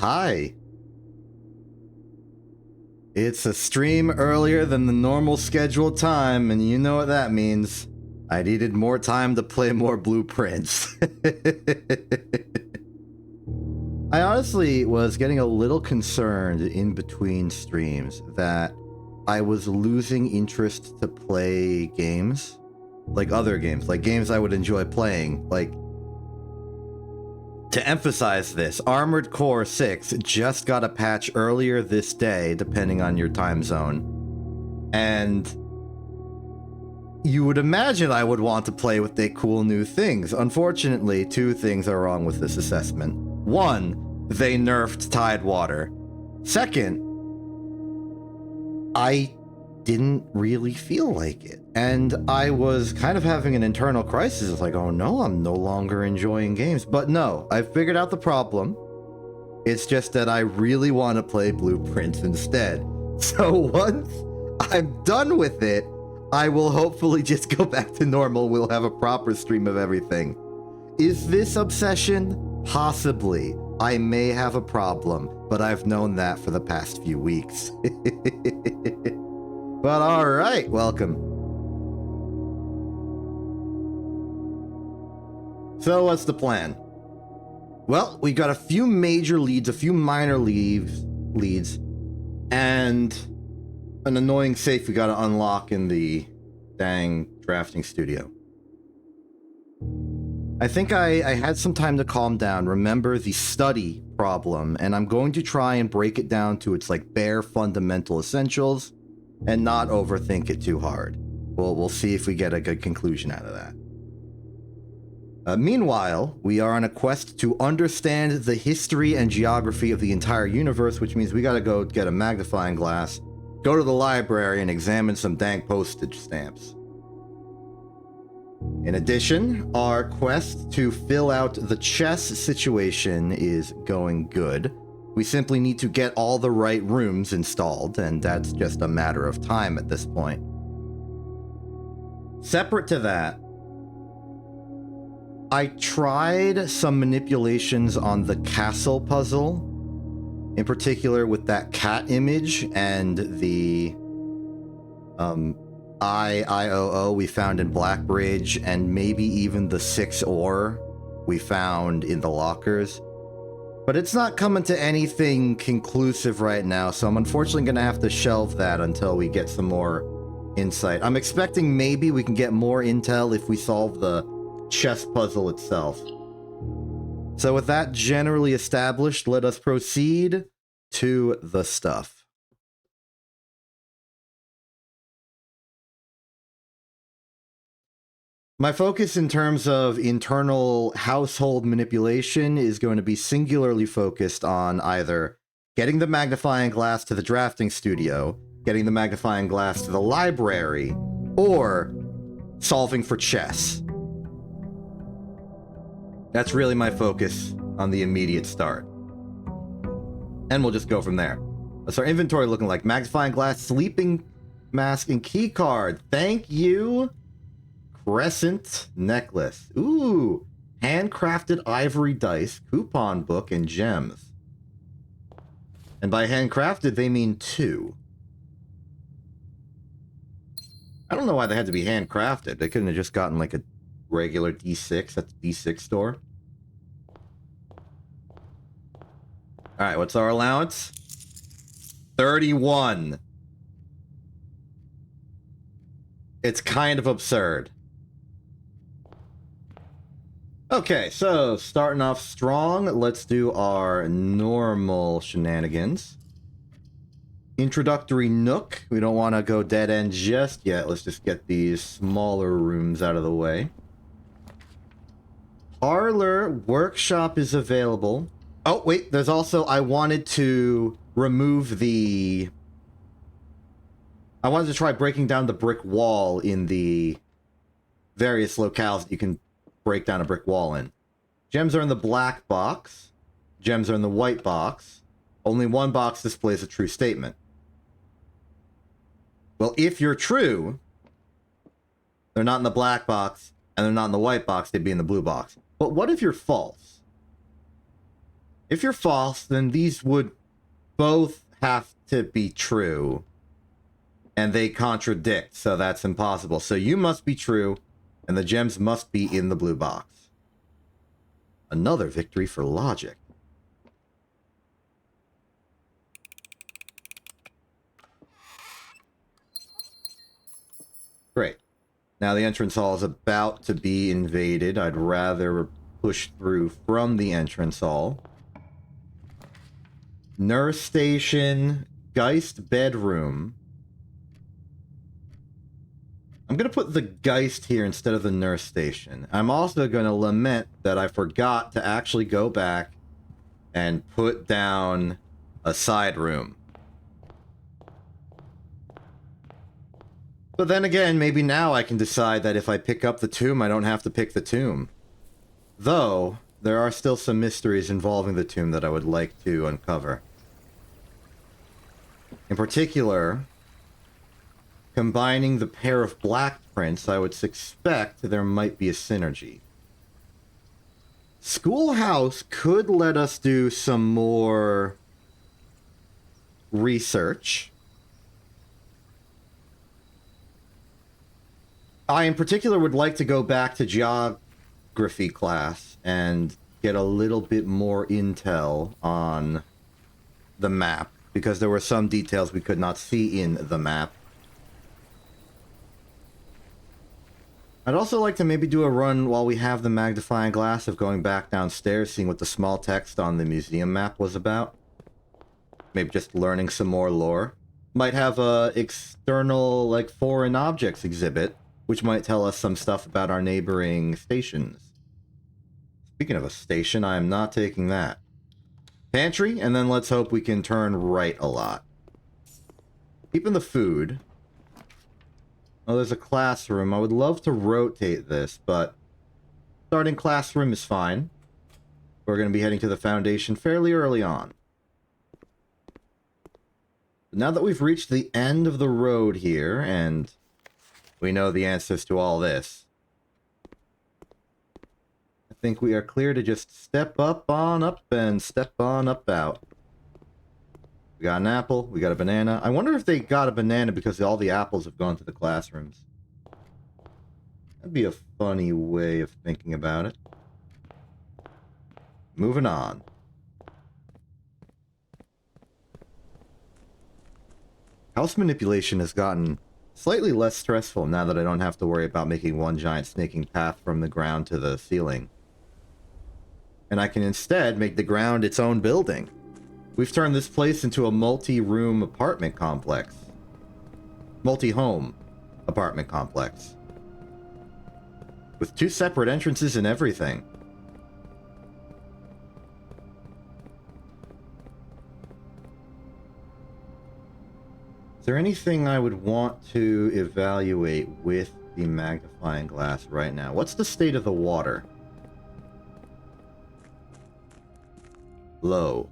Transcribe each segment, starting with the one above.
Hi. It's a stream earlier than the normal scheduled time, and you know what that means. I needed more time to play more blueprints. I honestly was getting a little concerned in between streams that I was losing interest to play games. Like other games, like games I would enjoy playing. Like, to emphasize this, Armored Core 6 just got a patch earlier this day, depending on your time zone. And you would imagine I would want to play with the cool new things. Unfortunately, two things are wrong with this assessment. One, they nerfed Tidewater. Second, I didn't really feel like it. And I was kind of having an internal crisis. It's like, oh no, I'm no longer enjoying games. But no, I figured out the problem. It's just that I really want to play Blueprints instead. So once I'm done with it, I will hopefully just go back to normal. We'll have a proper stream of everything. Is this obsession? Possibly. I may have a problem, but I've known that for the past few weeks. But alright, welcome. So what's the plan? Well, we got a few major leads, a few minor leads, and an annoying safe we gotta unlock in the dang drafting studio. I think I had some time to calm down, remember the study problem, and I'm going to try and break it down to its like bare fundamental essentials and not overthink it too hard. We'll see if we get a good conclusion out of that. Meanwhile, we are on a quest to understand the history and geography of the entire universe, which means we gotta go get a magnifying glass, go to the library, and examine some dang postage stamps. In addition, our quest to fill out the chess situation is going good. We simply need to get all the right rooms installed, and that's just a matter of time at this point. Separate to that, I tried some manipulations on the castle puzzle, in particular with that cat image and the IOO we found in Blackbridge, and maybe even the 6 ore we found in the lockers. But it's not coming to anything conclusive right now, so I'm unfortunately going to have to shelve that until we get some more insight. I'm expecting maybe we can get more intel if we solve the chess puzzle itself. So with that generally established, let us proceed to the stuff. My focus in terms of internal household manipulation is going to be singularly focused on either getting the magnifying glass to the drafting studio, getting the magnifying glass to the library, or solving for chess. That's really my focus on the immediate start. And we'll just go from there. What's our inventory looking like? Magnifying glass, sleeping mask, and key card. Thank you. Crescent necklace. Ooh. Handcrafted ivory dice, coupon book, and gems. And by handcrafted, they mean 2. I don't know why they had to be handcrafted. They couldn't have just gotten like a regular D6 at the D6 store. Alright, what's our allowance? 31. It's kind of absurd. Okay, so starting off strong, let's do our normal shenanigans. Introductory nook. We don't want to go dead end just yet. Let's just get these smaller rooms out of the way. Parlor workshop is available. Oh, wait, there's also, I wanted to remove the... I wanted to try breaking down the brick wall in the various locales that you can break down a brick wall in. Gems are in the black box. Gems are in the white box. Only one box displays a true statement. Well, if you're true, they're not in the black box, and they're not in the white box, they'd be in the blue box. But what if you're false? If you're false, then these would both have to be true. And they contradict, so that's impossible. So you must be true, and the gems must be in the blue box. Another victory for logic. Great. Now the entrance hall is about to be invaded. I'd rather push through from the entrance hall. Nurse station, Geist bedroom. I'm going to put the Geist here instead of the nurse station. I'm also going to lament that I forgot to actually go back and put down a side room. But then again, maybe now I can decide that if I pick up the tomb, I don't have to pick the tomb. Though, there are still some mysteries involving the tomb that I would like to uncover. In particular, combining the pair of black prints, I would suspect there might be a synergy. Schoolhouse could let us do some more research. I, in particular, would like to go back to geography class and get a little bit more intel on the map, because there were some details we could not see in the map. I'd also like to maybe do a run while we have the magnifying glass of going back downstairs, seeing what the small text on the museum map was about. Maybe just learning some more lore. Might have a external, like, foreign objects exhibit, which might tell us some stuff about our neighboring stations. Speaking of a station, I am not taking that. Pantry, and then let's hope we can turn right a lot. Keeping the food. Oh, there's a classroom. I would love to rotate this, but starting classroom is fine. We're going to be heading to the Foundation fairly early on. Now that we've reached the end of the road here, and we know the answers to all this, I think we are clear to just step up on up and step on up out. We got an apple, we got a banana. I wonder if they got a banana because all the apples have gone to the classrooms. That'd be a funny way of thinking about it. Moving on. House manipulation has gotten slightly less stressful now that I don't have to worry about making one giant snaking path from the ground to the ceiling. And I can instead make the ground its own building. We've turned this place into a multi-room apartment complex. Multi-home apartment complex. With 2 separate entrances and everything. Is there anything I would want to evaluate with the magnifying glass right now? What's the state of the water? Low.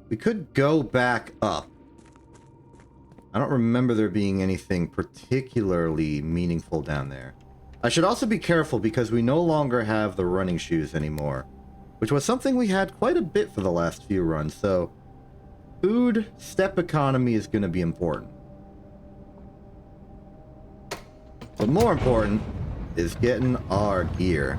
We could go back up. I don't remember there being anything particularly meaningful down there. I should also be careful because we no longer have the running shoes anymore, which was something we had quite a bit for the last few runs, so food step economy is going to be important. But more important is getting our gear.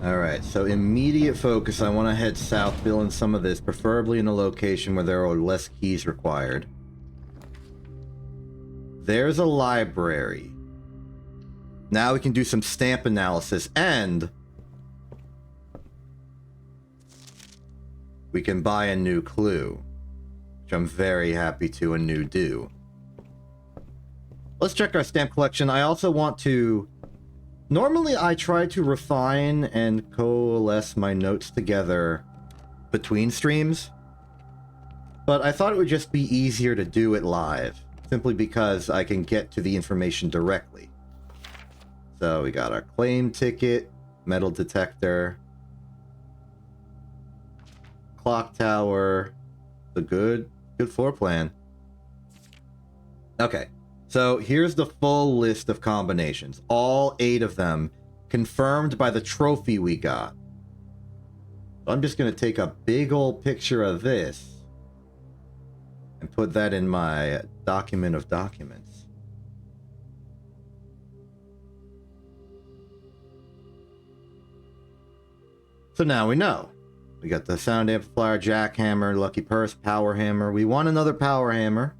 Alright, so immediate focus. I want to head south, fill in some of this, preferably in a location where there are less keys required. There's a library. Now we can do some stamp analysis, and we can buy a new clue, which I'm very happy to a new do. Let's check our stamp collection. I also want to... Normally, I try to refine and coalesce my notes together between streams, but I thought it would just be easier to do it live, simply because I can get to the information directly. So we got our claim ticket, metal detector, clock tower, the good floor plan. Okay, so here's the full list of combinations. All 8 of them confirmed by the trophy we got. I'm just going to take a big old picture of this and put that in my document of documents. So now we know. We got the sound amplifier, jackhammer, lucky purse, power hammer. We want another power hammer,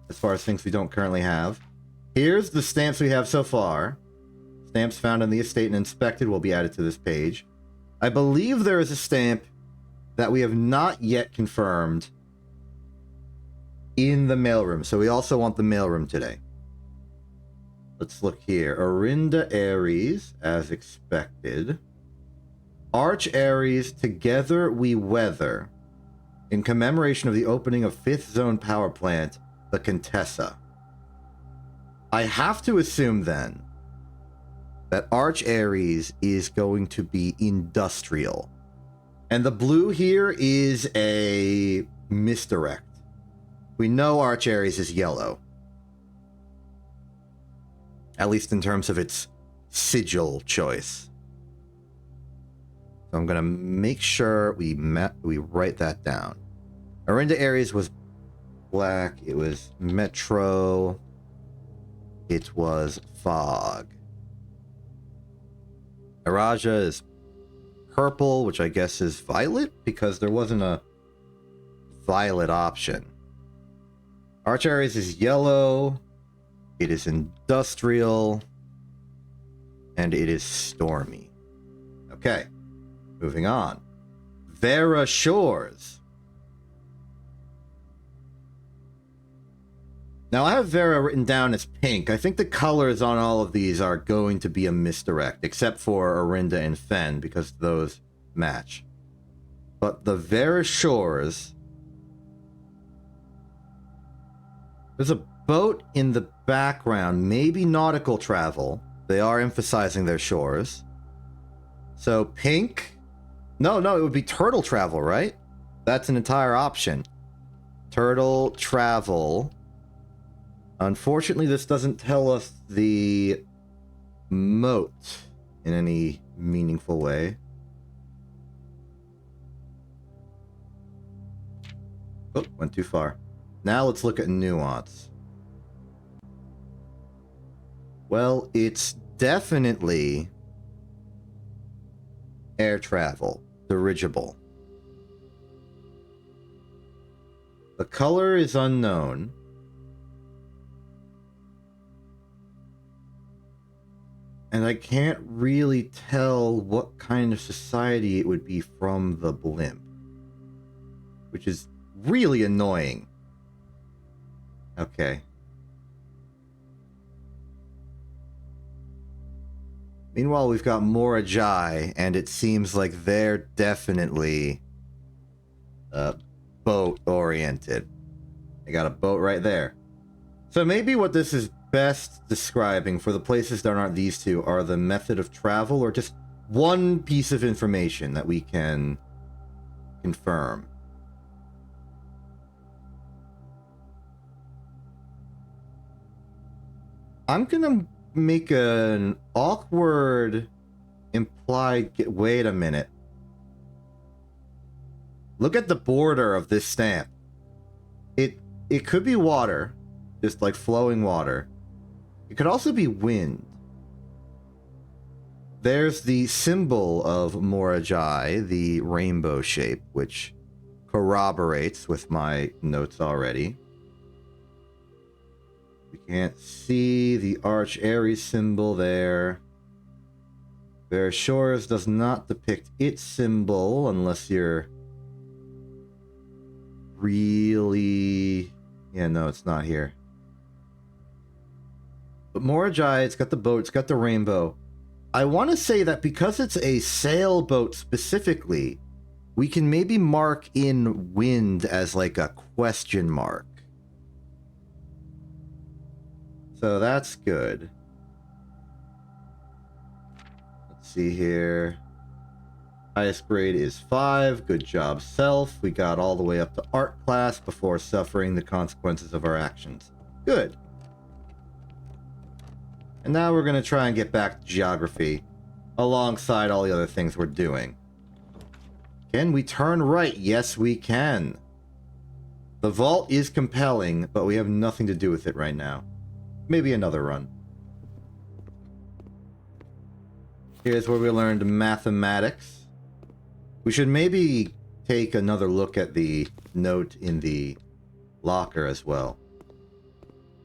as far as things we don't currently have. Here's the stamps we have so far. Stamps found in the estate and inspected will be added to this page. I believe there is a stamp that we have not yet confirmed in the mailroom. So we also want the mailroom today. Let's look here. Orinda Aries, as expected. Arch Aries, together we weather. In commemoration of the opening of 5th Zone Power Plant, the Contessa. I have to assume then that Arch Aries is going to be industrial. And the blue here is a misdirect. We know Arch Aries is yellow. At least in terms of its sigil choice. So I'm going to make sure we write that down. Orinda Aries was black. It was Metro. It was Fog. Araja is purple, which I guess is violet, because there wasn't a violet option. Arch Aries is yellow. It is industrial. And it is stormy. Okay. Moving on. Vera Shores. Now, I have Vera written down as pink. I think the colors on all of these are going to be a misdirect, except for Orinda and Fen, because those match. But the Vera Shores... There's a boat in the background, maybe nautical travel. They are emphasizing their shores. So, pink... No, it would be turtle travel, right? That's an entire option. Turtle travel. Unfortunately, this doesn't tell us the moat in any meaningful way. Oh, went too far. Now let's look at nuance. Well, it's definitely air travel. Dirigible. The color is unknown. And I can't really tell what kind of society it would be from the blimp. Which is really annoying. Okay. Meanwhile, we've got Morajai, and it seems like they're definitely boat-oriented. They got a boat right there. So maybe what this is best describing for the places that aren't these two are the method of travel, or just one piece of information that we can confirm. I'm gonna make an awkward implied... Wait a minute. Look at the border of this stamp. It could be water, just like flowing water. It could also be wind. There's the symbol of Morajai, the rainbow shape, which corroborates with my notes already. We can't see the Arch Aries symbol there. Vera Shores does not depict its symbol unless you're really... Yeah, no, it's not here. But Morajai, it's got the boat, it's got the rainbow. I want to say that because it's a sailboat specifically, we can maybe mark in wind as like a question mark. So that's good. Let's see here. Highest grade is 5. Good job, self. We got all the way up to art class before suffering the consequences of our actions. Good. And now we're going to try and get back to geography alongside all the other things we're doing. Can we turn right? Yes, we can. The vault is compelling, but we have nothing to do with it right now. Maybe another run. Here's where we learned mathematics. We should maybe take another look at the note in the locker as well.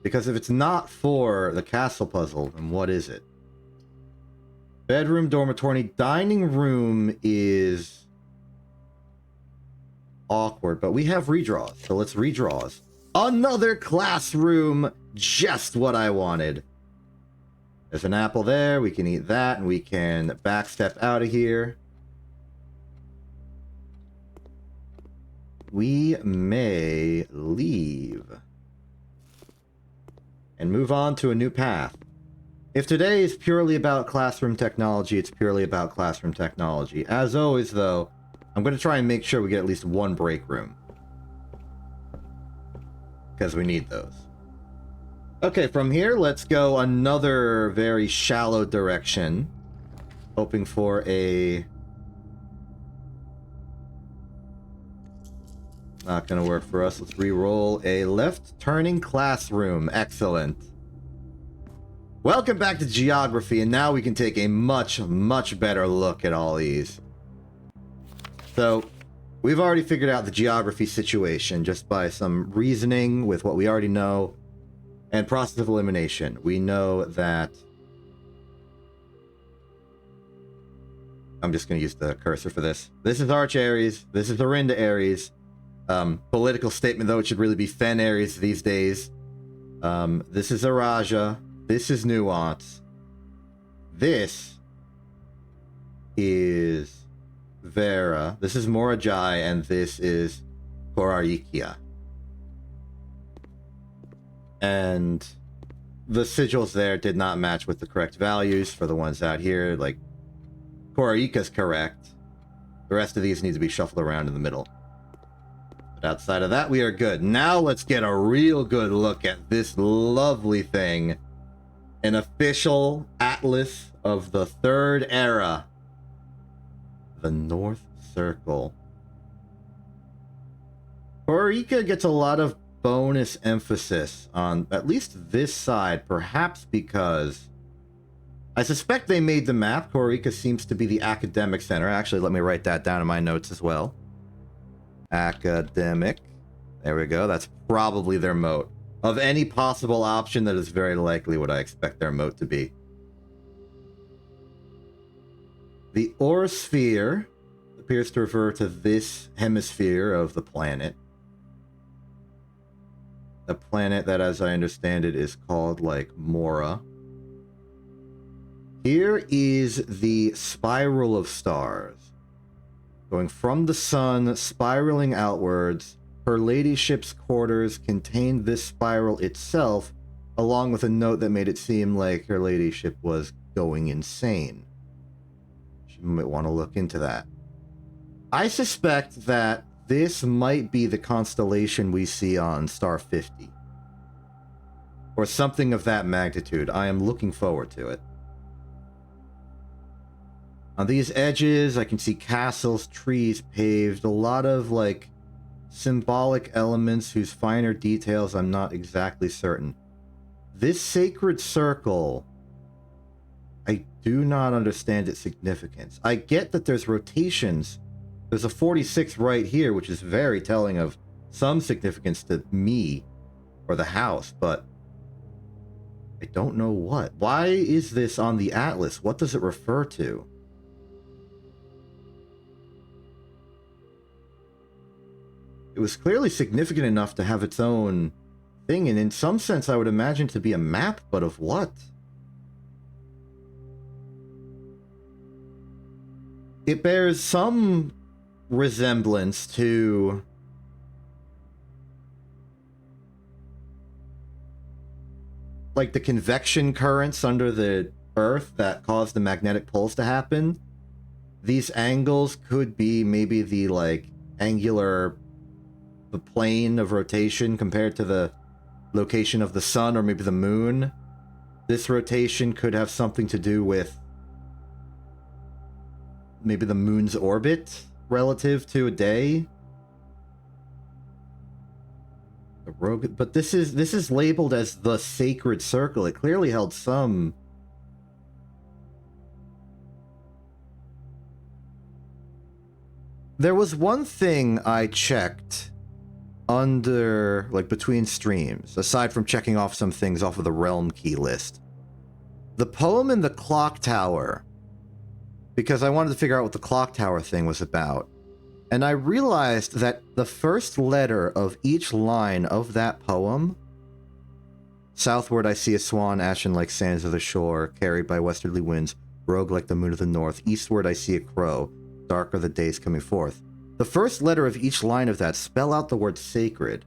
Because if it's not for the castle puzzle, then what is it? Bedroom, dormitory, dining room is awkward, but we have redraws, so let's redraws. Another classroom, just what I wanted. There's an apple there, we can eat that, and we can backstep out of here. We may leave and move on to a new path. If today is purely about classroom technology, it's purely about classroom technology. As always, though, I'm going to try and make sure we get at least one break room. Because we need those. Okay, from here, let's go another very shallow direction. Hoping for a... Not going to work for us. Let's re-roll a left-turning classroom. Excellent. Welcome back to geography, and now we can take a much, much better look at all these. So, we've already figured out the geography situation just by some reasoning with what we already know and process of elimination. We know that... I'm just going to use the cursor for this. This is Arch Ares. This is Orinda Ares. Political statement, though, it should really be Fen Ares these days. This is Araja. This is Nuance. This is Vera. This is Morajai, and this is Korarikia. And the sigils there did not match with the correct values for the ones out here. Like, Korarika's correct. The rest of these need to be shuffled around in the middle. But outside of that, we are good. Now let's get a real good look at this lovely thing. An official atlas of the Third Era. The North Circle. Korarika gets a lot of bonus emphasis on at least this side, perhaps because I suspect they made the map. Korarika seems to be the academic center. Actually, let me write that down in my notes as well. Academic. There we go. That's probably their moat. Of any possible option, that is very likely what I expect their moat to be. The Orosphere appears to refer to this hemisphere of the planet. A planet that, as I understand it, is called, like, Mora. Here is the spiral of stars. Going from the sun, spiraling outwards. Her ladyship's quarters contained this spiral itself, along with a note that made it seem like her ladyship was going insane. She might want to look into that. I suspect that this might be the constellation we see on Star 50. Or something of that magnitude. I am looking forward to it. On these edges, I can see castles, trees paved, a lot of, like, symbolic elements whose finer details I'm not exactly certain. This sacred circle, I do not understand its significance. I get that there's rotations. There's a 46 right here, which is very telling of some significance to me or the house, but I don't know what. Why is this on the atlas? What does it refer to? It was clearly significant enough to have its own thing, and in some sense I would imagine to be a map, but of what? It bears some resemblance to like the convection currents under the Earth that cause the magnetic poles to happen. These angles could be maybe the, like, angular... the plane of rotation compared to the location of the sun or maybe the moon. This rotation could have something to do with maybe the moon's orbit relative to a day. The rogue, but this is labeled as the sacred circle. It clearly held some. There was one thing I checked under, like, between streams, aside from checking off some things off of the realm key list. The poem in the clock tower, because I wanted to figure out what the clock tower thing was about. And I realized that the first letter of each line of that poem, southward I see a swan, ashen like sands of the shore, carried by westerly winds, rogue like the moon of the north. Eastward I see a crow, dark are the days coming forth. The first letter of each line of that spell out the word sacred.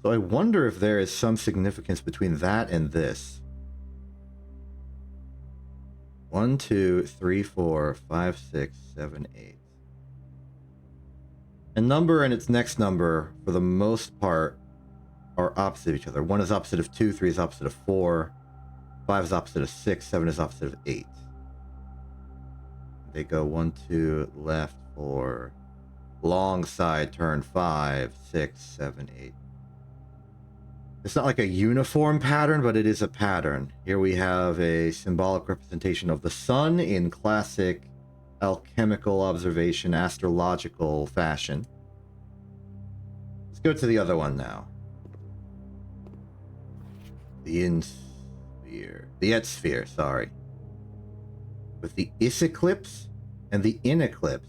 So I wonder if there is some significance between that and this. 1, 2, 3, 4, 5, 6, 7, 8. A number and its next number, for the most part, are opposite of each other. 1 is opposite of 2, 3 is opposite of 4, 5 is opposite of 6, 7 is opposite of 8. They go 1, 2, left, 4, long side, turn 5, 6, 7, 8. It's not like a uniform pattern, but it is a pattern. Here we have a symbolic representation of the sun in classic alchemical observation, astrological fashion. Let's go to the other one now. The in-sphere. The et-sphere, sorry. With the is-eclipse and the in-eclipse.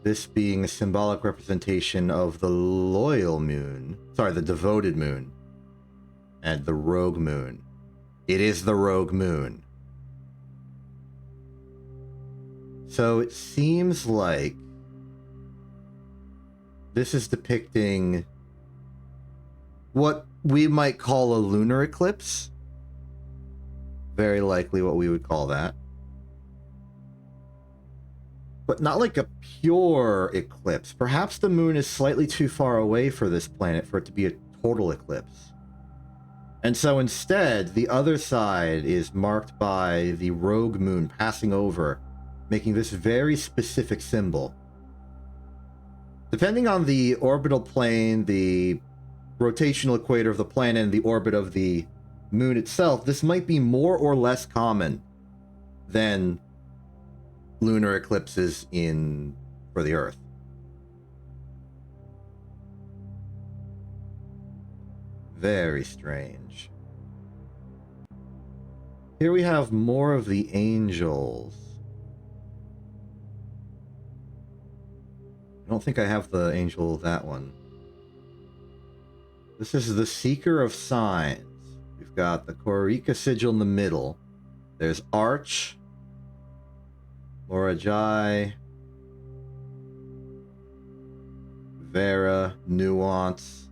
This being a symbolic representation of the loyal moon. Sorry, the devoted moon. And the rogue moon. It is the rogue moon. So it seems like this is depicting what we might call a lunar eclipse. Very likely what we would call that. But not like a pure eclipse. Perhaps the moon is slightly too far away for this planet for it to be a total eclipse. And so instead, the other side is marked by the rogue moon passing over, making this very specific symbol. Depending on the orbital plane, the rotational equator of the planet, and the orbit of the moon itself, this might be more or less common than lunar eclipses for the Earth. Very strange. Here we have more of the angels. I don't think I have the angel, that one. This is the Seeker of Signs. We've got the Korika sigil in the middle. There's Arch, Morajai, Vera, Nuance,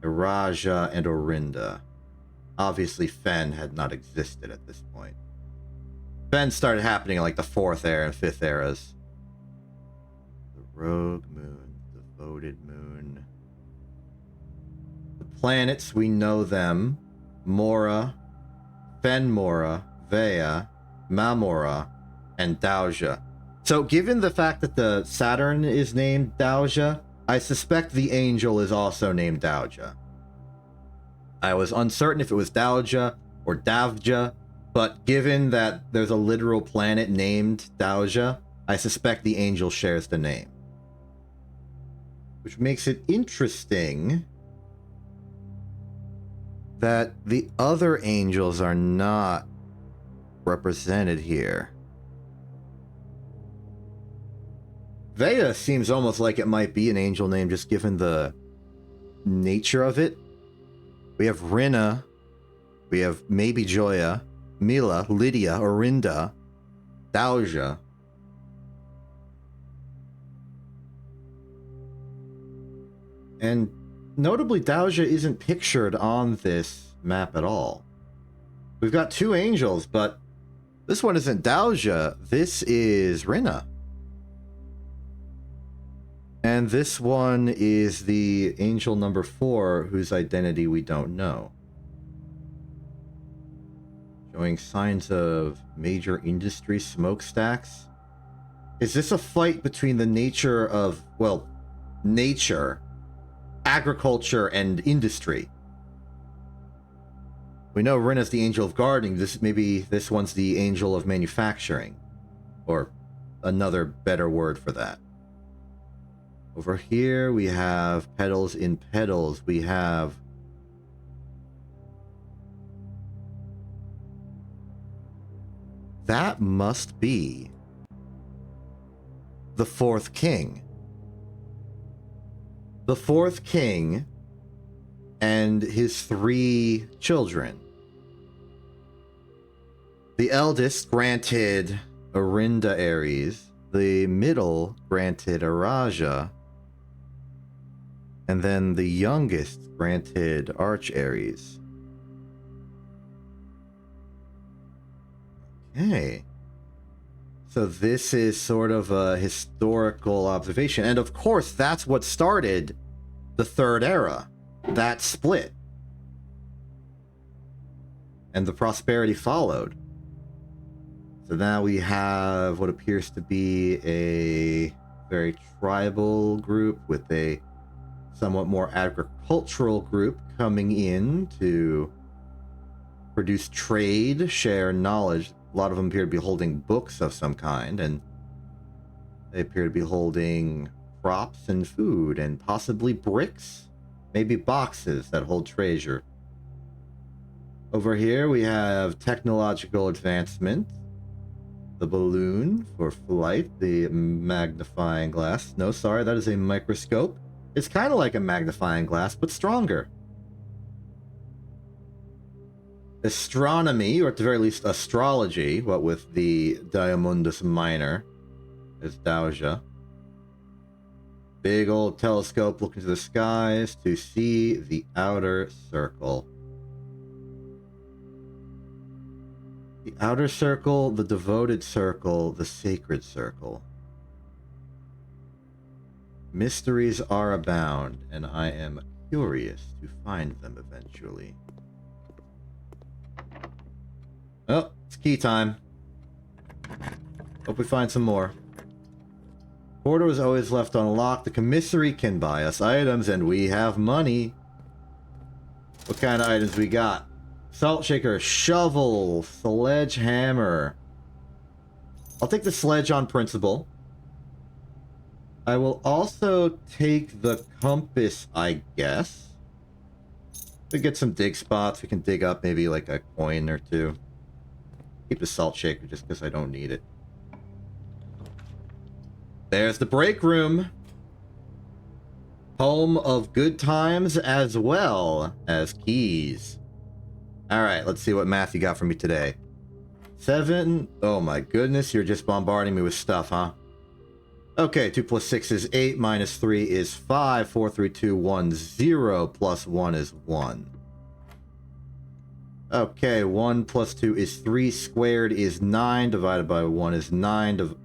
Iraja, and Orinda. Obviously, Fen had not existed at this point. Fen started happening in like the 4th era and 5th eras. The Rogue Moon, Devoted Moon. The planets, we know them. Mora, Fenmora, Vea, Mamora, and Dauja. So given the fact that the Saturn is named Dauja, I suspect the angel is also named Dauja. I was uncertain if it was Dauja or Davja, but given that there's a literal planet named Dauja, I suspect the angel shares the name. Which makes it interesting that the other angels are not represented here. Vea seems almost like it might be an angel name just given the nature of it. We have Rinna, we have maybe Joya, Mila, Lydia, Orinda, Dauja. And notably, Dauja isn't pictured on this map at all. We've got 2 angels, but this one isn't Dauja, this is Rinna. And this one is the angel number 4, whose identity we don't know. Showing signs of major industry smokestacks. Is this a fight between the nature of, well, nature, agriculture, and industry? We know Rinna's the angel of gardening. Maybe this one's the angel of manufacturing. Or another better word for that. Over here we have petals in petals. We have that must be the 4th king. The 4th king and his 3 children. The eldest granted Arinda Ares. The middle granted Araja. And then the youngest granted Arch Ares. Okay. So this is sort of a historical observation. And of course, that's what started the Third Era. That split. And the prosperity followed. So now we have what appears to be a very tribal group with a somewhat more agricultural group coming in to produce trade, share knowledge. A lot of them appear to be holding books of some kind, and they appear to be holding crops and food, and possibly bricks, maybe boxes that hold treasure. Over here we have technological advancement, the balloon for flight, the magnifying glass. No, sorry, that is a microscope. It's kind of like a magnifying glass, but stronger. Astronomy, or at the very least astrology, what with the Diamondus Minor, is Dowager. Big old telescope looking to the skies to see the outer circle. The outer circle, the devoted circle, the sacred circle. Mysteries are abound, and I am curious to find them eventually. Oh, it's key time. Hope we find some more. Portal is always left unlocked. The commissary can buy us items, and we have money. What kind of items we got? Salt shaker, shovel, sledgehammer. I'll take the sledge on principle. I will also take the compass, I guess. To get some dig spots, we can dig up maybe like a coin or two. Keep the salt shaker just because I don't need it. There's the break room. Home of good times as well as keys. Alright, let's see what math you got for me today. 7. Oh my goodness, you're just bombarding me with stuff, huh? Okay, 2 plus 6 is 8, minus 3 is 5, 4, 3, 2, 1, 0, plus 1 is 1. Okay, 1 plus 2 is 3, squared is 9, divided by 1 is 9.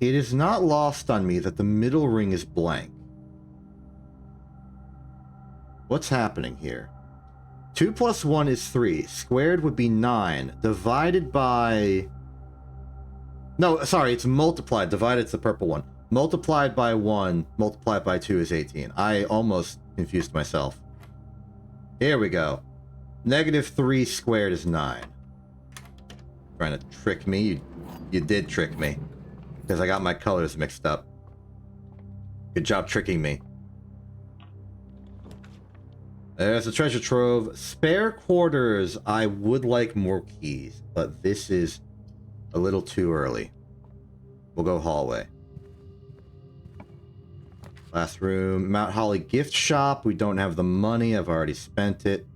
It is not lost on me that the middle ring is blank. What's happening here? 2 plus 1 is 3. Squared would be 9. Divided by... No, sorry, it's multiplied. Divided is the purple one. Multiplied by 1, multiplied by 2 is 18. I almost confused myself. Here we go. Negative 3 squared is 9. Trying to trick me? You did trick me. Because I got my colors mixed up. Good job tricking me. There's a treasure trove. Spare quarters. I would like more keys, but this is a little too early. We'll go hallway. Last room. Mount Holly gift shop. We don't have the money. I've already spent it.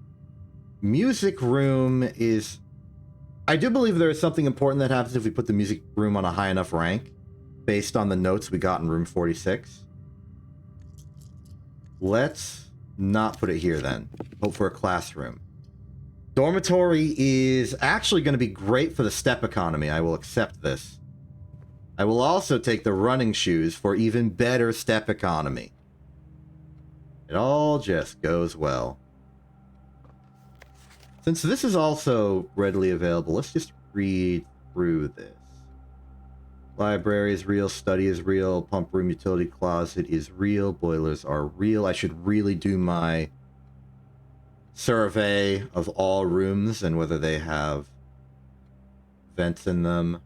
Music room is... I do believe there is something important that happens if we put the music room on a high enough rank, based on the notes we got in room 46. Let's not put it here then. Hope for a classroom. Dormitory is actually going to be great for the step economy. I will accept this. I will also take the running shoes for even better step economy. It all just goes well. Since this is also readily available, let's just read through this. Library is real, study is real, pump room utility closet is real, boilers are real. I should really do my survey of all rooms and whether they have vents in them.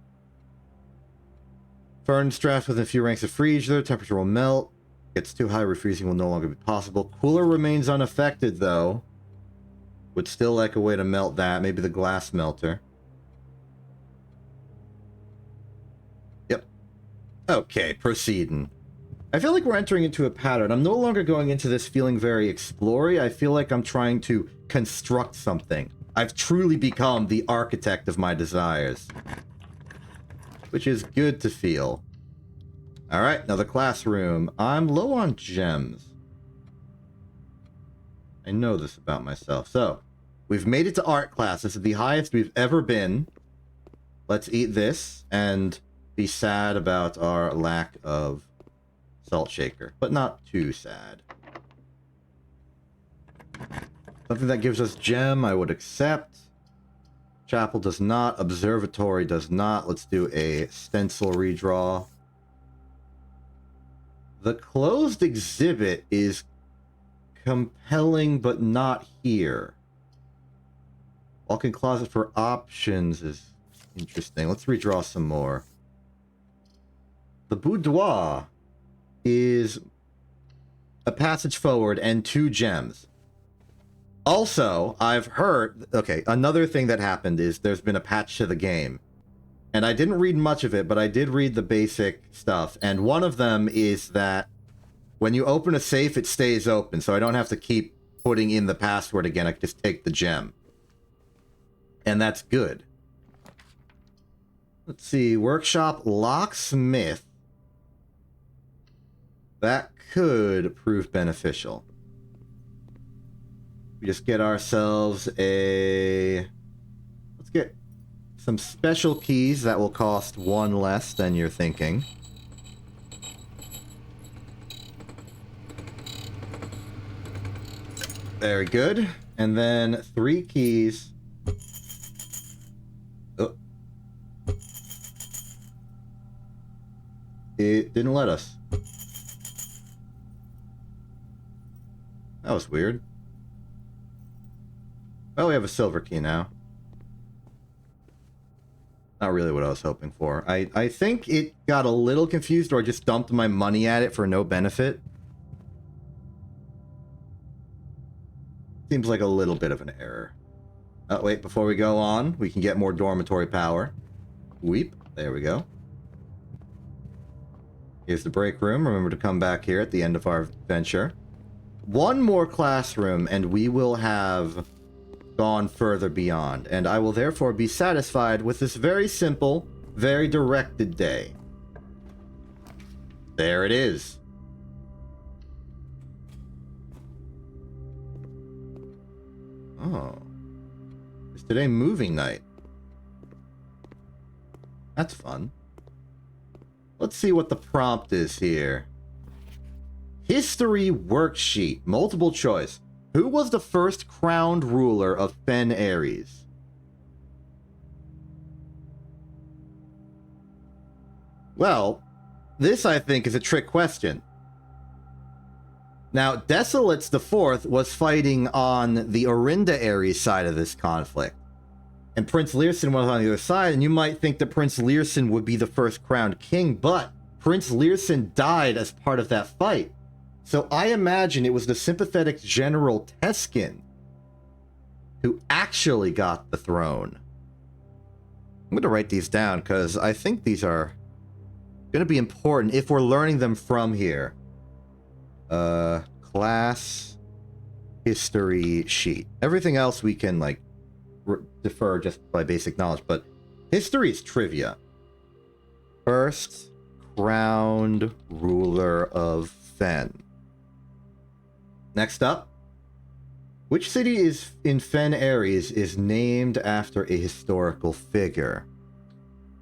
Furnace draft within a few ranks of freezer, temperature will melt. Gets too high, refreezing will no longer be possible. Cooler remains unaffected though. Would still like a way to melt that, maybe the glass melter. Yep. Okay, proceeding. I feel like we're entering into a pattern. I'm no longer going into this feeling very explory. I feel like I'm trying to construct something. I've truly become the architect of my desires. Which is good to feel. Alright, another classroom. I'm low on gems. I know this about myself. So, we've made it to art class. This is the highest we've ever been. Let's eat this and be sad about our lack of salt shaker, but not too sad. Something that gives us gem, I would accept. Chapel does not. Observatory does not. Let's do a stencil redraw. The closed exhibit is compelling, but not here. Walk-in closet for options is interesting. Let's redraw some more. The boudoir is a passage forward and 2 gems. Also, I've heard... Okay, another thing that happened is there's been a patch to the game. And I didn't read much of it, but I did read the basic stuff. And one of them is that when you open a safe, it stays open. So I don't have to keep putting in the password again. I can just take the gem. And that's good. Let's see. Workshop locksmith. That could prove beneficial. We just get ourselves a... Let's get some special keys that will cost 1 less than you're thinking. Very good. And then 3 keys. Oh. It didn't let us. That was weird. Well, we have a silver key now. Not really what I was hoping for. I think it got a little confused, or I just dumped my money at it for no benefit. Seems like a little bit of an error. Oh, wait, before we go on, we can get more dormitory power. Weep. There we go. Here's the break room. Remember to come back here at the end of our adventure. 1 more classroom, and we will have gone further beyond, and I will therefore be satisfied with this very simple, very directed day. There it is. Oh. Is today movie night? That's fun. Let's see what the prompt is here. History worksheet. Multiple choice. Who was the first crowned ruler of Fen Ares? Well, this I think is a trick question. Now, Desolates IV was fighting on the Orinda Ares side of this conflict. And Prince Learson was on the other side, and you might think that Prince Learson would be the first crowned king, but Prince Learson died as part of that fight. So I imagine it was the sympathetic General Teskin who actually got the throne. I'm going to write these down because I think these are going to be important if we're learning them from here. Class history sheet. Everything else we can like defer just by basic knowledge, but history is trivia. First crowned ruler of Fen. Next up. Which city is in Fen Ares is named after a historical figure?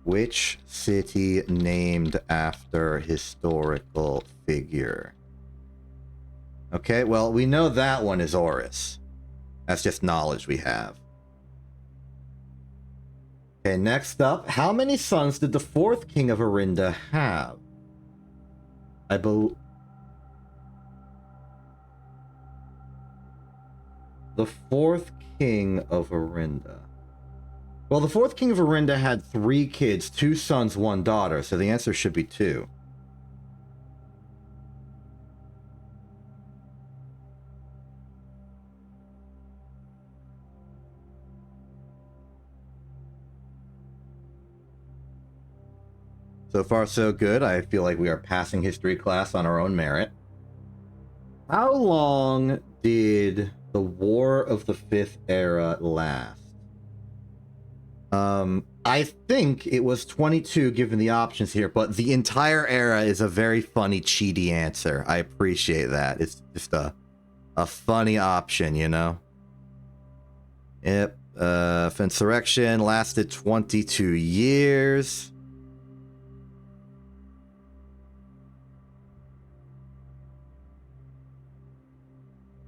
Which city named after historical figure? Okay, well, we know that one is Oris. That's just knowledge we have. Okay, next up. How many sons did the fourth king of Arinda have? I believe... The fourth king of Arinda. Well, the fourth king of Arinda had 3 kids, 2 sons, 1 daughter, so the answer should be 2. So far, so good. I feel like we are passing history class on our own merit. How long did the War of the Fifth Era last? I think it was 22 given the options here, but the entire era is a very funny, cheaty answer. I appreciate that. It's just a funny option, you know? Yep. Insurrection lasted 22 years.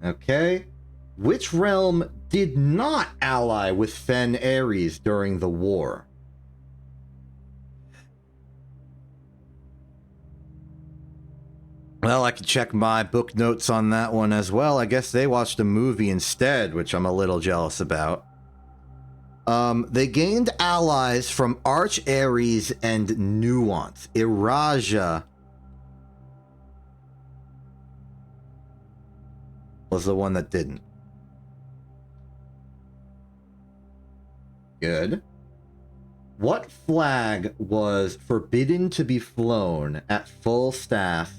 Okay. Which realm did not ally with Fen Ares during the war? Well, I can check my book notes on that one as well. I guess they watched a movie instead, which I'm a little jealous about. They gained allies from Arch Ares and Nuance. Iraja was the one that didn't. Good. What flag was forbidden to be flown at full staff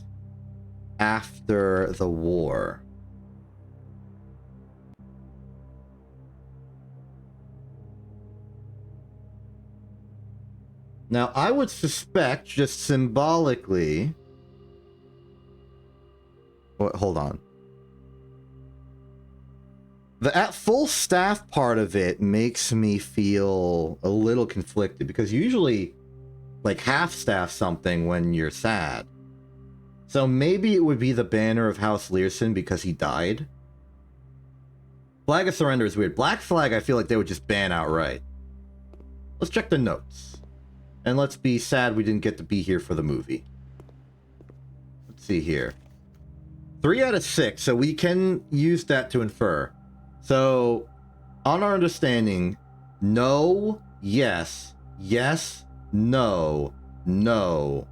after the war? Now, I would suspect, just symbolically... Wait, hold on. The at full staff part of it makes me feel a little conflicted, because usually, like, half staff something when you're sad. So maybe it would be the banner of House Learson because he died. Flag of Surrender is weird. Black Flag, I feel like they would just ban outright. Let's check the notes. And let's be sad we didn't get to be here for the movie. Let's see here. 3 out of 6, so we can use that to infer. So, on our understanding, no, yes, yes, no, no.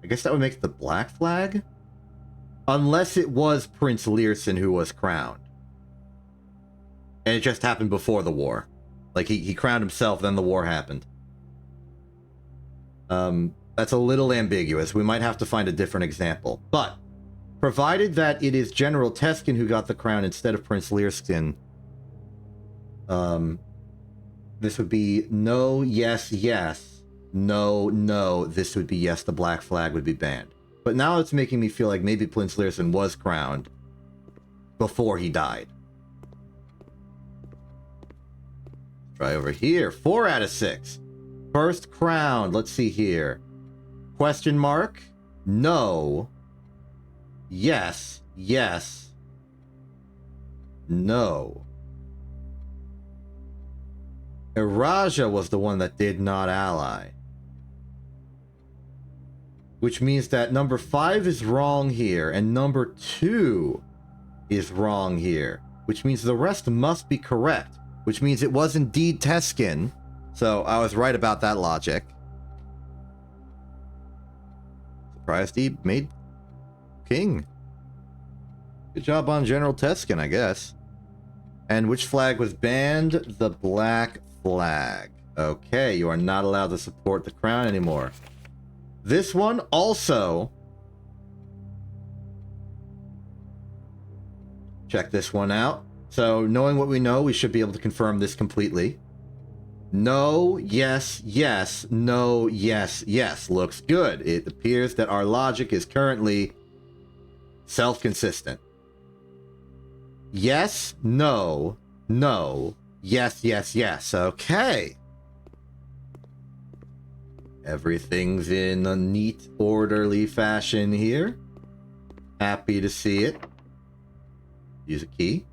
I guess that would make it the Black Flag? Unless it was Prince Learson who was crowned. And it just happened before the war. Like, he crowned himself, then the war happened. That's a little ambiguous. We might have to find a different example. But, provided that it is General Teskin who got the crown instead of Prince Learskin, this would be no, yes, yes, no, no. This would be yes, the Black Flag would be banned. But now it's making me feel like maybe Prince Learson was crowned before he died. Try over here. 4 out of 6. First crowned. Let's see here. Question mark. No. Yes. Yes. No. Iraja was the one that did not ally. Which means that number 5 is wrong here, and number 2 is wrong here. Which means the rest must be correct. Which means it was indeed Teskin. So I was right about that logic. Surprised he made king. Good job on General Teskin, I guess. And which flag was banned? The Black Flag. Okay, you are not allowed to support the crown anymore. This one also... Check this one out. So, knowing what we know, we should be able to confirm this completely. No, yes, yes, no, yes, yes. Looks good. It appears that our logic is currently self-consistent. Yes, no, no, yes, yes, yes. Okay. Everything's in a neat, orderly fashion here. Happy to see it. Use a key.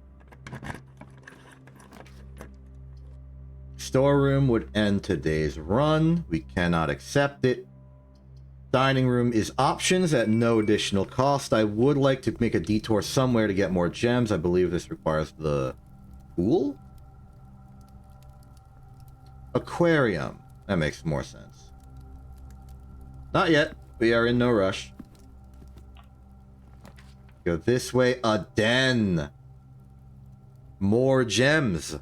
Storeroom would end today's run. We cannot accept it. Dining room is options at no additional cost. I would like to make a detour somewhere to get more gems. I believe this requires the pool? Aquarium. That makes more sense. Not yet. We are in no rush. Go this way. A den. More gems.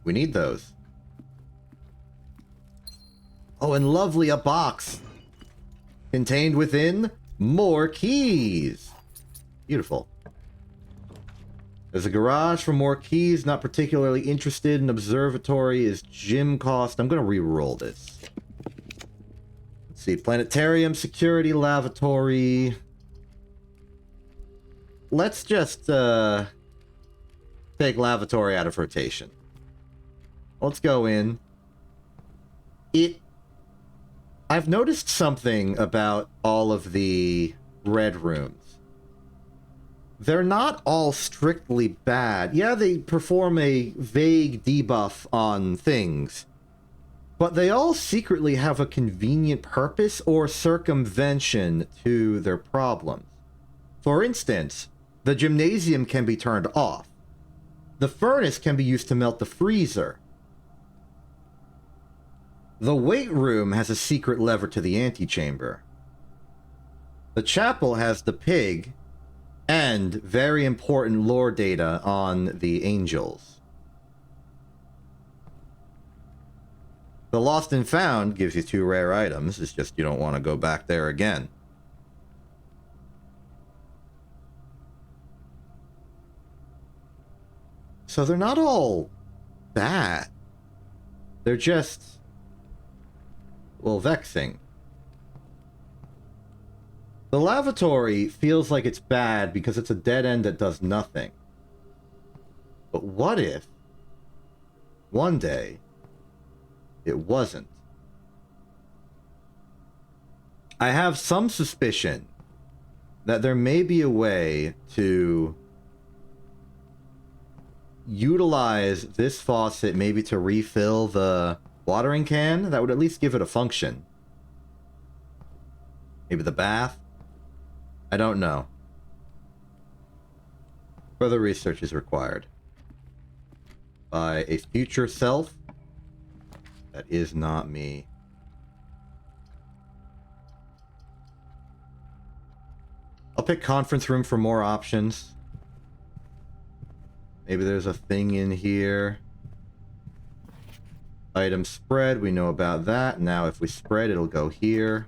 We need those. Oh, and lovely, a box. Contained within more keys. Beautiful. There's a garage for more keys. Not particularly interested in observatory. Is gym cost. I'm going to re-roll this. Let's see. Planetarium, security, lavatory. Let's just take lavatory out of rotation. Let's go in. I've noticed something about all of the red rooms. They're not all strictly bad. Yeah, they perform a vague debuff on things. But they all secretly have a convenient purpose or circumvention to their problems. For instance, the gymnasium can be turned off. The furnace can be used to melt the freezer. The weight room has a secret lever to the antechamber. The chapel has the pig and very important lore data on the angels. The Lost and Found gives you 2 rare items. It's just you don't want to go back there again. So they're not all bad. They're just, well, vexing. The lavatory feels like it's bad because it's a dead end that does nothing. But what if one day it wasn't? I have some suspicion that there may be a way to utilize this faucet maybe to refill the watering can. That would at least give it a function. Maybe the bath? I don't know. Further research is required. By a future self? That is not me. I'll pick conference room for more options. Maybe there's a thing in here. Item spread, we know about that. Now if we spread, it'll go here.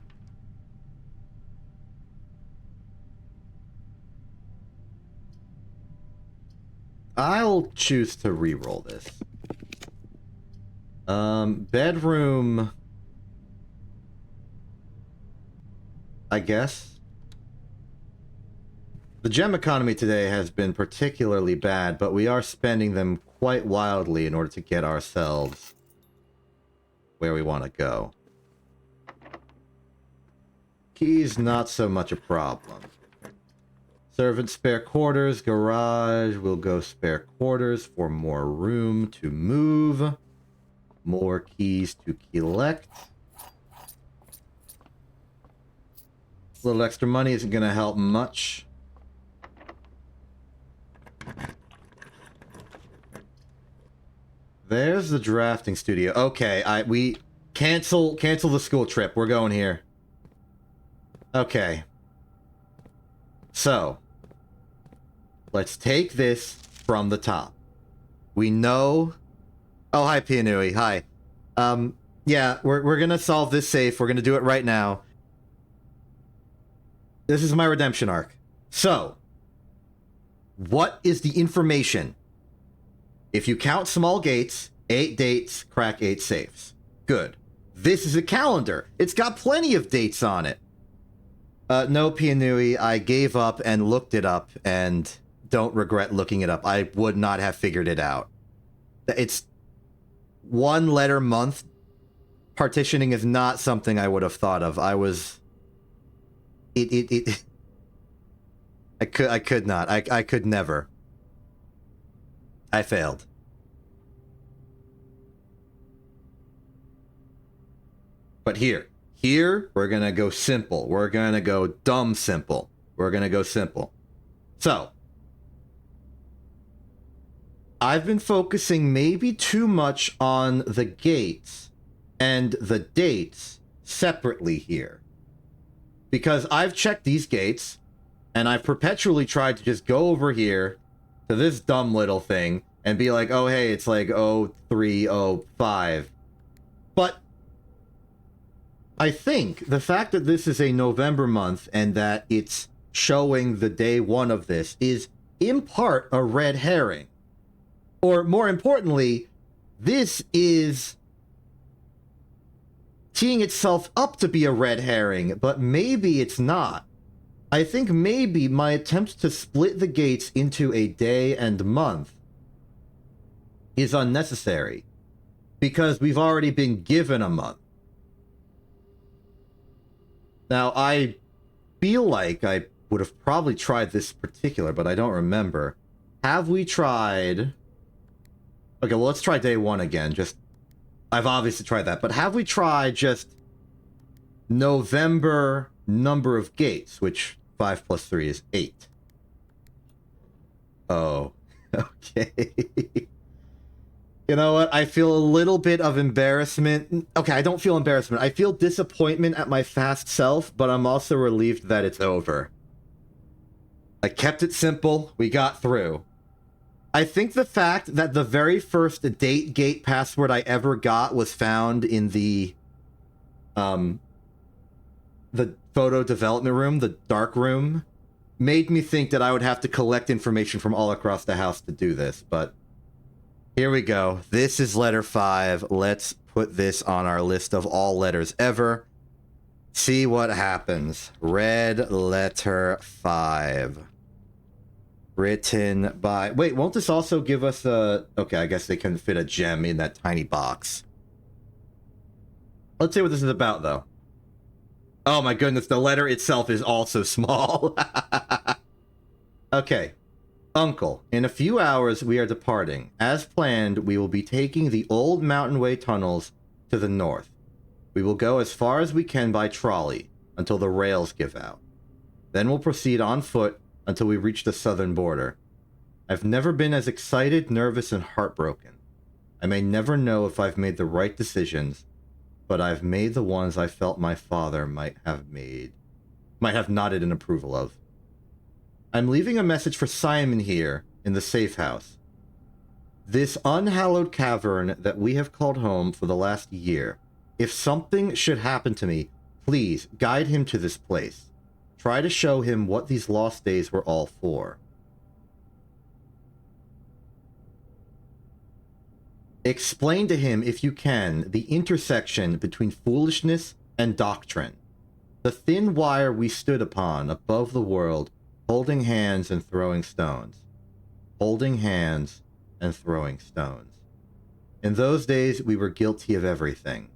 I'll choose to re-roll this. Bedroom, I guess. The gem economy today has been particularly bad, but we are spending them quite wildly in order to get ourselves where we want to go. Keys, not so much a problem. Servant spare quarters, garage, we'll go spare quarters for more room to move. More keys to collect. A little extra money isn't going to help much. There's the drafting studio. Okay, we cancel the school trip. We're going here. Okay. So, let's take this from the top. We know... Oh, hi, Pianui. Hi. Yeah, we're gonna solve this safe. We're gonna do it right now. This is my redemption arc. So, what is the information? If you count small gates, 8 dates, crack 8 safes. Good. This is a calendar. It's got plenty of dates on it. No, Pianui, I gave up and looked it up and don't regret looking it up. I would not have figured it out. It's 1 letter month. Partitioning is not something I would have thought of. I was... I could not. I could never. I failed. But here, we're going to go simple. We're going to go dumb simple. We're going to go simple. So, I've been focusing maybe too much on the gates and the dates separately here. Because I've checked these gates, and I've perpetually tried to just go over here to this dumb little thing and be like, oh, hey, it's like 0305. But I think the fact that this is a November month and that it's showing the day 1 of this is in part a red herring. Or more importantly, this is teeing itself up to be a red herring, but maybe it's not. I think maybe my attempt to split the gates into a day and month is unnecessary, because we've already been given a month. Now, I feel like I would have probably tried this particular, but I don't remember. Have we tried... Okay, well, let's try day 1 again. I've obviously tried that, but have we tried just November number of gates, which 5 plus 3 is 8. Oh, okay. You know what? I feel a little bit of embarrassment. Okay, I don't feel embarrassment. I feel disappointment at my fast self, but I'm also relieved that it's over. I kept it simple. We got through. I think the fact that the very first date gate password I ever got was found in the photo development room, the dark room, made me think that I would have to collect information from all across the house to do this, but here we go. This is letter 5. Let's put this on our list of all letters ever. See what happens. Red letter 5. Written by... Wait, won't this also give us a... Okay, I guess they couldn't fit a gem in that tiny box. Let's see what this is about, though. Oh my goodness, the letter itself is also small. Okay. Uncle, in a few hours we are departing. As planned, we will be taking the old Mountain Way tunnels to the north. We will go as far as we can by trolley until the rails give out. Then we'll proceed on foot until we reach the southern border. I've never been as excited, nervous, and heartbroken. I may never know if I've made the right decisions, but I've made the ones I felt my father might have nodded in approval of. I'm leaving a message for Simon here in the safe house. This unhallowed cavern that we have called home for the last year. If something should happen to me, please guide him to this place. Try to show him what these lost days were all for. Explain to him, if you can, the intersection between foolishness and doctrine. The thin wire we stood upon above the world, holding hands and throwing stones. Holding hands and throwing stones. In those days, we were guilty of everything.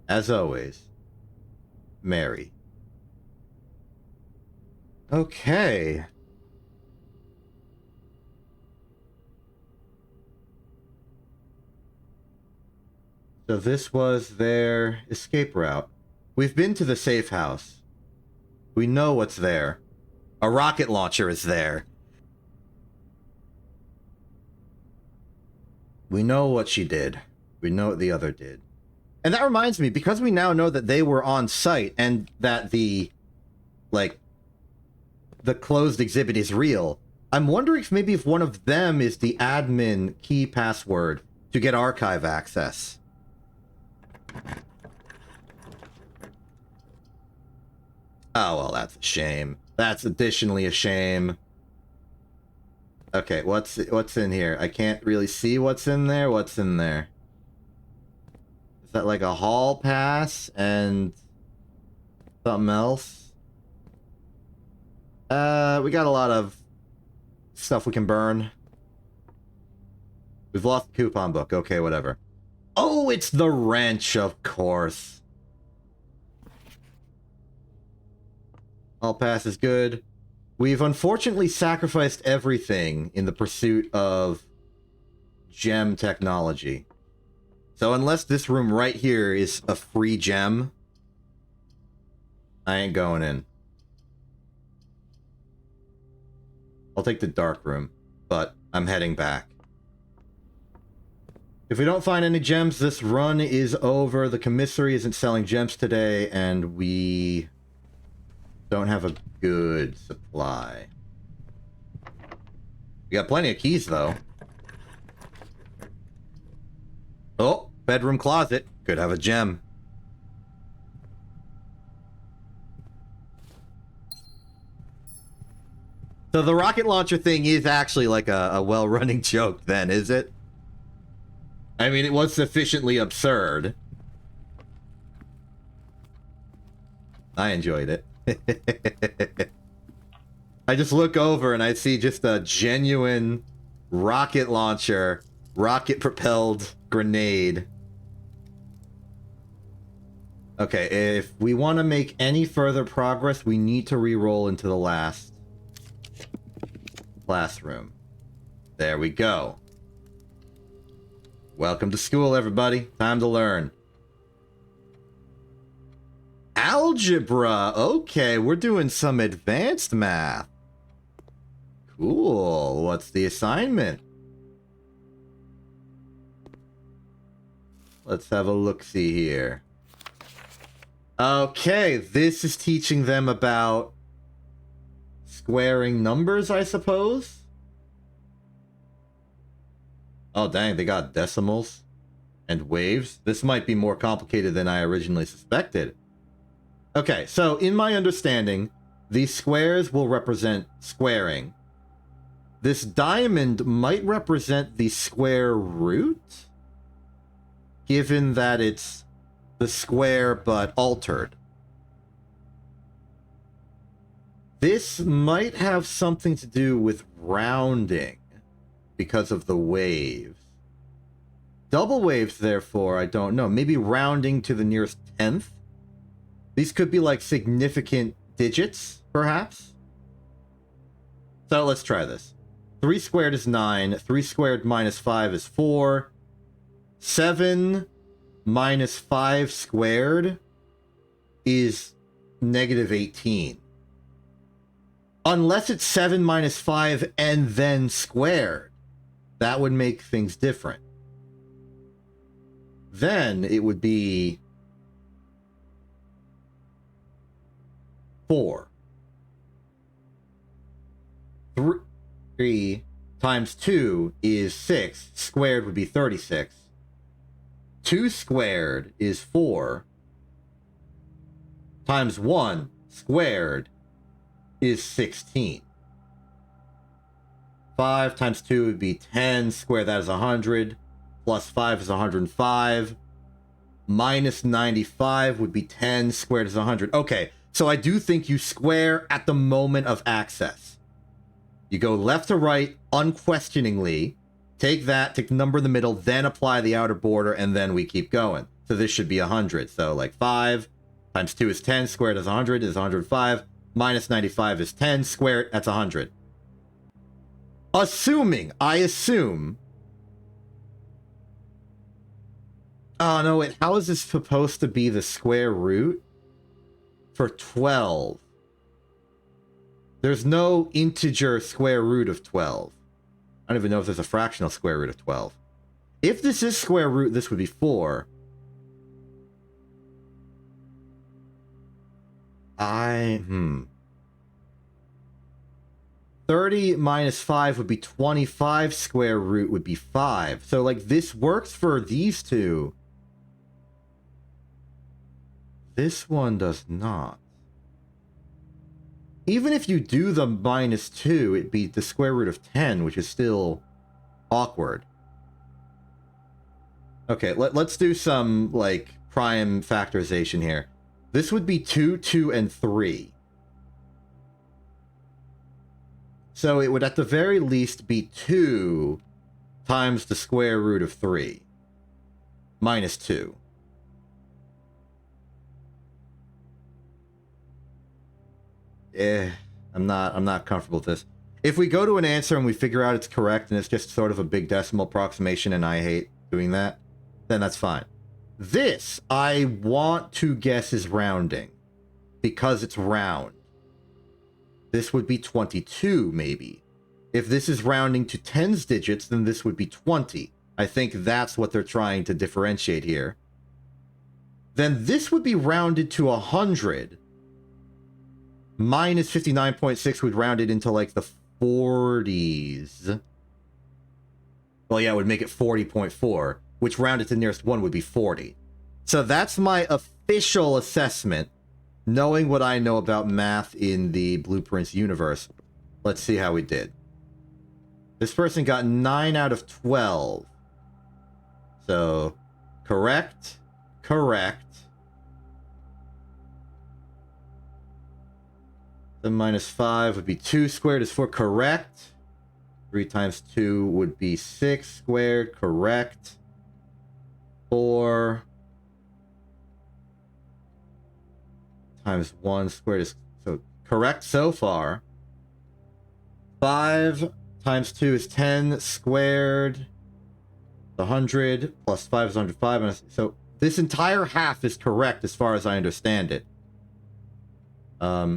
As always, Mary. Okay. So this was their escape route. We've been to the safe house. We know what's there. A rocket launcher is there. We know what she did. We know what the other did. And that reminds me, because we now know that they were on site and that the closed exhibit is real, I'm wondering if one of them is the admin key password to get archive access. Oh, well, that's a shame. That's additionally a shame. Okay, what's in here? I can't really see what's in there. What's in there? Is that like a hall pass and something else? We got a lot of stuff we can burn. We've lost the coupon book. Okay, whatever. Oh, it's the wrench, of course. Hall pass is good. We've unfortunately sacrificed everything in the pursuit of gem technology. So unless this room right here is a free gem, I ain't going in. I'll take the dark room, but I'm heading back. If we don't find any gems, this run is over. The commissary isn't selling gems today, and we don't have a good supply. We got plenty of keys, though. Oh, bedroom closet. Could have a gem. So the rocket launcher thing is actually like a well-running joke then, is it? I mean, it was sufficiently absurd. I enjoyed it. I just look over and I see just a genuine rocket launcher, rocket-propelled grenade. Okay, if we want to make any further progress, we need to re-roll into the last classroom. There we go. Welcome to school, everybody. Time to learn. Algebra. Okay, we're doing some advanced math. Cool. What's the assignment? Let's have a look-see here. Okay, this is teaching them about squaring numbers, I suppose? Oh, dang, they got decimals and waves. This might be more complicated than I originally suspected. Okay, so in my understanding, these squares will represent squaring. This diamond might represent the square root, given that it's the square but altered. This might have something to do with rounding because of the waves. Double waves, therefore, I don't know. Maybe rounding to the nearest 10th? These could be like significant digits, perhaps? So let's try this. 3 squared is 9. 3 squared minus 5 is 4. 7 minus 5 squared is negative 18. Unless it's 7 minus 5 and then squared. That would make things different. Then it would be 4. 3 times 2 is 6. Squared would be 36. 2 squared is 4. Times 1 squared is 16. 5 times 2 would be 10. Square that is 100. Plus 5 is 105. Minus 95 would be 10. Squared is 100. Okay, so I do think you square at the moment of access. You go left to right unquestioningly. Take that, take the number in the middle, then apply the outer border, and then we keep going. So this should be 100. So like 5 times 2 is 10. Squared is 100 is 105. Minus 95 is 10. Squared, that's 100. Assuming, I assume... Oh, no, wait. How is this supposed to be the square root for 12? There's no integer square root of 12. I don't even know if there's a fractional square root of 12. If this is square root, this would be 4. 30 minus 5 would be 25. Square root would be 5. So, like, this works for these two. This one does not. Even if you do the minus 2, it'd be the square root of 10, which is still awkward. Okay, let's do some, like, prime factorization here. This would be 2, 2, and 3. So it would at the very least be 2 times the square root of 3. Minus 2. I'm not comfortable with this. If we go to an answer and we figure out it's correct and it's just sort of a big decimal approximation and I hate doing that, then that's fine. This, I want to guess, is rounding. Because it's round. This would be 22, maybe. If this is rounding to tens digits, then this would be 20. I think that's what they're trying to differentiate here. Then this would be rounded to 100. Minus 59.6 would round it into, like, the 40s. Well, yeah, it would make it 40.4, which rounded to the nearest 1 would be 40. So that's my official assessment, knowing what I know about math in the Blueprints universe. Let's see how we did. This person got 9 out of 12. So, correct, correct. Then minus 5 would be 2 squared is 4, correct. 3 times 2 would be 6 squared, correct. 4 times 1 squared is, so, correct so far. 5 times 2 is 10 squared. 100 plus 5 is 105. So this entire half is correct as far as I understand it.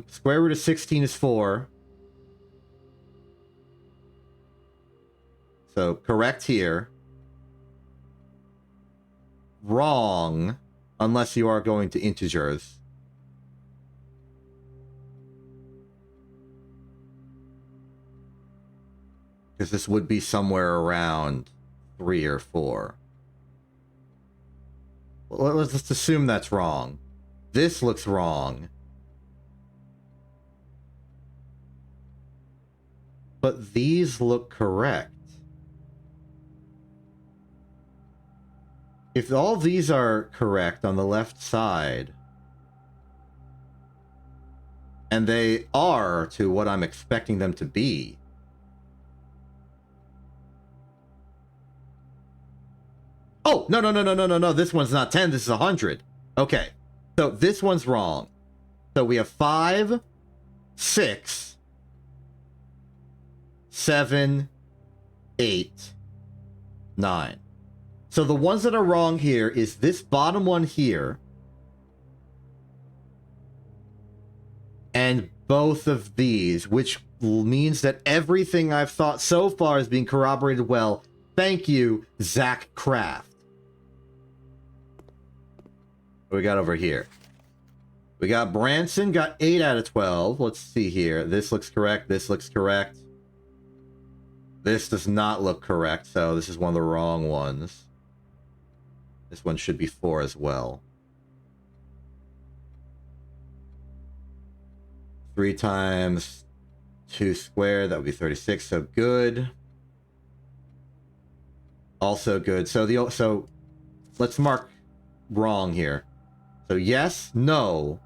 Square root of 16 is 4. So correct here. Wrong, unless you are going to integers. Because this would be somewhere around 3 or 4. Well, let's just assume that's wrong. This looks wrong. But these look correct. If all these are correct on the left side, and they are to what I'm expecting them to be, oh, no, this one's not 10, this is 100. Okay, so this one's wrong. So we have 5, 6, 7, 8, 9. So the ones that are wrong here is this bottom one here, and both of these, which means that everything I've thought so far is being corroborated well. Thank you, Zach Kraft. What we got over here? We got Branson, got 8 out of 12. Let's see here. This looks correct. This looks correct. This does not look correct, so this is one of the wrong ones. This one should be 4 as well. 3 times 2 squared, that would be 36, so good. Also good. So let's mark wrong here. So yes, no.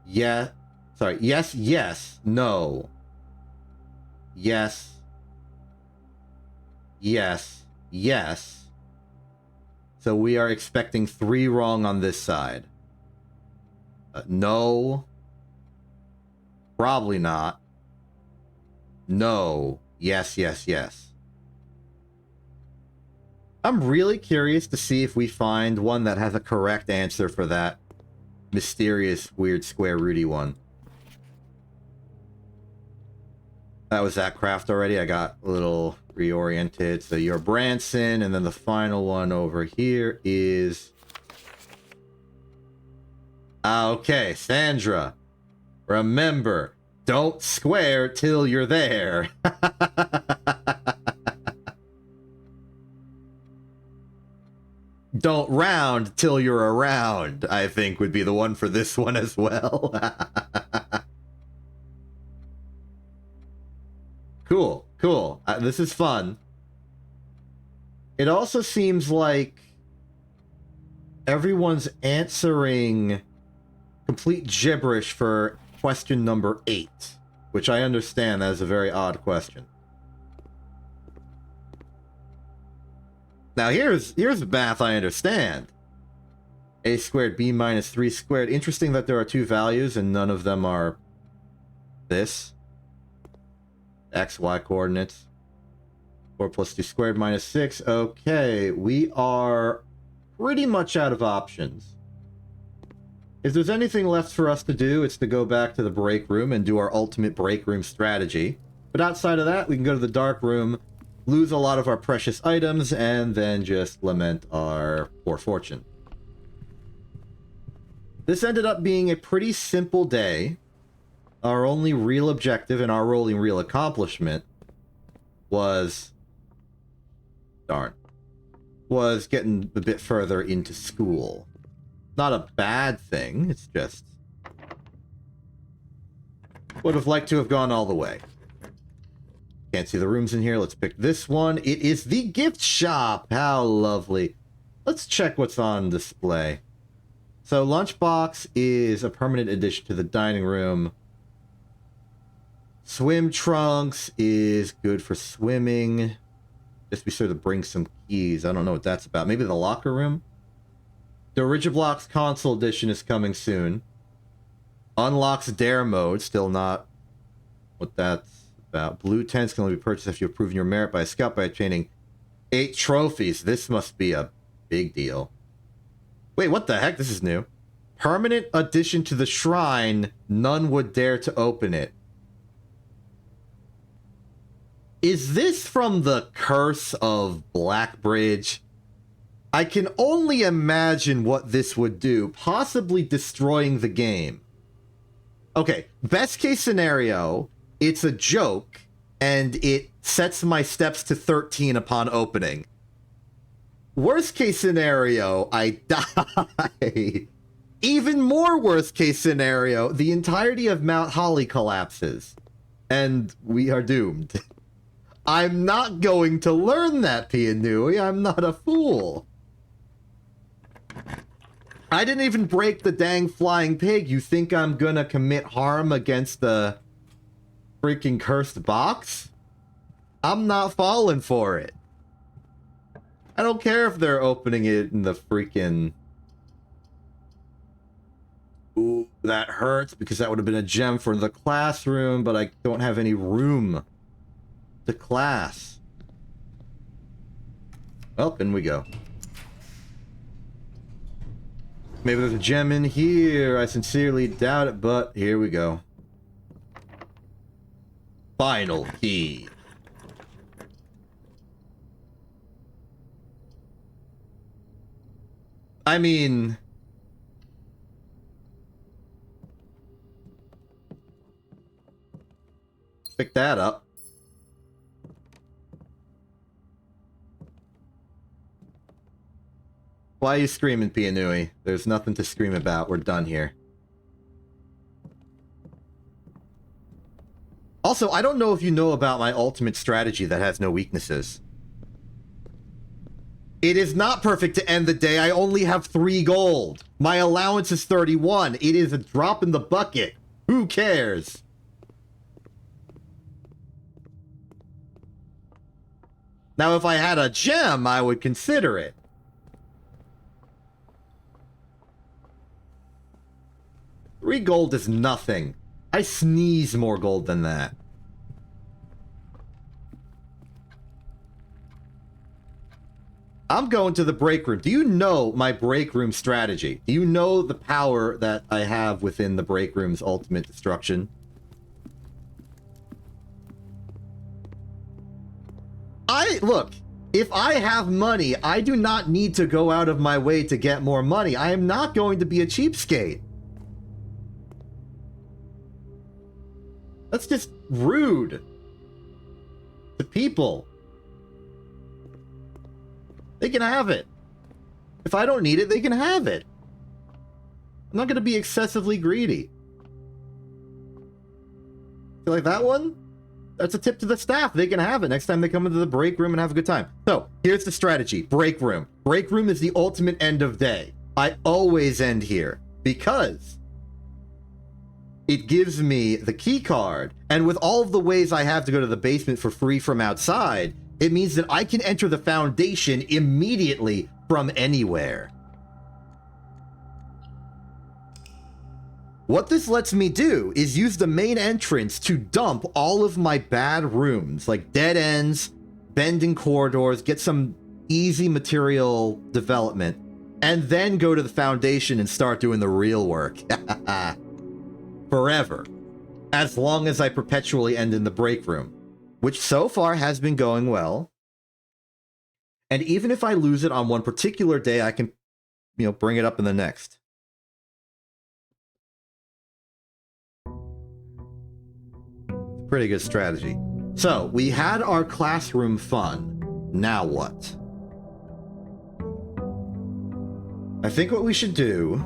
Yeah. Sorry. Yes, yes, no. Yes. Yes. Yes. So we are expecting 3 wrong on this side. No. Probably not. No. Yes, yes, yes. I'm really curious to see if we find one that has a correct answer for that mysterious, weird, square rooty one. That was Zach Kraft already. I got a little reoriented. So you're Branson, and then the final one over here is... Okay, Sandra. Remember, don't square till you're there. Don't round till you're around, I think would be the one for this one as well. Cool, cool. This is fun. It also seems like everyone's answering complete gibberish for question number 8, which I understand that is a very odd question. Now here's math I understand. A squared b minus 3 squared. Interesting that there are 2 values and none of them are this. X, y coordinates. 4 plus 2 squared minus 6. Okay, we are pretty much out of options. If there's anything left for us to do, it's to go back to the break room and do our ultimate break room strategy. But outside of that, we can go to the dark room, lose a lot of our precious items, and then just lament our poor fortune. This ended up being a pretty simple day. Our only real objective and our only real accomplishment was... was getting a bit further into school. Not a bad thing, it's just... would have liked to have gone all the way. Can't see the rooms in here, let's pick this one. It is the gift shop! How lovely. Let's check what's on display. So, lunchbox is a permanent addition to the dining room. Swim trunks is good for swimming. Just be sure to bring some keys. I don't know what that's about. Maybe the locker room? The Origiblox console edition is coming soon. Unlocks dare mode. Still not what that's about. Blue tents can only be purchased if you've proven your merit by a scout by obtaining 8 trophies. This must be a big deal. Wait, what the heck? This is new. Permanent addition to the shrine. None would dare to open it. Is this from the Curse of Blackbridge? I can only imagine what this would do, possibly destroying the game. Okay, best case scenario, it's a joke, and it sets my steps to 13 upon opening. Worst case scenario, I die. Even more worst case scenario, the entirety of Mount Holly collapses. And we are doomed. I'm not going to learn that, Pianui. I'm not a fool. I didn't even break the dang flying pig. You think I'm gonna commit harm against the freaking cursed box? I'm not falling for it. I don't care if they're opening it in the freaking... Ooh, that hurts because that would have been a gem for the classroom, but I don't have any room to class. Well, in we go. Maybe there's a gem in here. I sincerely doubt it, but here we go. Final key. I mean... pick that up. Why are you screaming, Pianui? There's nothing to scream about. We're done here. Also, I don't know if you know about my ultimate strategy that has no weaknesses. It is not perfect to end the day. I only have 3 gold. My allowance is 31. It is a drop in the bucket. Who cares? Now, if I had a gem, I would consider it. $3 gold is nothing. I sneeze more gold than that. I'm going to the break room. Do you know my break room strategy? Do you know the power that I have within the break room's ultimate destruction? Look, if I have money, I do not need to go out of my way to get more money. I am not going to be a cheapskate. That's just rude to people. They can have it. If I don't need it, they can have it. I'm not going to be excessively greedy. Feel like that one? That's a tip to the staff. They can have it next time they come into the break room and have a good time. So, here's the strategy. Break room. Break room is the ultimate end of day. I always end here because it gives me the key card, and with all of the ways I have to go to the basement for free from outside, it means that I can enter the Foundation immediately from anywhere. What this lets me do is use the main entrance to dump all of my bad rooms, like dead ends, bending corridors, get some easy material development, and then go to the Foundation and start doing the real work. Forever. As long as I perpetually end in the break room, which so far has been going well. And even if I lose it on one particular day, I can, bring it up in the next. Pretty good strategy. So, we had our classroom fun. Now what? I think what we should do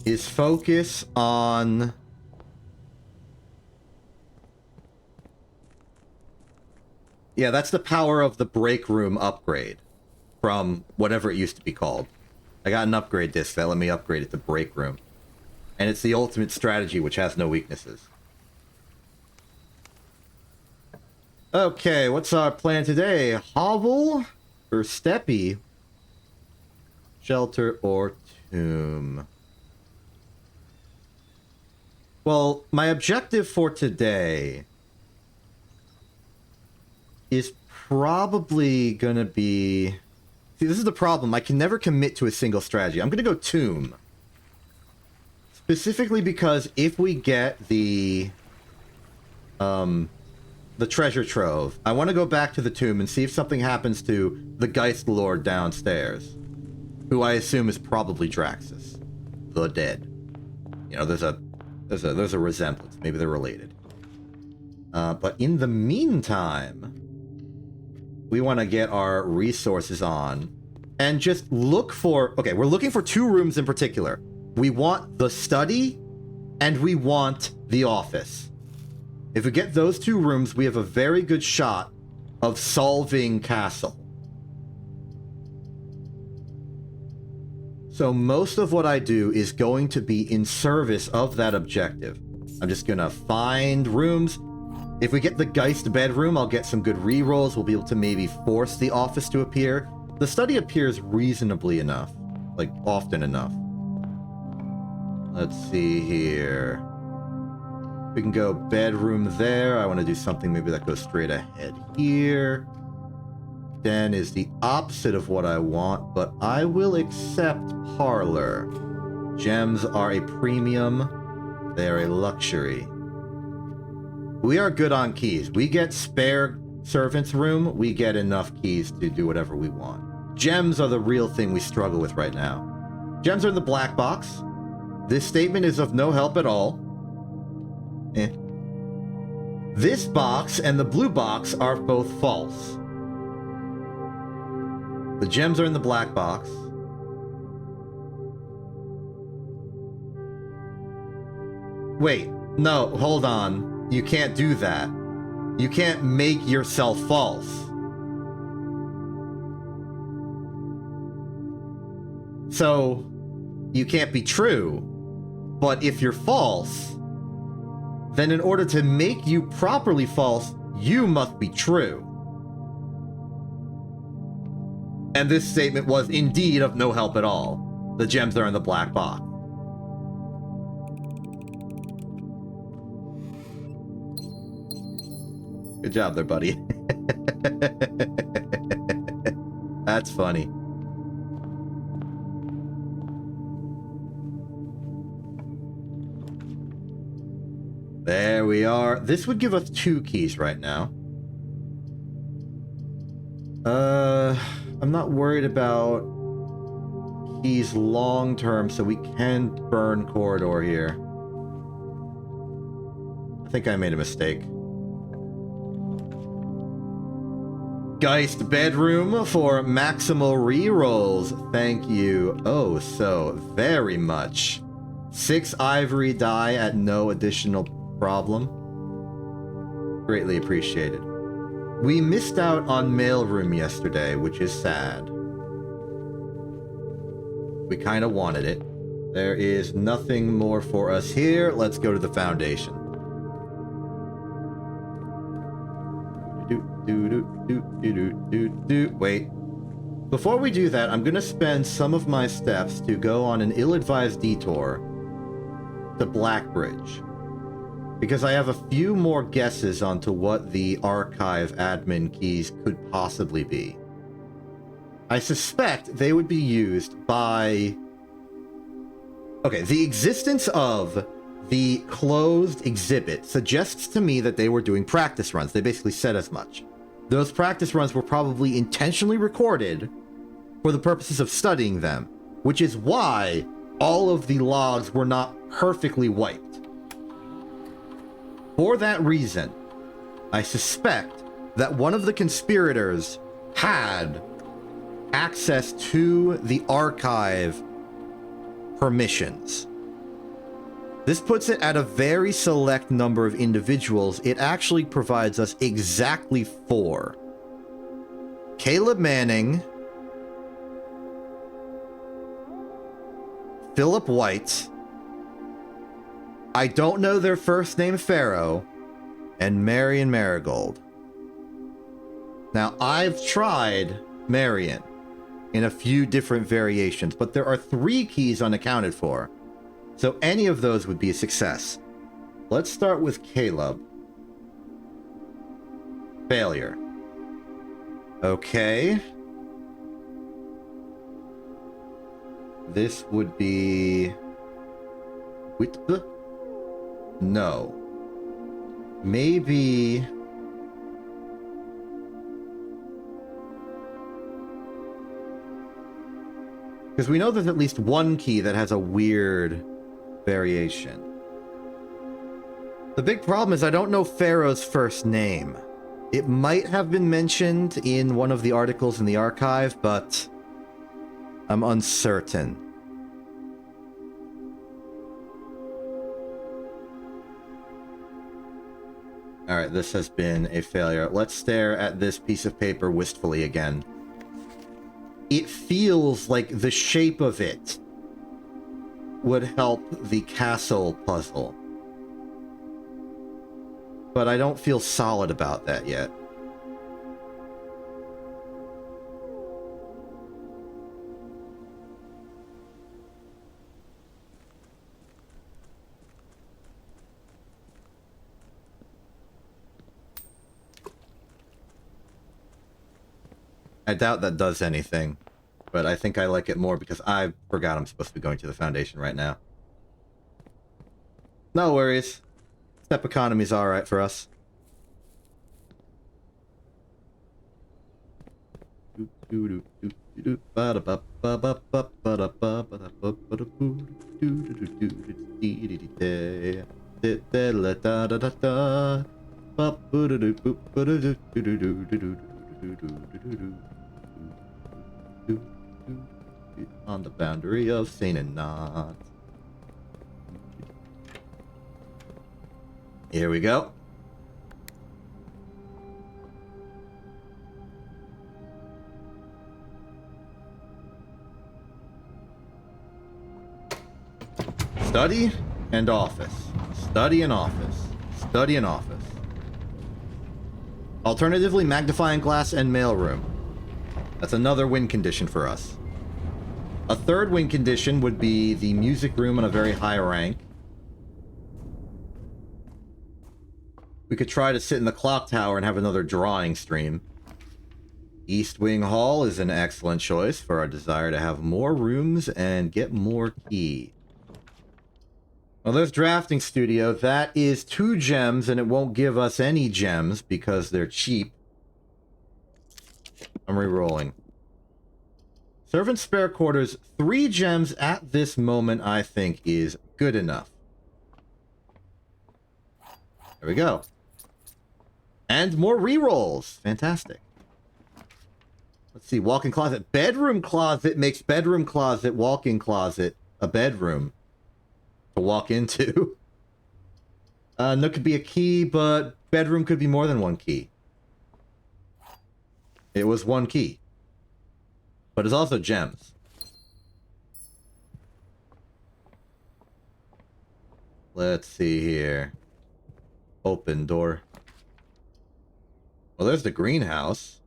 is focus on... Yeah, that's the power of the break room upgrade from whatever it used to be called. I got an upgrade disc that let me upgrade it to break room. And it's the ultimate strategy, which has no weaknesses. Okay, what's our plan today? Hovel or Steppy? Shelter or tomb? Well, my objective for today is probably gonna be... See, this is the problem. I can never commit to a single strategy. I'm gonna go tomb. Specifically because if we get the treasure trove, I want to go back to the tomb and see if something happens to the Geist Lord downstairs, who I assume is probably Draxus, the dead. There's a resemblance. Maybe they're related. But in the meantime, we want to get our resources on and just look for... Okay, we're looking for 2 rooms in particular. We want the study, and we want the office. If we get those 2 rooms, we have a very good shot of solving Castle. So most of what I do is going to be in service of that objective. I'm just going to find rooms. If we get the Geist bedroom, I'll get some good rerolls. We'll be able to maybe force the office to appear. The study appears reasonably enough. Like, often enough. Let's see here. We can go bedroom there. I want to do something maybe that goes straight ahead here. Den is the opposite of what I want, but I will accept parlor. Gems are a premium. They are a luxury. We are good on keys. We get spare servant's room. We get enough keys to do whatever we want. Gems are the real thing we struggle with right now. Gems are in the black box. This statement is of no help at all. This box and the blue box are both false. The gems are in the black box. Wait, no, hold on. You can't do that. You can't make yourself false. So, you can't be true. But if you're false, then in order to make you properly false, you must be true. And this statement was indeed of no help at all. The gems are in the black box. Good job there, buddy. That's funny. There we are. This would give us 2 keys right now. I'm not worried about keys long term, so we can burn corridor here. I think I made a mistake. Geist bedroom for maximal rerolls. Thank you oh so very much. 6 ivory die at no additional problem. Greatly appreciated. We missed out on mailroom yesterday, which is sad. We kind of wanted it. There is nothing more for us here. Let's go to the Foundation. Wait. Before we do that, I'm going to spend some of my steps to go on an ill-advised detour to Blackbridge. Because I have a few more guesses onto what the archive admin keys could possibly be. I suspect they would be used by... Okay, the existence of the closed exhibit suggests to me that they were doing practice runs. They basically said as much. Those practice runs were probably intentionally recorded for the purposes of studying them, which is why all of the logs were not perfectly wiped. For that reason, I suspect that one of the conspirators had access to the archive permissions. This puts it at a very select number of individuals. It actually provides us exactly 4. Caleb Manning, Philip White, I don't know their first name, Pharaoh, and Marion Marigold. Now, I've tried Marion in a few different variations, but there are 3 keys unaccounted for. So any of those would be a success. Let's start with Caleb. Failure. Okay. This would be... Whitbe? No. Maybe... Because we know there's at least one key that has a weird variation. The big problem is I don't know Pharaoh's first name. It might have been mentioned in one of the articles in the archive, but I'm uncertain. Alright, this has been a failure. Let's stare at this piece of paper wistfully again. It feels like the shape of it would help the castle puzzle. But I don't feel solid about that yet. I doubt that does anything, but I think I like it more because I forgot I'm supposed to be going to the Foundation right now. No worries. Step economy's alright for us. On the boundary of sane and not. Here we go. Study and office. Study and office. Study and office. Alternatively, magnifying glass and mailroom. That's another win condition for us. A third win condition would be the music room on a very high rank. We could try to sit in the clock tower and have another drawing stream. East Wing Hall is an excellent choice for our desire to have more rooms and get more key. Well, there's Drafting Studio. That is 2 gems, and it won't give us any gems because they're cheap. I'm re-rolling. Servant Spare Quarters, 3 gems at this moment, I think, is good enough. There we go. And more re-rolls. Fantastic. Let's see, walk-in closet. Bedroom closet makes bedroom closet, walk-in closet, a bedroom to walk into. Nook could be a key, but bedroom could be more than 1 key. It was 1 key. But it's also gems. Let's see here. Open door. Well, there's the greenhouse.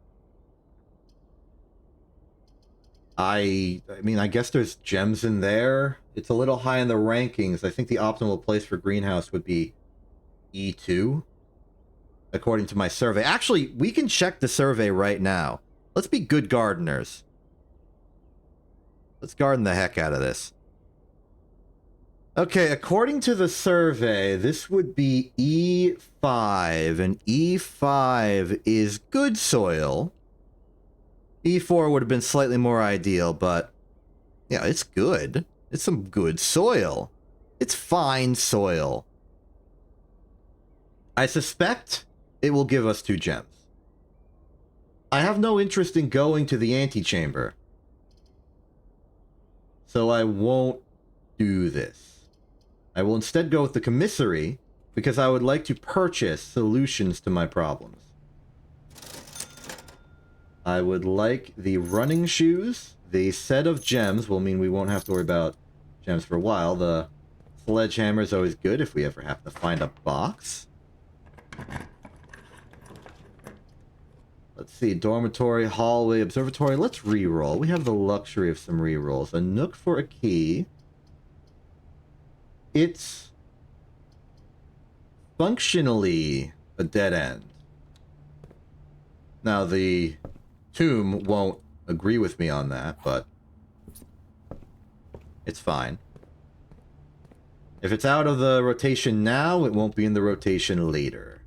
I mean, I guess there's gems in there. It's a little high in the rankings. I think the optimal place for greenhouse would be E2, according to my survey. Actually, we can check the survey right now. Let's be good gardeners. Let's garden the heck out of this. Okay, according to the survey, this would be E5, and E5 is good soil. E4 would have been slightly more ideal, but yeah, it's good. It's some good soil. It's fine soil. I suspect it will give us 2 gems. I have no interest in going to the antechamber, so I won't do this. I will instead go with the commissary, because I would like to purchase solutions to my problems. I would like the running shoes. The set of gems will mean we won't have to worry about gems for a while. The sledgehammer is always good if we ever have to find a box. Let's see, dormitory, hallway, observatory. Let's reroll. We have the luxury of some rerolls. A nook for a key. It's functionally a dead end. Now, the tomb won't agree with me on that, but it's fine. If it's out of the rotation now, it won't be in the rotation later.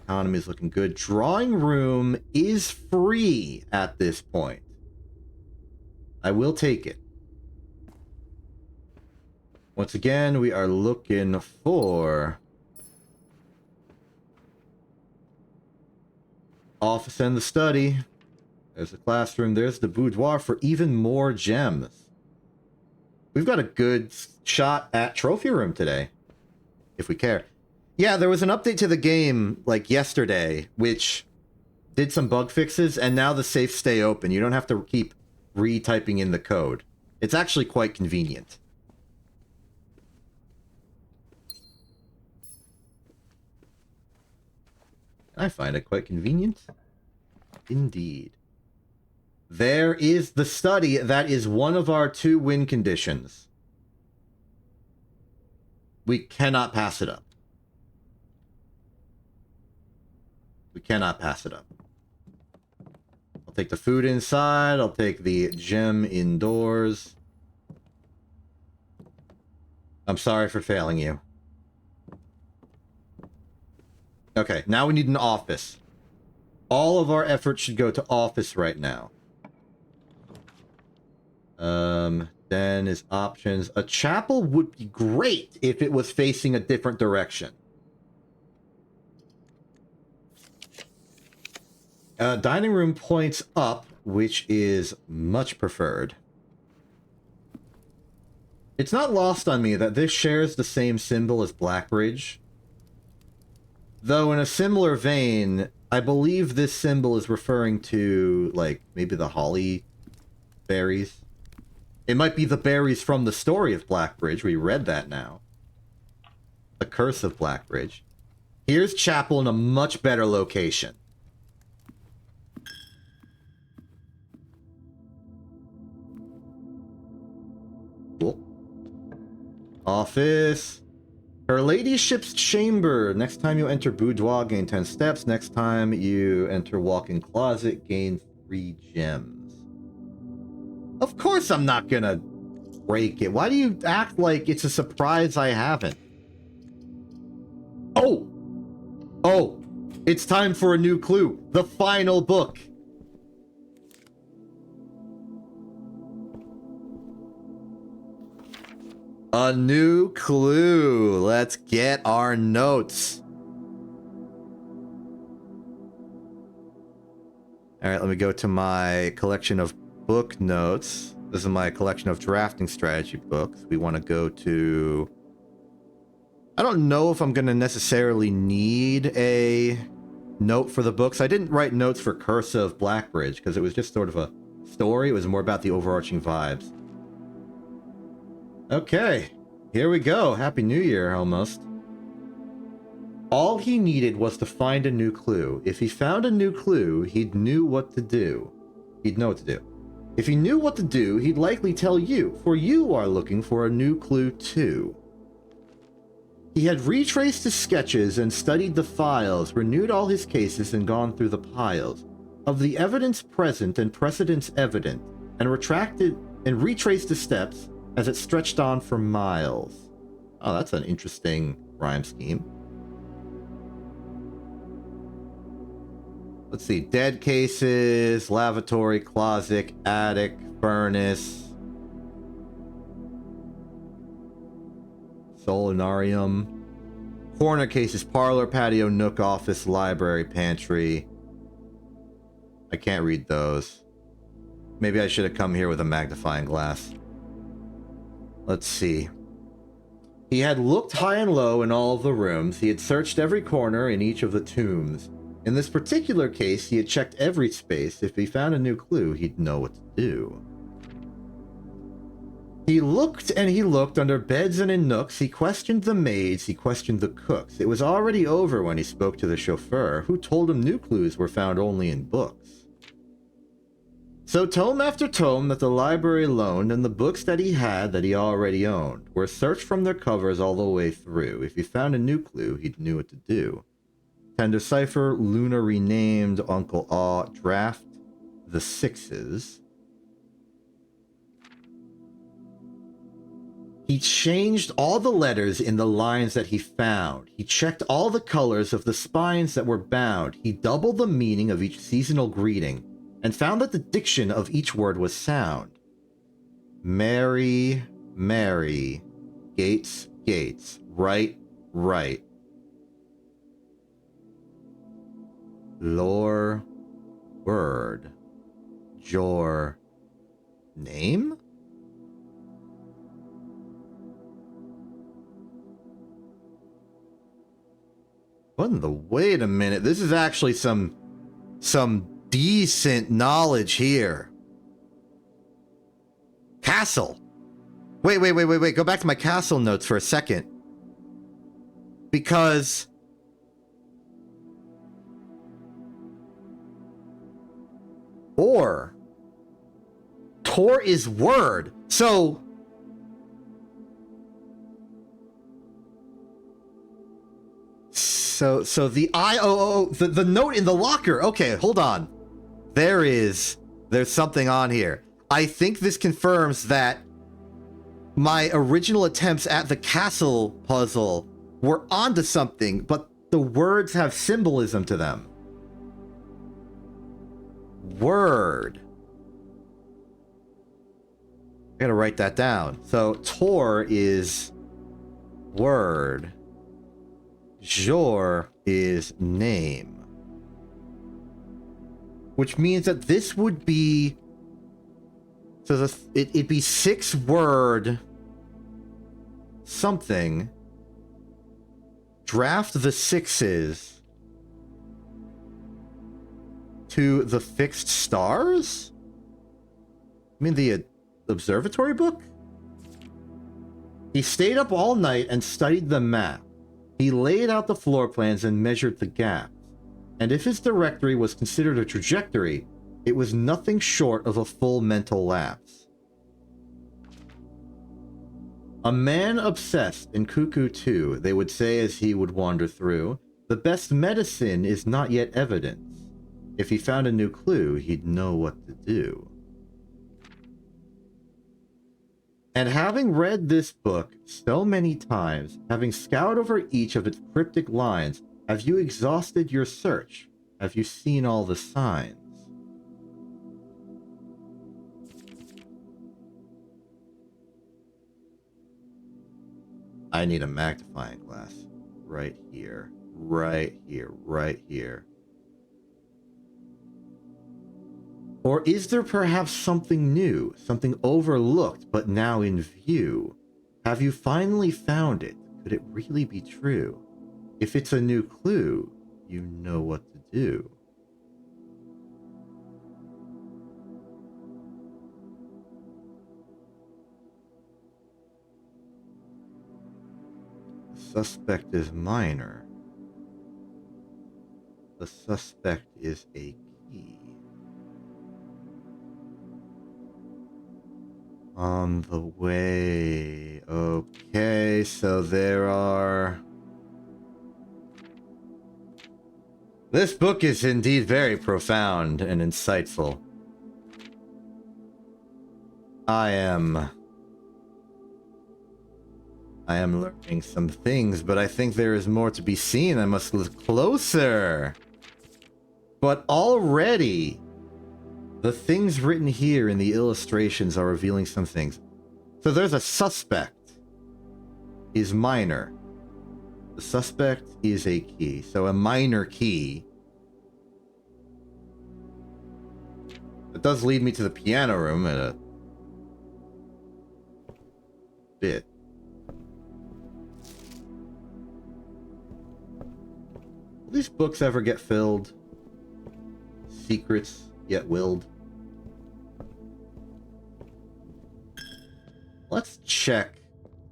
Economy is looking good. Drawing room is free at this point. I will take it. Once again, we are looking for office and the study. There's the classroom. There's the boudoir for even more gems. We've got a good shot at trophy room today, if we care. Yeah, there was an update to the game, like, yesterday, which did some bug fixes, and now the safes stay open. You don't have to keep retyping in the code. It's actually quite convenient. I find it quite convenient. Indeed. There is the study. That is one of our 2 win conditions. We cannot pass it up. We cannot pass it up. I'll take the food inside. I'll take the gem indoors. I'm sorry for failing you. Okay, now we need an office. All of our efforts should go to office right now. Then is options. A chapel would be great if it was facing a different direction. Dining room points up, which is much preferred. It's not lost on me that this shares the same symbol as Blackbridge. Though in a similar vein, I believe this symbol is referring to, like, maybe the holly berries. It might be the berries from the story of Blackbridge. We read that now. The Curse of Blackbridge. Here's chapel in a much better location. Cool. Office. Her ladyship's chamber. Next time you enter boudoir, gain 10 steps. Next time you enter walk-in closet, gain 3 gems. Of course I'm not gonna break it. Why do you act like it's a surprise I haven't? Oh! Oh! It's time for a new clue. The final book. A new clue. Let's get our notes. All right, let me go to my collection of book notes. This is my collection of drafting strategy books. We want to go to... I don't know if I'm going to necessarily need a note for the books. I didn't write notes for Curse of Blackbridge because it was just sort of a story. It was more about the overarching vibes. Okay, here we go. Happy New Year, almost. All he needed was to find a new clue. If he found a new clue, he'd know what to do. He'd know what to do. If he knew what to do, he'd likely tell you, for you are looking for a new clue too. He had retraced his sketches and studied the files, renewed all his cases and gone through the piles of the evidence present and precedents evident, and retraced the steps as it stretched on for miles. Oh, that's an interesting rhyme scheme. Let's see. Dead cases, lavatory, closet, attic, furnace, solinarium, corner cases, parlor, patio, nook, office, library, pantry. I can't read those. Maybe I should have come here with a magnifying glass. Let's see. He had looked high and low in all of the rooms. He had searched every corner in each of the tombs. In this particular case, he had checked every space. If he found a new clue, he'd know what to do. He looked and he looked under beds and in nooks. He questioned the maids. He questioned the cooks. It was already over when he spoke to the chauffeur, who told him new clues were found only in books. So tome after tome that the library loaned and the books that he had that he already owned were searched from their covers all the way through. If he found a new clue, he'd know what to do. Tender Cipher, Luna renamed, Uncle Aw, draft the sixes. He changed all the letters in the lines that he found. He checked all the colors of the spines that were bound. He doubled the meaning of each seasonal greeting and found that the diction of each word was sound. Mary, Mary, Gates, Gates, right, right. Lore, word, your name? What in the... Wait a minute. This is actually some decent knowledge here. Castle. Wait. Go back to my castle notes for a second. Because... Tor is word. So the the note in the locker. Okay, hold on. There's something on here. I think this confirms that my original attempts at the castle puzzle were onto something, but the words have symbolism to them. Word. I gotta write that down. So Tor is word. Jor is name. Which means that this would be... So it'd be 6-word something. Draft the sixes to the fixed stars? I mean the observatory book? He stayed up all night and studied the map. He laid out the floor plans and measured the gaps. And if his directory was considered a trajectory, it was nothing short of a full mental lapse. A man obsessed in Cuckoo 2, they would say as he would wander through, the best medicine is not yet evidence. If he found a new clue, he'd know what to do. And having read this book so many times, having scoured over each of its cryptic lines, have you exhausted your search? Have you seen all the signs? I need a magnifying glass. Right here. Right here. Right here. Or is there perhaps something new, something overlooked but now in view? Have you finally found it? Could it really be true? If it's a new clue, you know what to do. suspect is minor. The suspect is a key. On the way. Okay, so there are... This book is indeed very profound and insightful. I am learning some things, but I think there is more to be seen. I must look closer. But already, the things written here in the illustrations are revealing some things. So there's a suspect. He's minor. The suspect is a key. So a minor key. It does lead me to the piano room at a bit. Will these books ever get filled? Secrets yet willed. Let's check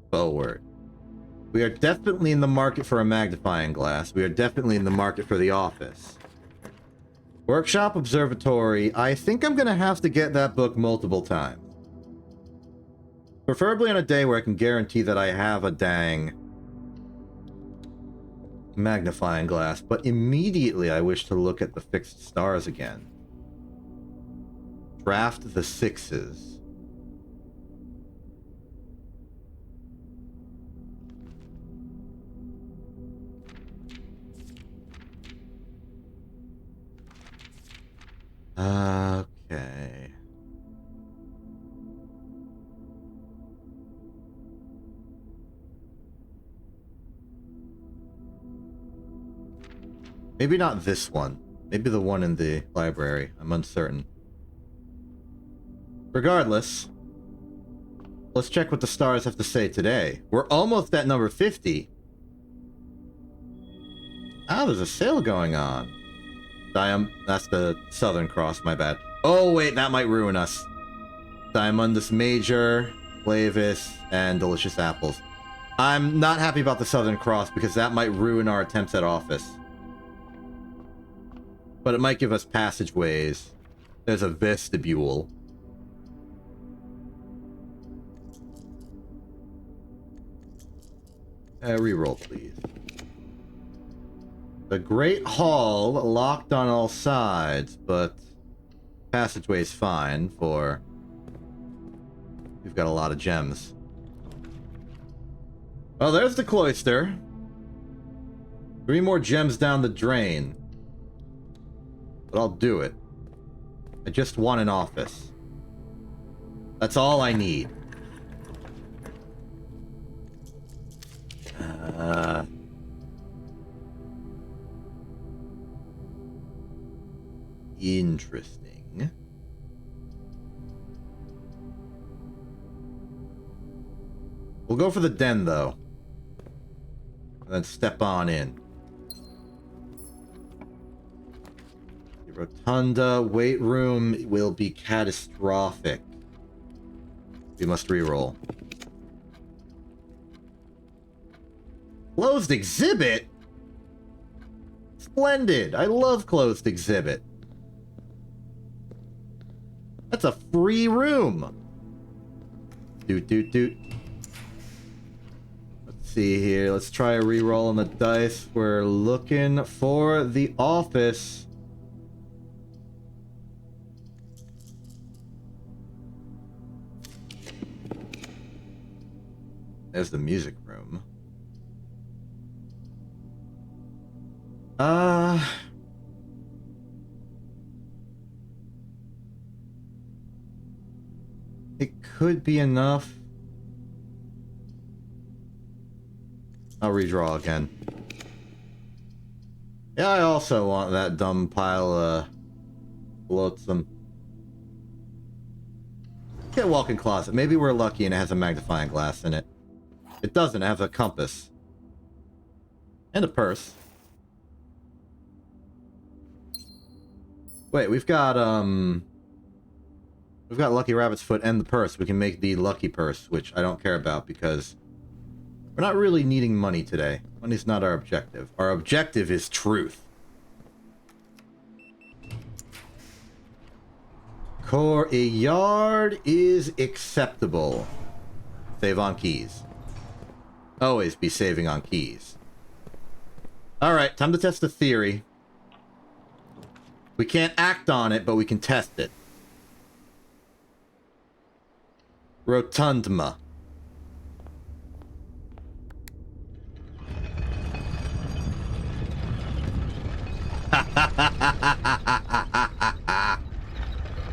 forward. We are definitely in the market for a magnifying glass. We are definitely in the market for the office. Workshop Observatory. I think I'm gonna have to get that book multiple times. Preferably on a day where I can guarantee that I have a dang magnifying glass, but immediately I wish to look at the fixed stars again. Draft the sixes. Okay. Maybe not this one. Maybe the one in the library. I'm uncertain. Regardless, let's check what the stars have to say today. We're almost at number 50. Ah, there's a sale going on. That's the Southern Cross, my bad. Oh, wait, that might ruin us. Diamondus Major, Flavis, and Delicious Apples. I'm not happy about the Southern Cross because that might ruin our attempts at office. But it might give us passageways. There's a vestibule. Reroll, please. The Great Hall, locked on all sides, but passageway's fine for... We've got a lot of gems. Well, there's the cloister. 3 more gems down the drain. But I'll do it. I just want an office. That's all I need. Interesting. We'll go for the den, though. And then step on in. The rotunda weight room will be catastrophic. We must reroll. Closed exhibit? Splendid. I love closed exhibit. That's a free room. Doot, doot, doot. Let's see here. Let's try a reroll on the dice. We're looking for the office. There's the music room. It could be enough. I'll redraw again. Yeah, I also want that dumb pile of loathsome. Get walk-in closet. Maybe we're lucky and it has a magnifying glass in it. It doesn't. It has a compass. And a purse. Wait, we've got Lucky Rabbit's foot and the purse. We can make the lucky purse, which I don't care about because We're not really needing money today. Money's not our objective. Our objective is truth. A yard is acceptable. Save on keys. Always be saving on keys. Alright, time to test the theory. We can't act on it, but we can test it. Rotundma.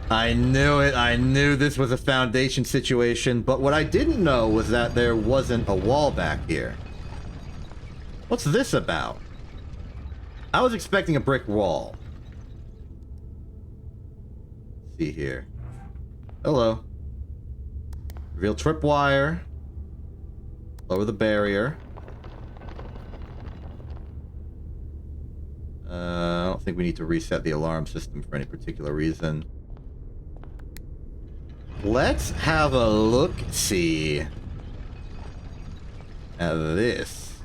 I knew it. I knew this was a foundation situation, but what I didn't know was that there wasn't a wall back here. What's this about? I was expecting a brick wall. Let's see here. Hello. Reveal tripwire. Lower the barrier. I don't think we need to reset the alarm system for any particular reason. Let's have a look-see at this.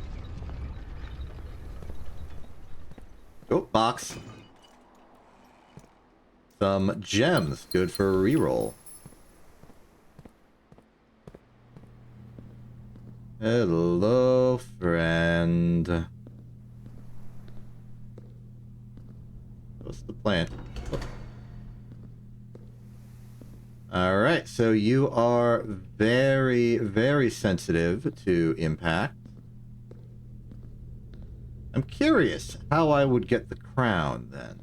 Oh, box. Some gems. Good for a reroll. Hello, friend. What's the plan? Alright, so you are very, very sensitive to impact. I'm curious how I would get the crown, then.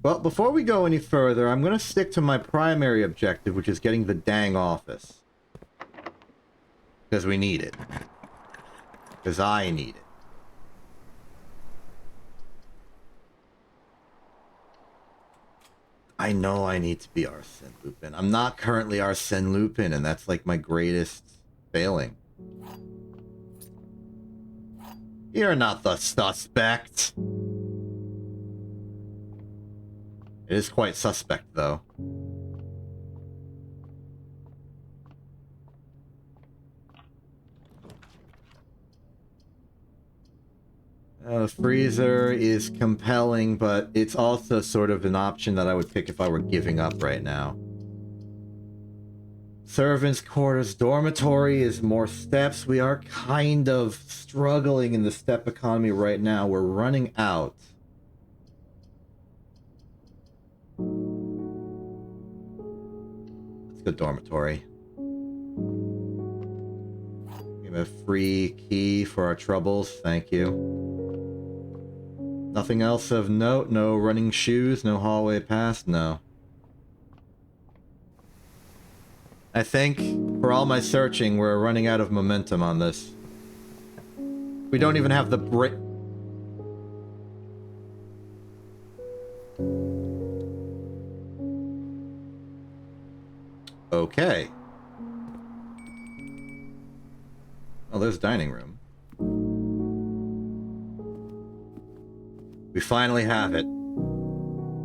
Well, before we go any further, I'm going to stick to my primary objective, which is getting the dang office. Because we need it. Because I need it. I know I need to be Arsène Lupin. I'm not currently Arsène Lupin, and that's like my greatest failing. You're not the suspect. It is quite suspect, though. Freezer is compelling, but it's also sort of an option that I would pick if I were giving up right now. Servants' quarters dormitory is more steps. We are kind of struggling in the step economy right now. We're running out. Let's go dormitory. Give a free key for our troubles. Thank you. Nothing else of note? No running shoes? No hallway pass? No. I think, for all my searching, we're running out of momentum on this. We don't even have the brick. Okay. Oh, there's dining room. We finally have it.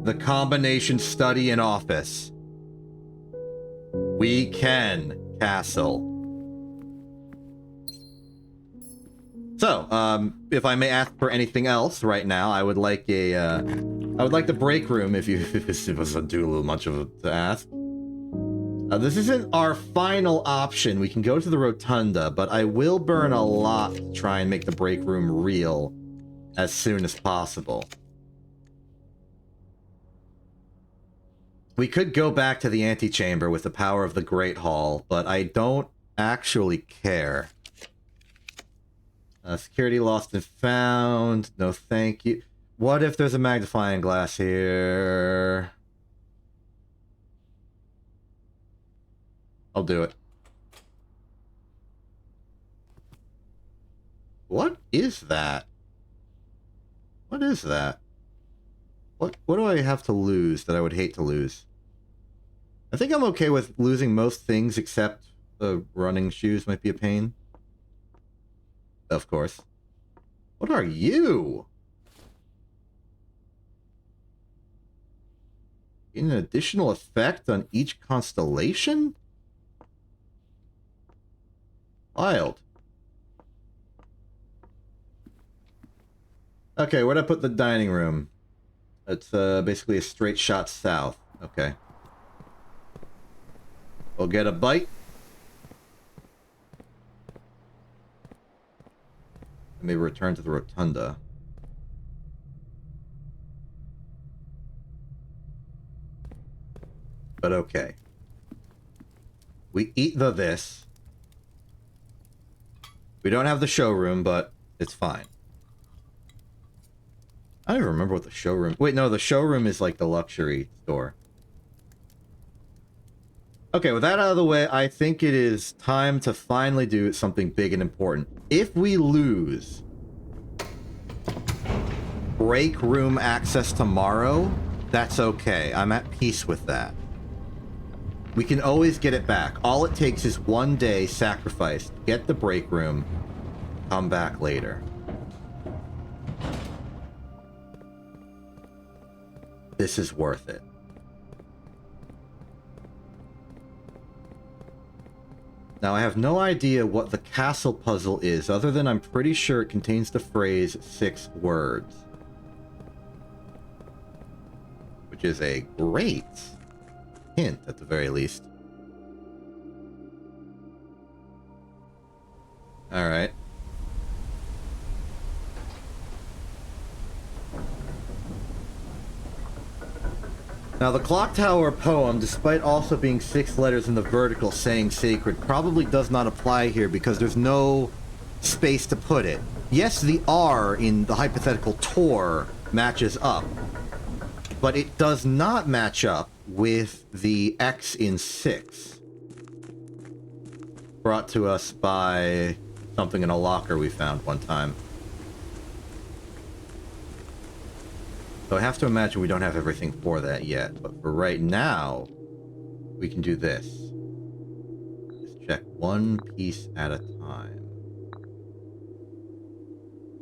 The combination study and office. We can castle. So, if I may ask for anything else right now, I would like a, I would like the break room if this wasn't too little much of a to ask. This isn't our final option. We can go to the rotunda, but I will burn a lot to try and make the break room real as soon as possible. We could go back to the antechamber with the power of the Great Hall, but I don't actually care. Security lost and found. No thank you. What if there's a magnifying glass here? I'll do it. What is that? What is that? What do I have to lose that I would hate to lose? I think I'm okay with losing most things except the running shoes might be a pain. Of course. What are you? Gain an additional effect on each constellation? Wild. Okay, where'd I put the dining room? It's basically a straight shot south. Okay. We'll get a bite. Maybe return to the rotunda. But okay. We eat this. We don't have the showroom, but it's fine. I don't even remember what the showroom... Wait, no, the showroom is like the luxury store. Okay, with that out of the way, I think it is time to finally do something big and important. If we lose break room access tomorrow, that's okay. I'm at peace with that. We can always get it back. All it takes is one day sacrifice. Get the break room. Come back later. This is worth it. Now, I have no idea what the castle puzzle is, other than I'm pretty sure it contains the phrase 6 words. Which is a great hint, at the very least. Alright. Now, the Clock Tower poem, despite also being 6 letters in the vertical saying sacred, probably does not apply here because there's no space to put it. Yes, the R in the hypothetical Tor matches up, but it does not match up with the X in 6. Brought to us by something in a locker we found one time. So I have to imagine we don't have everything for that yet, but for right now, we can do this. Just check one piece at a time.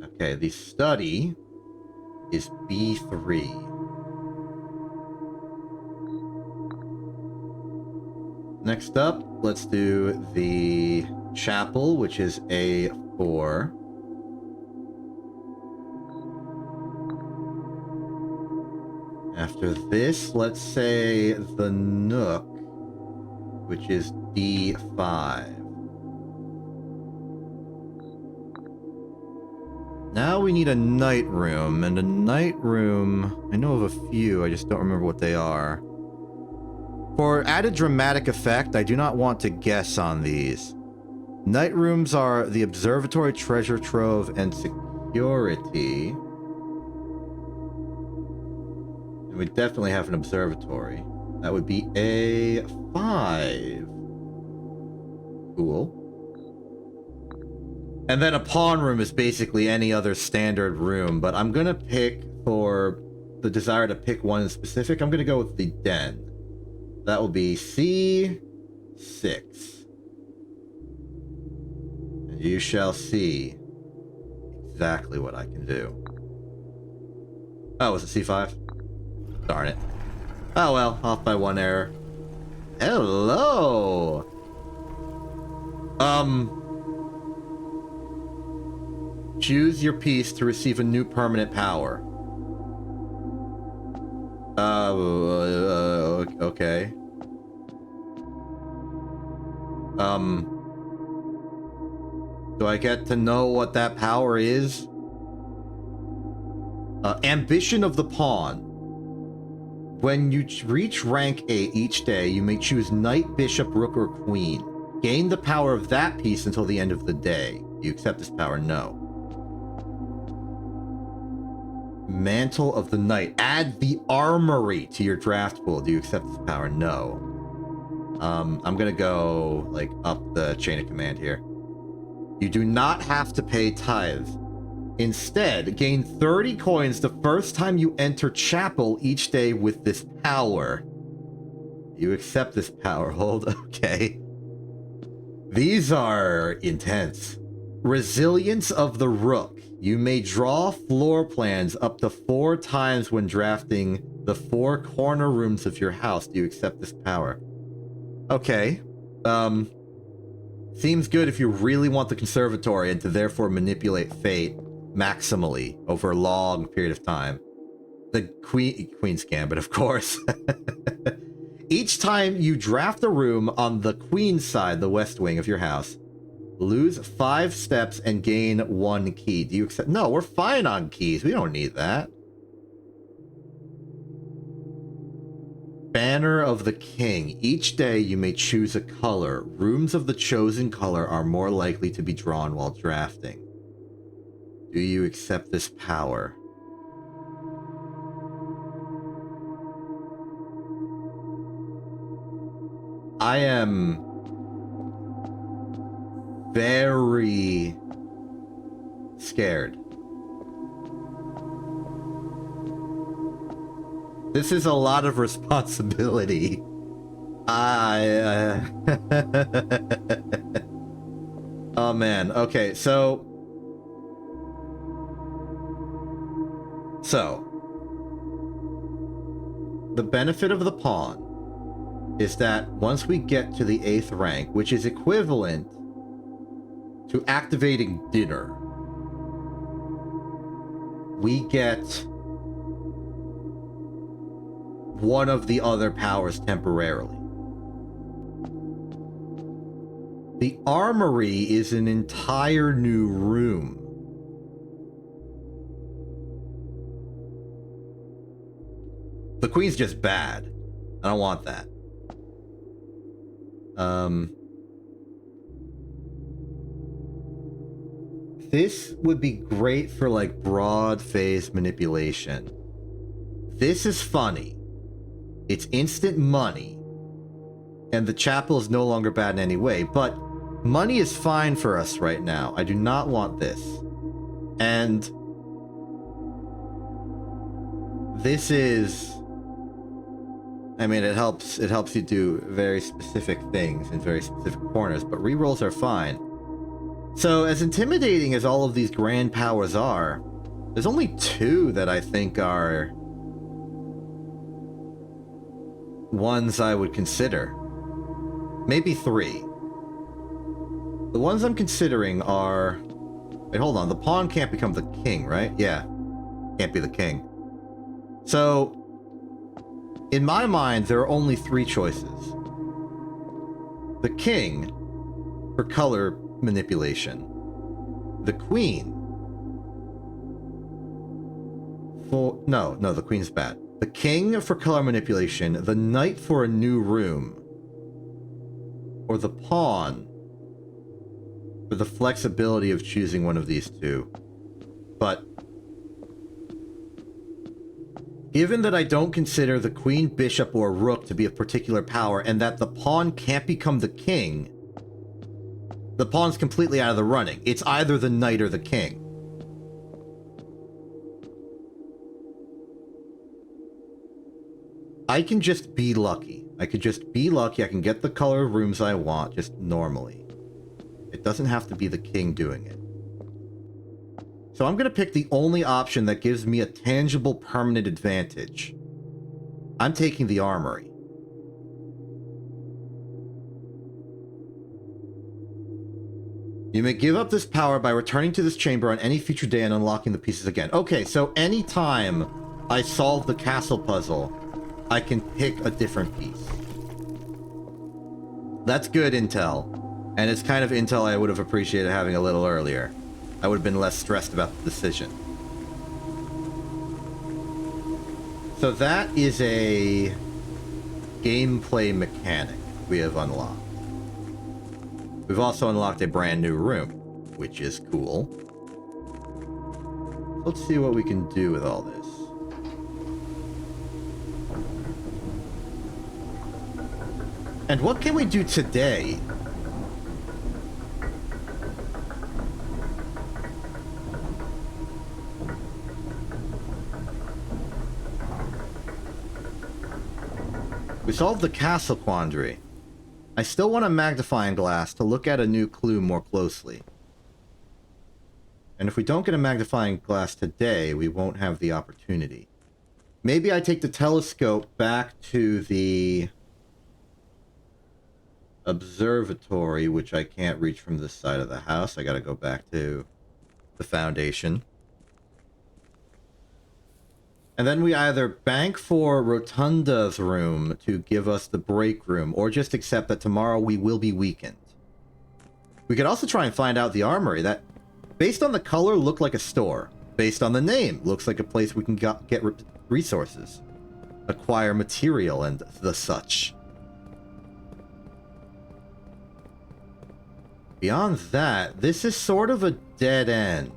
Okay, the study is B3. Next up, let's do the chapel, which is A4. After this, let's say the Nook, which is D5. Now we need a night room, and a night room, I know of a few, I just don't remember what they are. For added dramatic effect, I do not want to guess on these. Night rooms are the observatory, treasure trove, and security. We definitely have an observatory. That would be A5. Cool. And then a pawn room is basically any other standard room, but I'm gonna pick, for the desire to pick one in specific, I'm gonna go with the den. That will be C6. And you shall see exactly what I can do. Oh, was it C5? Darn it. Oh well, off by one error. Hello! Choose your piece to receive a new permanent power. Okay. Do I get to know what that power is? Ambition of the Pawn. When you reach rank 8 each day, you may choose Knight, Bishop, Rook, or Queen. Gain the power of that piece until the end of the day. Do you accept this power? No. Mantle of the Knight. Add the Armory to your draft pool. Do you accept this power? No. I'm gonna go, like, up the chain of command here. You do not have to pay tithe. Instead, gain 30 coins the first time you enter chapel each day with this power. You accept this power. Hold, okay. These are intense. Resilience of the Rook. You may draw floor plans up to 4 times when drafting the 4 corner rooms of your house. Do you accept this power? Okay. Seems good if you really want the conservatory and to therefore manipulate fate maximally over a long period of time. The Queen's Gambit, of course. Each time you draft a room on the Queen's side, the west wing of your house, lose 5 steps and gain 1 key. Do you accept? No, we're fine on keys. We don't need that. Banner of the King. Each day you may choose a color. Rooms of the chosen color are more likely to be drawn while drafting. Do you accept this power? I am very scared. This is a lot of responsibility. Oh man, okay, so... the benefit of the pawn is that once we get to the 8th rank, which is equivalent to activating dinner, we get one of the other powers temporarily. The armory is an entire new room. The Queen's just bad. I don't want that. This would be great for like broad phase manipulation. This is funny. It's instant money. And the chapel is no longer bad in any way, but money is fine for us right now. I do not want this. And this is, I mean, it helps you do very specific things in very specific corners, but rerolls are fine. So as intimidating as all of these grand powers are, there's only 2 that I think are ones I would consider. Maybe 3. The ones I'm considering are... Wait, hold on. The pawn can't become the king, right? Yeah. Can't be the king. So, in my mind, there are only 3 choices. The king, for color manipulation. The queen, for... No, the queen's bad. The king for color manipulation, the knight for a new room, or the pawn for the flexibility of choosing one of these 2. But given that I don't consider the queen, bishop, or rook to be of particular power, and that the pawn can't become the king, the pawn's completely out of the running. It's either the knight or the king. I can just be lucky. I could just be lucky. I can get the color of rooms I want, just normally. It doesn't have to be the king doing it. So I'm going to pick the only option that gives me a tangible permanent advantage. I'm taking the armory. You may give up this power by returning to this chamber on any future day and unlocking the pieces again. Okay, so anytime I solve the castle puzzle, I can pick a different piece. That's good intel. And it's kind of intel I would have appreciated having a little earlier. I would have been less stressed about the decision. So that is a gameplay mechanic we have unlocked. We've also unlocked a brand new room, which is cool. Let's see what we can do with all this. And what can we do today? We solved the castle quandary. I still want a magnifying glass to look at a new clue more closely. And if we don't get a magnifying glass today, we won't have the opportunity. Maybe I take the telescope back to the observatory, which I can't reach from this side of the house. I gotta go back to the foundation. And then we either bank for Rotunda's room to give us the break room, or just accept that tomorrow we will be weakened. We could also try and find out the armory. That, based on the color, looked like a store. Based on the name, looks like a place we can get resources, acquire material, and the such. Beyond that, this is sort of a dead end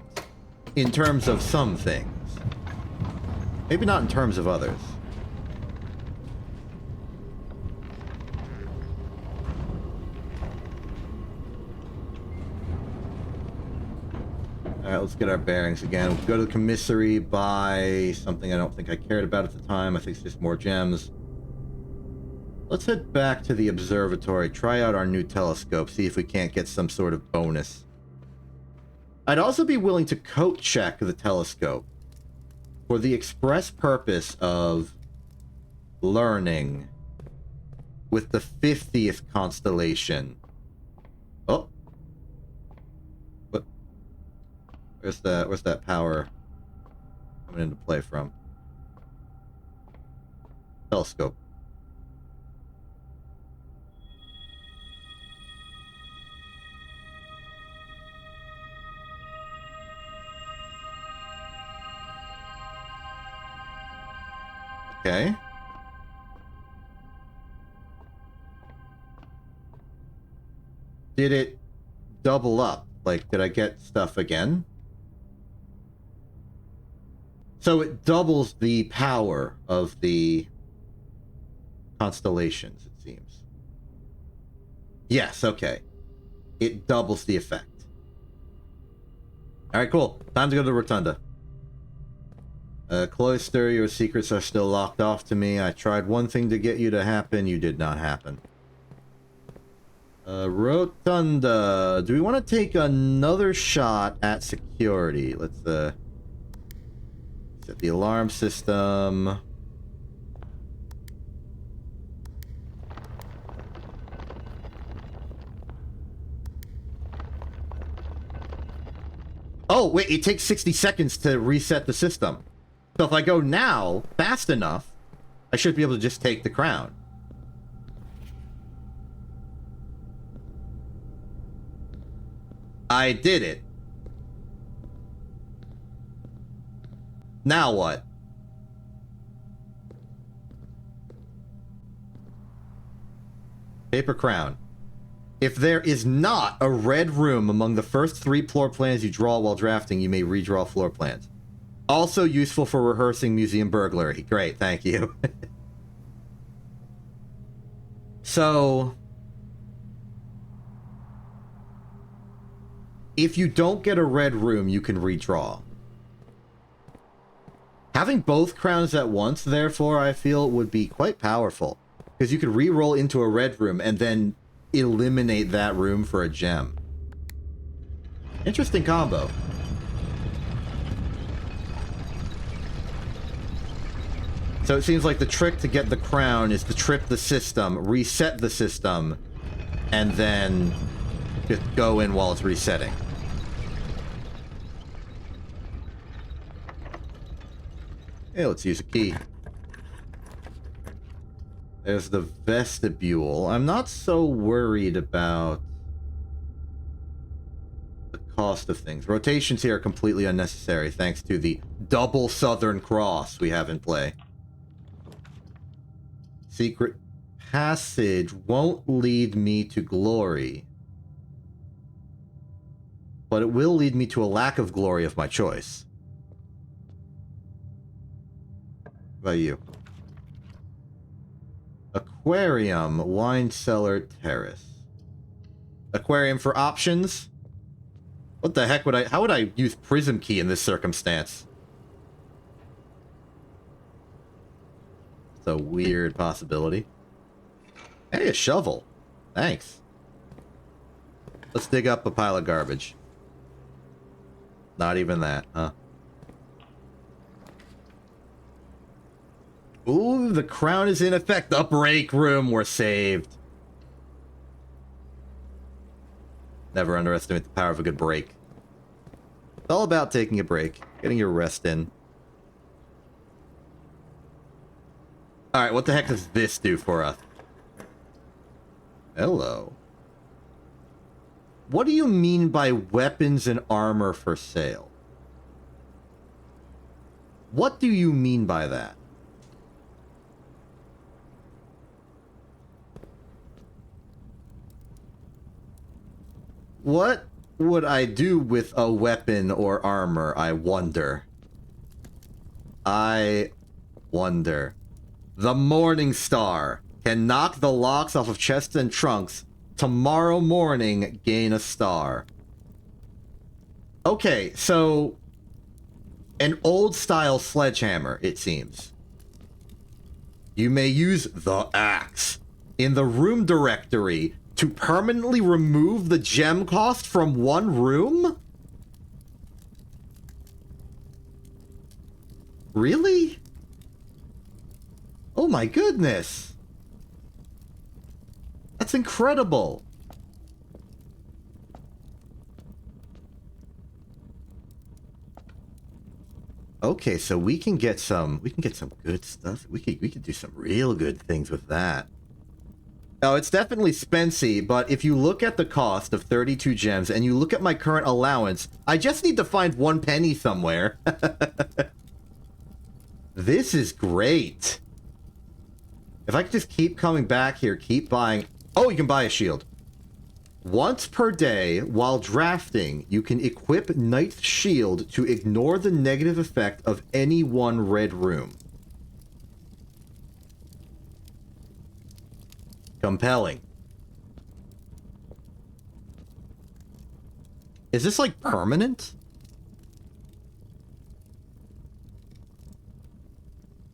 in terms of some things. Maybe not in terms of others. Alright, let's get our bearings again. We'll go to the commissary, buy something I don't think I cared about at the time. I think it's just more gems. Let's head back to the observatory, try out our new telescope, see if we can't get some sort of bonus. I'd also be willing to coat check the telescope for the express purpose of learning with the 50th constellation. Oh. What? Where's that power coming into play from? Telescope. Okay. Did it double up? Like, did I get stuff again? So it doubles the power of the constellations, it seems. Yes, okay. It doubles the effect. Alright, cool. Time to go to the Rotunda. Cloister, your secrets are still locked off to me. I tried one thing to get you to happen. You did not happen. Rotunda. Do we want to take another shot at security? Let's, set the alarm system. Oh, wait, it takes 60 seconds to reset the system. So if I go now, fast enough, I should be able to just take the crown. I did it. Now what? Paper crown. If there is not a red room among the first 3 floor plans you draw while drafting, you may redraw floor plans. Also useful for rehearsing museum burglary. Great, thank you. So, if you don't get a red room, you can redraw. Having both crowns at once, therefore, I feel would be quite powerful. Because you could re-roll into a red room and then eliminate that room for a gem. Interesting combo. So it seems like the trick to get the crown is to trip the system, reset the system, and then just go in while it's resetting. Hey, let's use a key. There's the vestibule. I'm not so worried about the cost of things. Rotations here are completely unnecessary thanks to the double Southern Cross we have in play. Secret passage won't lead me to glory, but it will lead me to a lack of glory of my choice. What about you? Aquarium, wine cellar, terrace. Aquarium for options? What the heck would I... How would I use prism key in this circumstance? It's a weird possibility. Hey, a shovel. Thanks. Let's dig up a pile of garbage. Not even that, huh? Ooh, the crown is in effect. The break room, we're saved. Never underestimate the power of a good break. It's all about taking a break, getting your rest in. Alright, what the heck does this do for us? Hello. What do you mean by weapons and armor for sale? What do you mean by that? What would I do with a weapon or armor, I wonder? I wonder. The Morning Star can knock the locks off of chests and trunks. Tomorrow morning, gain a star. Okay, so... an old-style sledgehammer, it seems. You may use the axe in the room directory to permanently remove the gem cost from one room? Really? Oh my goodness. That's incredible. Okay, so we can get some good stuff. We could do some real good things with that. Oh, it's definitely spency, but if you look at the cost of 32 gems and you look at my current allowance, I just need to find 1 penny somewhere. This is great. If I could just keep coming back here, keep buying... Oh, you can buy a shield. Once per day, while drafting, you can equip Knight's Shield to ignore the negative effect of any one red room. Compelling. Is this like permanent?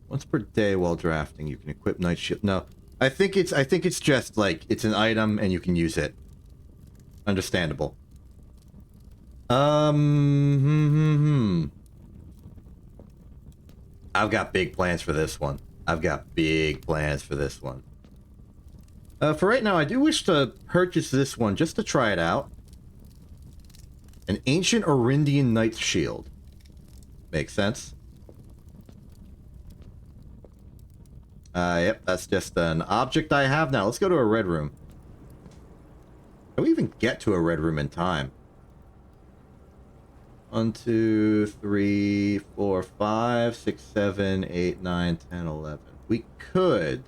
Once per day while drafting, you can equip Knight's Shield. No, I think it's just like it's an item and you can use it. Understandable. I've got big plans for this one. For right now, I do wish to purchase this one just to try it out. An ancient Orindian Knight's Shield. Makes sense. Yep, that's just an object I have now. Let's go to a red room. Can we even get to a red room in time? 1, 2, 3, 4, 5, 6, 7, 8, 9, 10, 11. We could.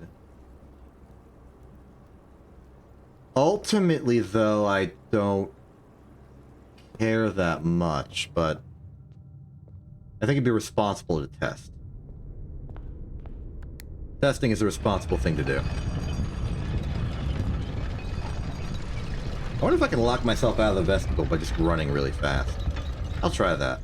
Ultimately, though, I don't care that much, but I think it'd be responsible to test. Testing is a responsible thing to do. I wonder if I can lock myself out of the vestibule by just running really fast. I'll try that.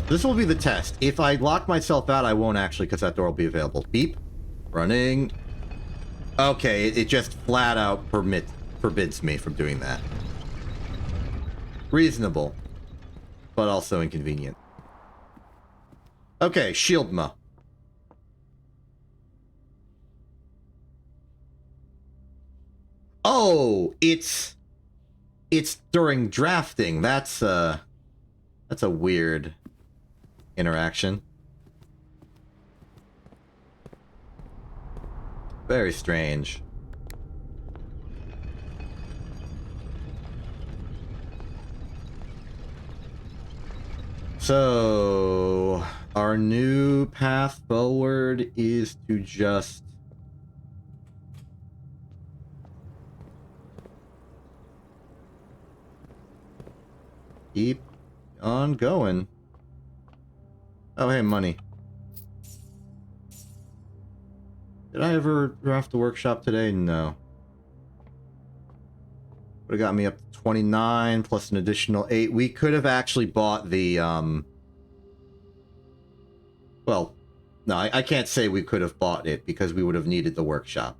This will be the test. If I lock myself out, I won't actually, because that door will be available. Beep. Running. Okay, it just flat out forbids me from doing that. Reasonable. But also inconvenient. Okay, Shieldma. Oh, it's during drafting. That's a weird interaction. Very strange. So, our new path forward is to just keep on going. Oh, hey, money. Did I ever draft the workshop today? No. Would have got me up to 29 plus an additional 8. We could have actually bought the, well, no, I can't say we could have bought it because we would have needed the workshop,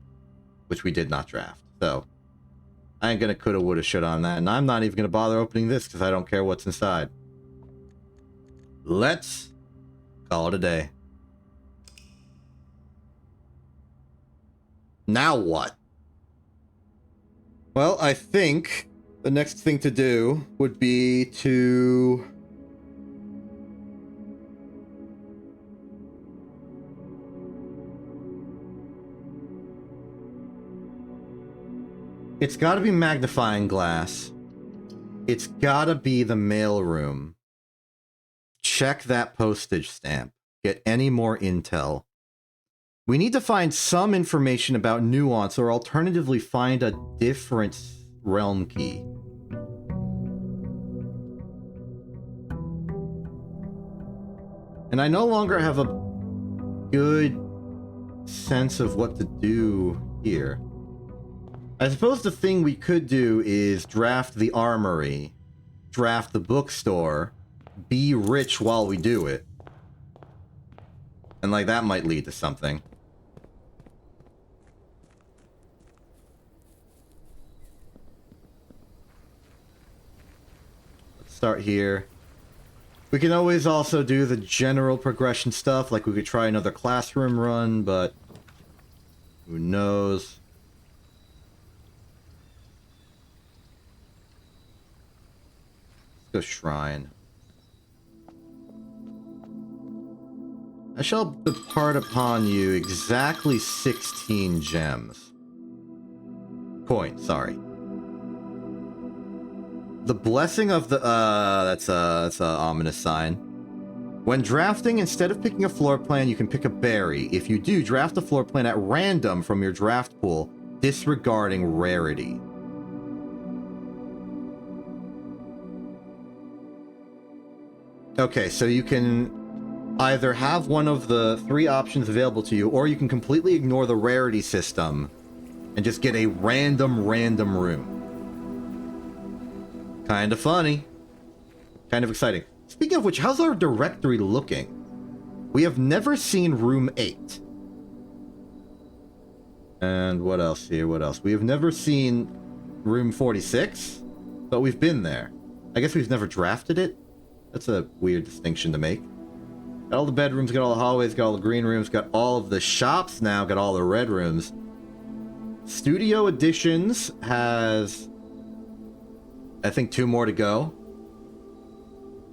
which we did not draft. So, I ain't gonna coulda, woulda, shoulda on that, and I'm not even gonna bother opening this because I don't care what's inside. Let's call it a day. Now what? Well, I think the next thing to do would be to... It's gotta be magnifying glass. It's gotta be the mailroom. Check that postage stamp. Get any more intel. We need to find some information about nuance, or alternatively find a different realm key. And I no longer have a good sense of what to do here. I suppose the thing we could do is draft the armory, draft the bookstore, be rich while we do it. And like that might lead to something. Let's start here. We can always also do the general progression stuff, like we could try another classroom run, but who knows? Let's go shrine. I shall depart upon you exactly 16 gems. Coins, sorry. The blessing of the, that's a ominous sign. When drafting, instead of picking a floor plan, you can pick a berry. If you do, draft a floor plan at random from your draft pool, disregarding rarity. Okay, so you can either have one of the 3 options available to you, or you can completely ignore the rarity system and just get a random room. Kind of funny. Kind of exciting. Speaking of which, how's our directory looking? We have never seen room 8. And what else here? What else? We have never seen room 46, but we've been there. I guess we've never drafted it? That's a weird distinction to make. Got all the bedrooms, got all the hallways, got all the green rooms, got all of the shops now, got all the red rooms. Studio Editions has, I think, 2 more to go.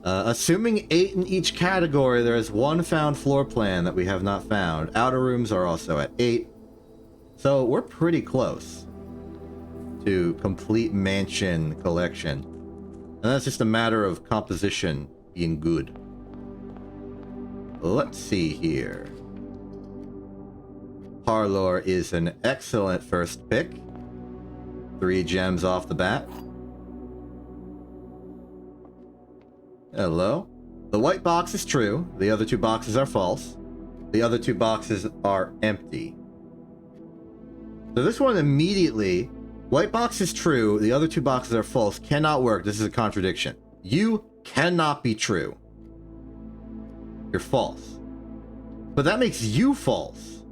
Assuming 8 in each category, there is 1 found floor plan that we have not found. Outer rooms are also at 8. So we're pretty close to complete mansion collection. And that's just a matter of composition being good. Let's see here. Parlor is an excellent first pick. 3 gems off the bat. Hello. The white box is true. The other 2 boxes are false. The other 2 boxes are empty. So this one immediately, white box is true. The other 2 boxes are false. Cannot work. This is a contradiction. You cannot be true. You're false. But that makes you false.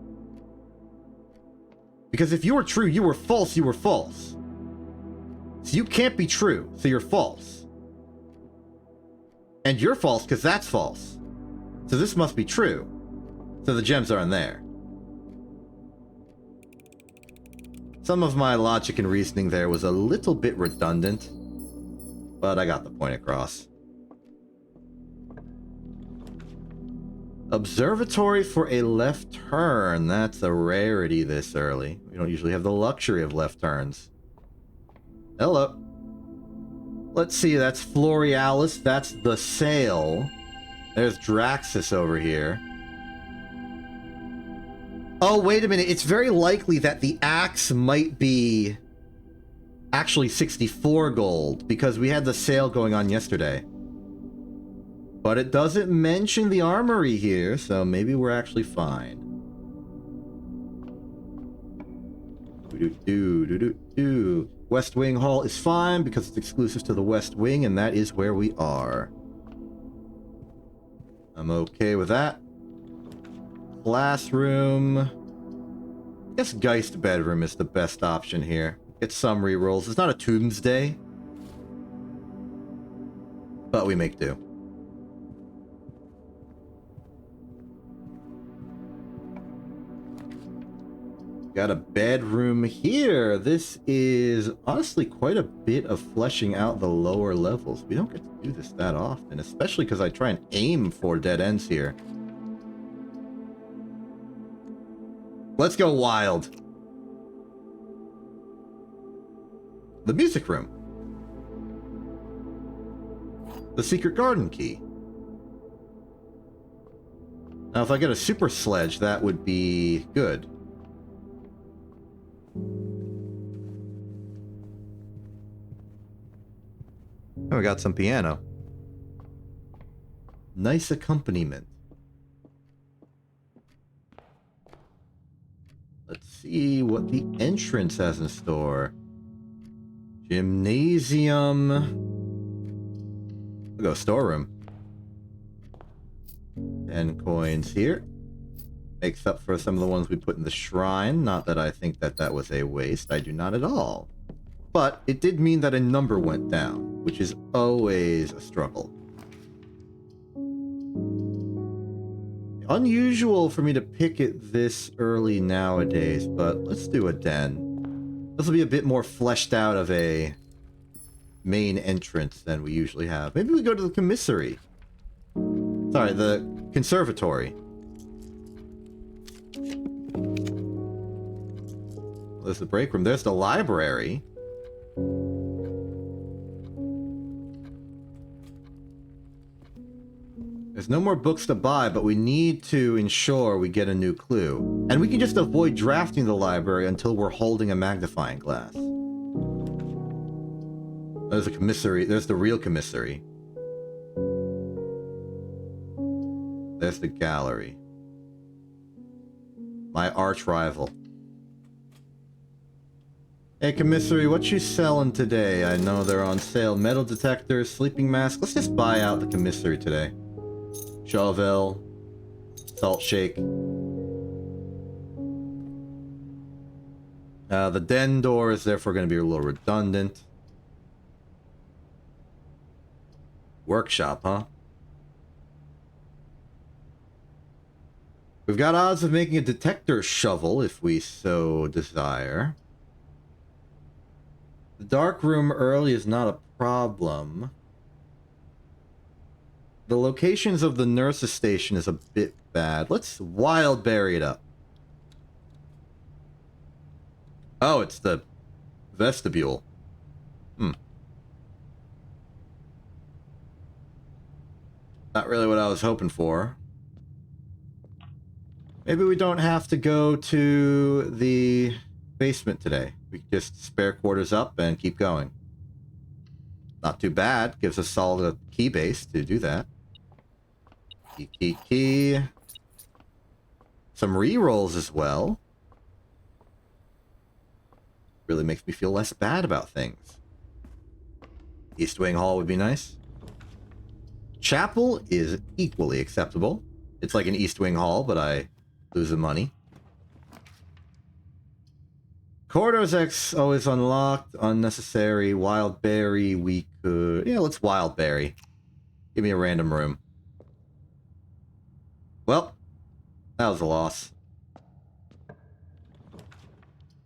Because if you were true, you were false, you were false. So you can't be true, so you're false. And you're false because that's false. So this must be true. So the gems aren't there. Some of my logic and reasoning there was a little bit redundant, but I got the point across. Observatory for a left turn. That's a rarity this early. We don't usually have the luxury of left turns. Hello. Let's see, that's Florealis. That's the sail. There's Draxus over here. Oh, wait a minute. It's very likely that the axe might be actually 64 gold, because we had the sale going on yesterday. But it doesn't mention the armory here, so maybe we're actually fine. West Wing Hall is fine because it's exclusive to the West Wing, and that is where we are. I'm okay with that. Classroom. I guess Geist bedroom is the best option here. Get some rerolls. It's not a Tombsday, but we make do. Got a bedroom here. This is honestly quite a bit of fleshing out the lower levels. We don't get to do this that often, especially because I try and aim for dead ends here. Let's go wild. The music room. The secret garden key. Now, if I get a super sledge, that would be good. Oh, we got some piano. Nice accompaniment. Let's see what the entrance has in store. Gymnasium. We'll go storeroom. 10 coins here. Makes up for some of the ones we put in the shrine. Not that I think that that was a waste. I do not at all. But it did mean that a number went down, which is always a struggle. Unusual for me to pick it this early nowadays, but let's do a den. This will be a bit more fleshed out of a main entrance than we usually have. Maybe we go to the commissary. Sorry, the conservatory. There's the break room. There's the library. There's no more books to buy, but we need to ensure we get a new clue. And we can just avoid drafting the library until we're holding a magnifying glass. There's a commissary. There's the real commissary. There's the gallery. My arch rival. Hey, commissary, what you selling today? I know they're on sale. Metal detectors, sleeping mask. Let's just buy out the commissary today. Shovel. Salt shake. The den door is therefore going to be a little redundant. Workshop, huh? We've got odds of making a detector shovel if we so desire. The dark room early is not a problem. The locations of the nurse's station is a bit bad. Let's wild berry it up. Oh, it's the vestibule. Not really what I was hoping for. Maybe we don't have to go to the basement today. We can just spare quarters up and keep going. Not too bad. Gives us solid key base to do that. Key. Some re-rolls as well. Really makes me feel less bad about things. East Wing Hall would be nice. Chapel is equally acceptable. It's like an East Wing Hall, but I lose the money. Corridors X always unlocked. Unnecessary. Wild Berry. We could... Yeah, let's Wild Berry. Give me a random room. Well, that was a loss.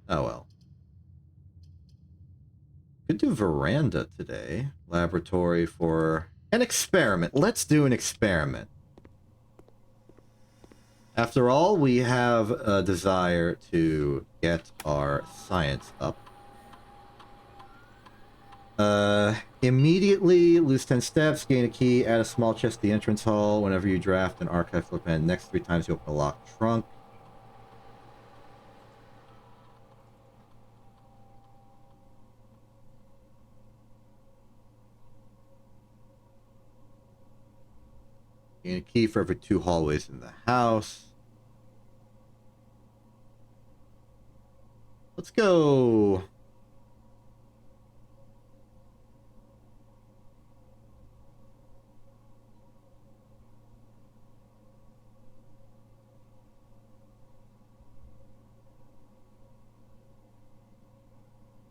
Oh well. Could do veranda today. Laboratory for an experiment. Let's do an experiment. After all, we have a desire to get our science up. Immediately, lose 10 steps, gain a key, add a small chest to the entrance hall. Whenever you draft an archive flip pen, next 3 times you open a locked trunk. Gain a key for every 2 hallways in the house. Let's go.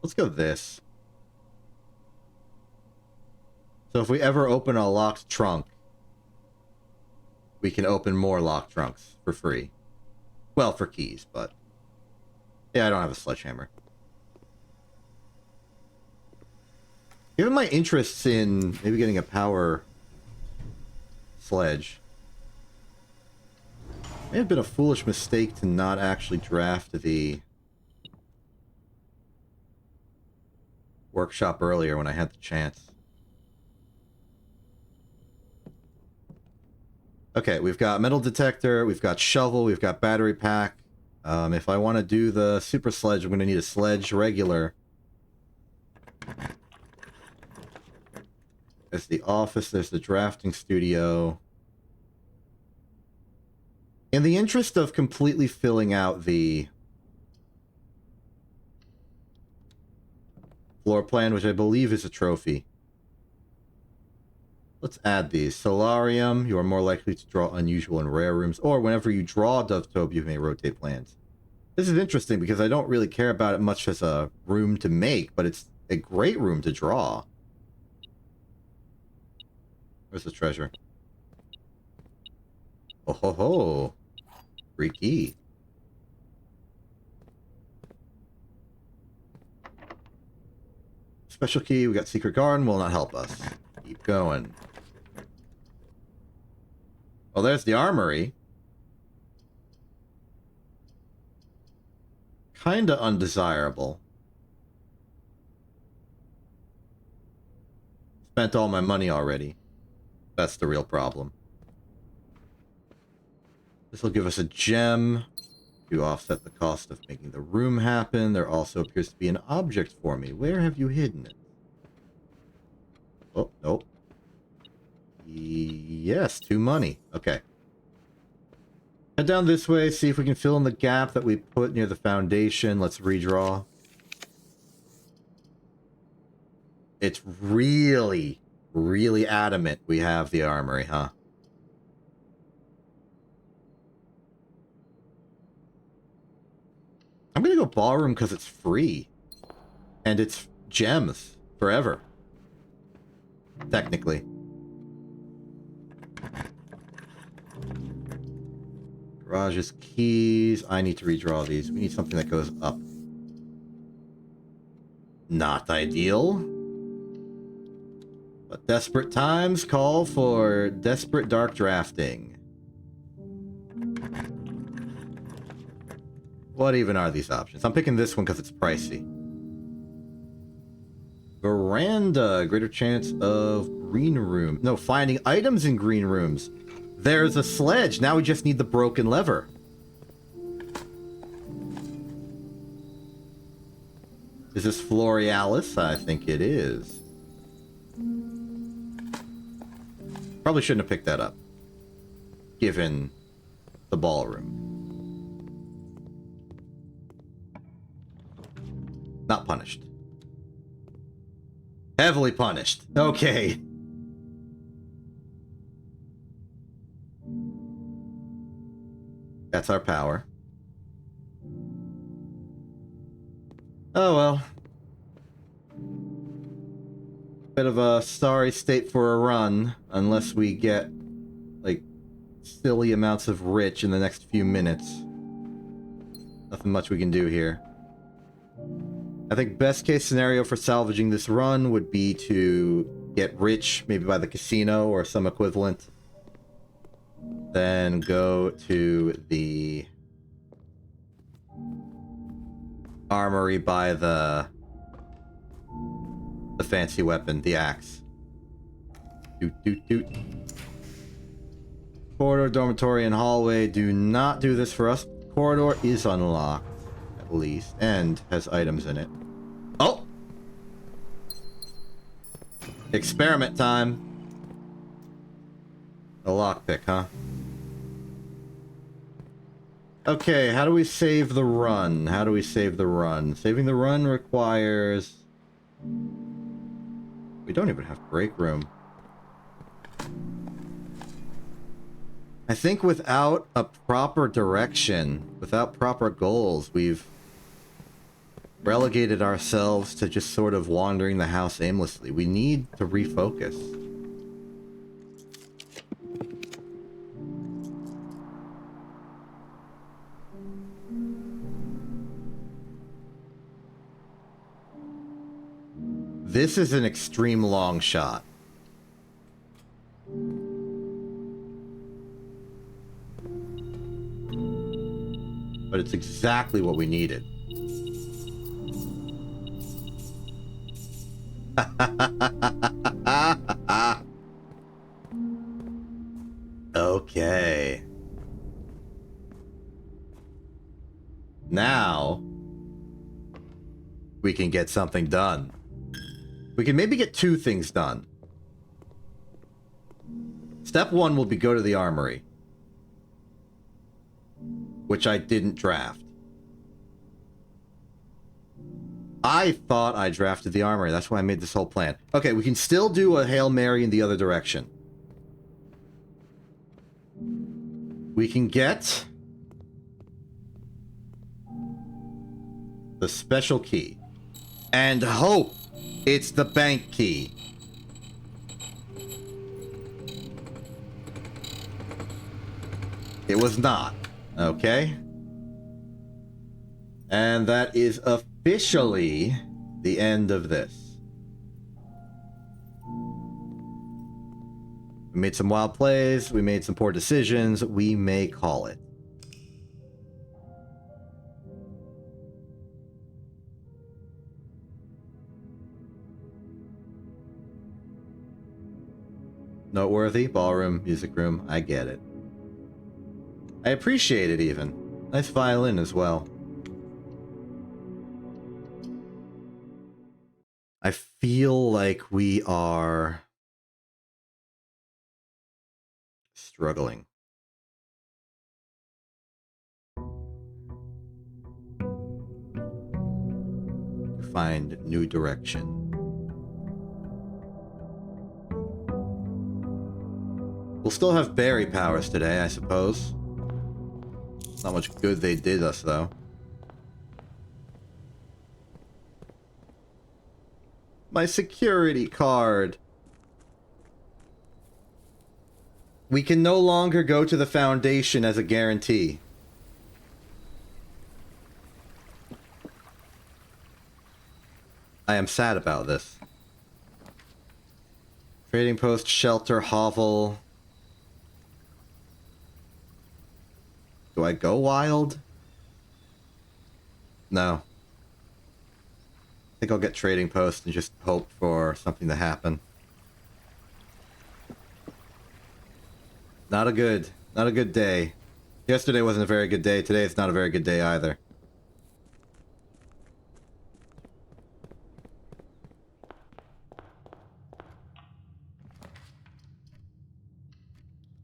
Let's go this. So if we ever open a locked trunk, we can open more locked trunks for free. Well, for keys, but... yeah, I don't have a sledgehammer. Given my interests in maybe getting a power sledge, it may have been a foolish mistake to not actually draft the workshop earlier when I had the chance. Okay, we've got metal detector, we've got shovel, we've got battery pack. If I want to do the super sledge, I'm going to need a sledge regular. There's the office, there's the drafting studio. In the interest of completely filling out the floor plan, which I believe is a trophy, let's add these. Solarium, you are more likely to draw unusual and rare rooms, or whenever you draw Dovetope, you may rotate plans. This is interesting because I don't really care about it much as a room to make, but it's a great room to draw. Where's the treasure? Oh ho ho! Free key. Special key, we got secret garden, will not help us. Keep going. Well, there's the armory. Kinda undesirable. Spent all my money already. That's the real problem. This will give us a gem to offset the cost of making the room happen. There also appears to be an object for me. Where have you hidden it? Oh, nope. Yes, 2 money. Okay. Head down this way, see if we can fill in the gap that we put near the foundation. Let's redraw. It's really, really adamant we have the armory, huh? I'm gonna go ballroom because it's free. And it's gems forever. Technically. Garage's keys. I need to redraw these. We need something that goes up. Not ideal. But desperate times call for desperate dark drafting. What even are these options? I'm picking this one because it's pricey. Veranda. Greater chance of green room. No, finding items in green rooms. There's a sledge. Now we just need the broken lever. Is this Florealis? I think it is. Probably shouldn't have picked that up, given the ballroom. Not punished. Heavily punished. Okay. That's our power. Oh well. Bit of a sorry state for a run, unless we get, like, silly amounts of rich in the next few minutes. Nothing much we can do here. I think best case scenario for salvaging this run would be to get rich, maybe by the casino or some equivalent. Then go to the armory by the fancy weapon, the axe. Doot doot doot. Corridor, dormitory, and hallway. Do not do this for us. Corridor is unlocked, at least, and has items in it. Oh! Experiment time. A lockpick, huh? Okay, how do we save the run? How do we save the run? Saving the run requires... We don't even have break room. I think without a proper direction, without proper goals, we've relegated ourselves to just sort of wandering the house aimlessly. We need to refocus. This is an extreme long shot. But it's exactly what we needed. Okay. Now we can get something done. We can maybe get 2 things done. Step 1 will be go to the armory, which I didn't draft. I thought I drafted the armory. That's why I made this whole plan. Okay, we can still do a Hail Mary in the other direction. We can get the special key and hope it's the bank key. It was not. Okay. And that is officially the end of this. We made some wild plays. We made some poor decisions. We may call it. Noteworthy. Ballroom, music room. I get it. I appreciate it even. Nice violin as well. I feel like we are struggling. To find new direction. We'll still have berry powers today, I suppose. Not much good they did us, though. My security card. We can no longer go to the Foundation as a guarantee. I am sad about this. Trading post, shelter, hovel. Do I go wild? No. I think I'll get trading post and just hope for something to happen. Not a good day. Yesterday wasn't a very good day. Today it's not a very good day either.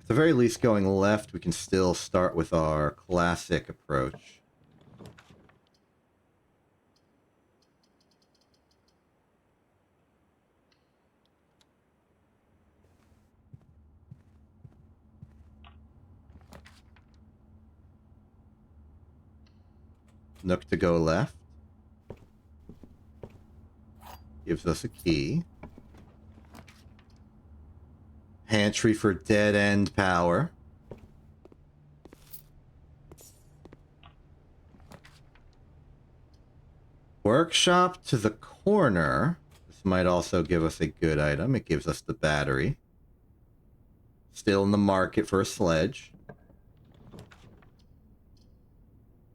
At the very least, going left, we can still start with our classic approach. Nook to go left. Gives us a key. Pantry for dead-end power. Workshop to the corner. This might also give us a good item. It gives us the battery. Still in the market for a sledge.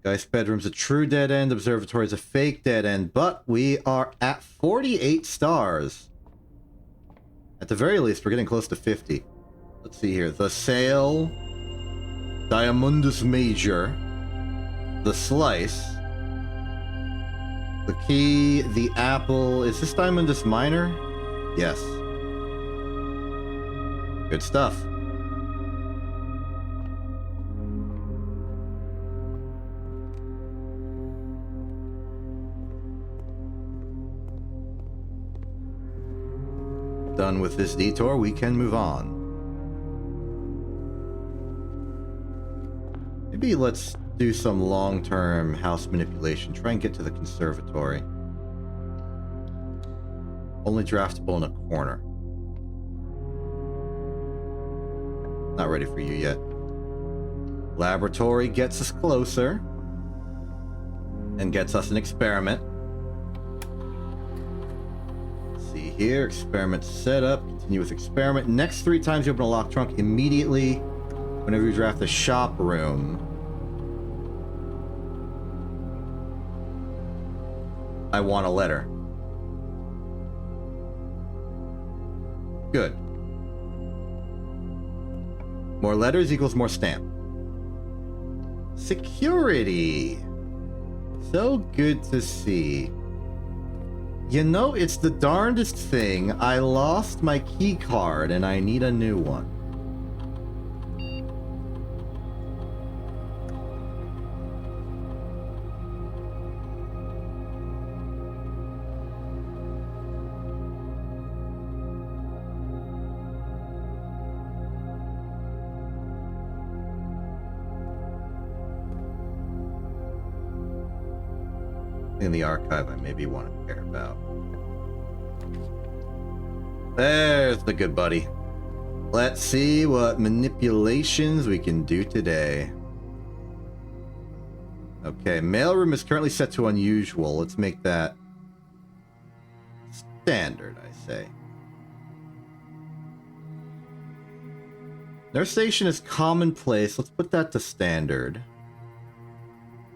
Guy's bedroom's a true dead end. Observatory's a fake dead end. But we are at 48 stars. At the very least, we're getting close to 50. Let's see here. The Sail. Diamondus Major. The Slice. The Key. The Apple. Is this Diamondus Minor? Yes. Good stuff. Done with this detour, we can move on. Maybe let's do some long-term house manipulation. Try and get to the conservatory. Only draftable in a corner. Not ready for you yet. Laboratory gets us closer. And gets us an experiment. Let's see here. Experiment set up. Continue with experiment. Next 3 times you open a locked trunk, immediately, whenever you draft the shop room, I want a letter. Good. More letters equals more stamp. Security. So good to see. You know, it's the darndest thing. I lost my key card and I need a new one. In the archive, I maybe want to care about. There's the good buddy. Let's see what manipulations we can do today. Okay, mailroom is currently set to unusual. Let's make that standard, I say. Nurse station is commonplace. Let's put that to standard.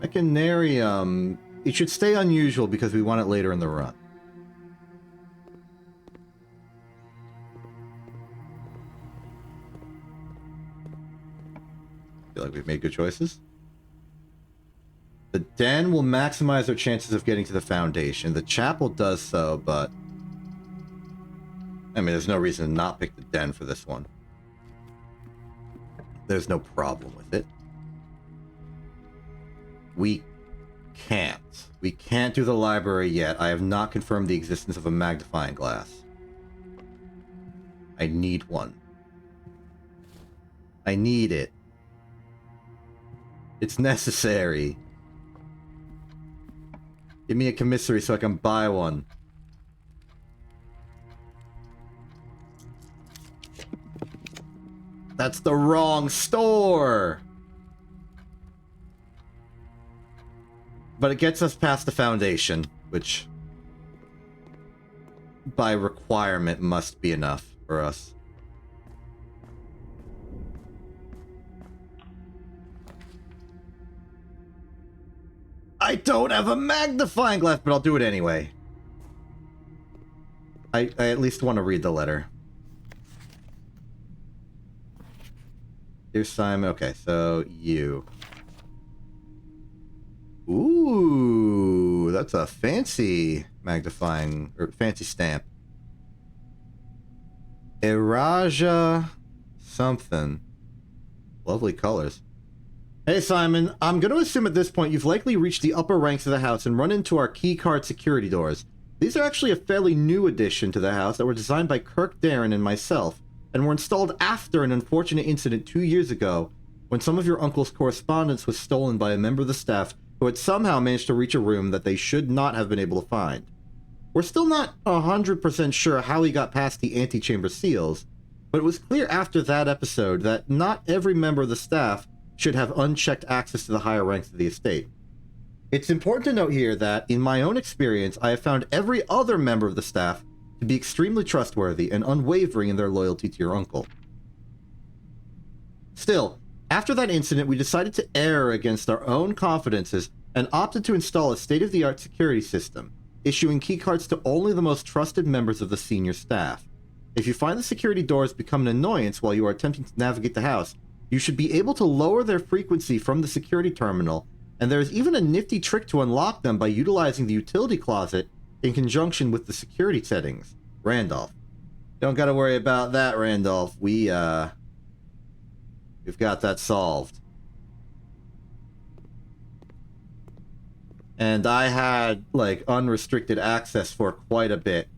Mechanarium. It should stay unusual because we want it later in the run. Feel like we've made good choices. The den will maximize our chances of getting to the foundation. The chapel does so, but I mean, there's no reason to not pick the den for this one. There's no problem with it. We can't do the library yet. I have not confirmed the existence of a magnifying glass. I need one. I need it. It's necessary. Give me a commissary so I can buy one. That's the wrong store! But it gets us past the foundation, which by requirement must be enough for us. I don't have a magnifying glass, but I'll do it anyway. I at least want to read the letter. Dear Simon, okay, so you. Ooh, that's a fancy magnifying, or fancy stamp. Eraja something. Lovely colors. Hey Simon, I'm going to assume at this point you've likely reached the upper ranks of the house and run into our keycard security doors. These are actually a fairly new addition to the house that were designed by Kirk Darren and myself, and were installed after an unfortunate incident 2 years ago when some of your uncle's correspondence was stolen by a member of the staff who had somehow managed to reach a room that they should not have been able to find. We're still not 100% sure how he got past the antechamber seals, but it was clear after that episode that not every member of the staff should have unchecked access to the higher ranks of the estate. It's important to note here that, in my own experience, I have found every other member of the staff to be extremely trustworthy and unwavering in their loyalty to your uncle. Still, after that incident, we decided to err against our own confidences and opted to install a state-of-the-art security system, issuing keycards to only the most trusted members of the senior staff. If you find the security doors become an annoyance while you are attempting to navigate the house, you should be able to lower their frequency from the security terminal, and there is even a nifty trick to unlock them by utilizing the utility closet in conjunction with the security settings. Randolph. Don't gotta worry about that, Randolph. We've got that solved. And I had, like, unrestricted access for quite a bit.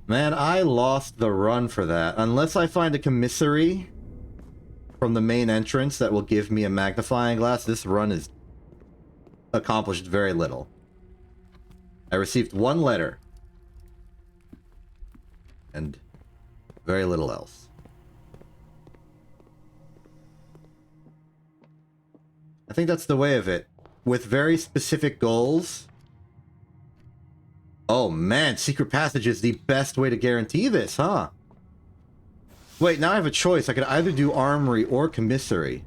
Man, I lost the run for that. Unless I find a commissary, from the main entrance that will give me a magnifying glass, this run is accomplished very little. I received one letter. And very little else. I think that's the way of it. With very specific goals. Oh man, secret passage is the best way to guarantee this, huh? Wait, now I have a choice. I could either do armory or commissary.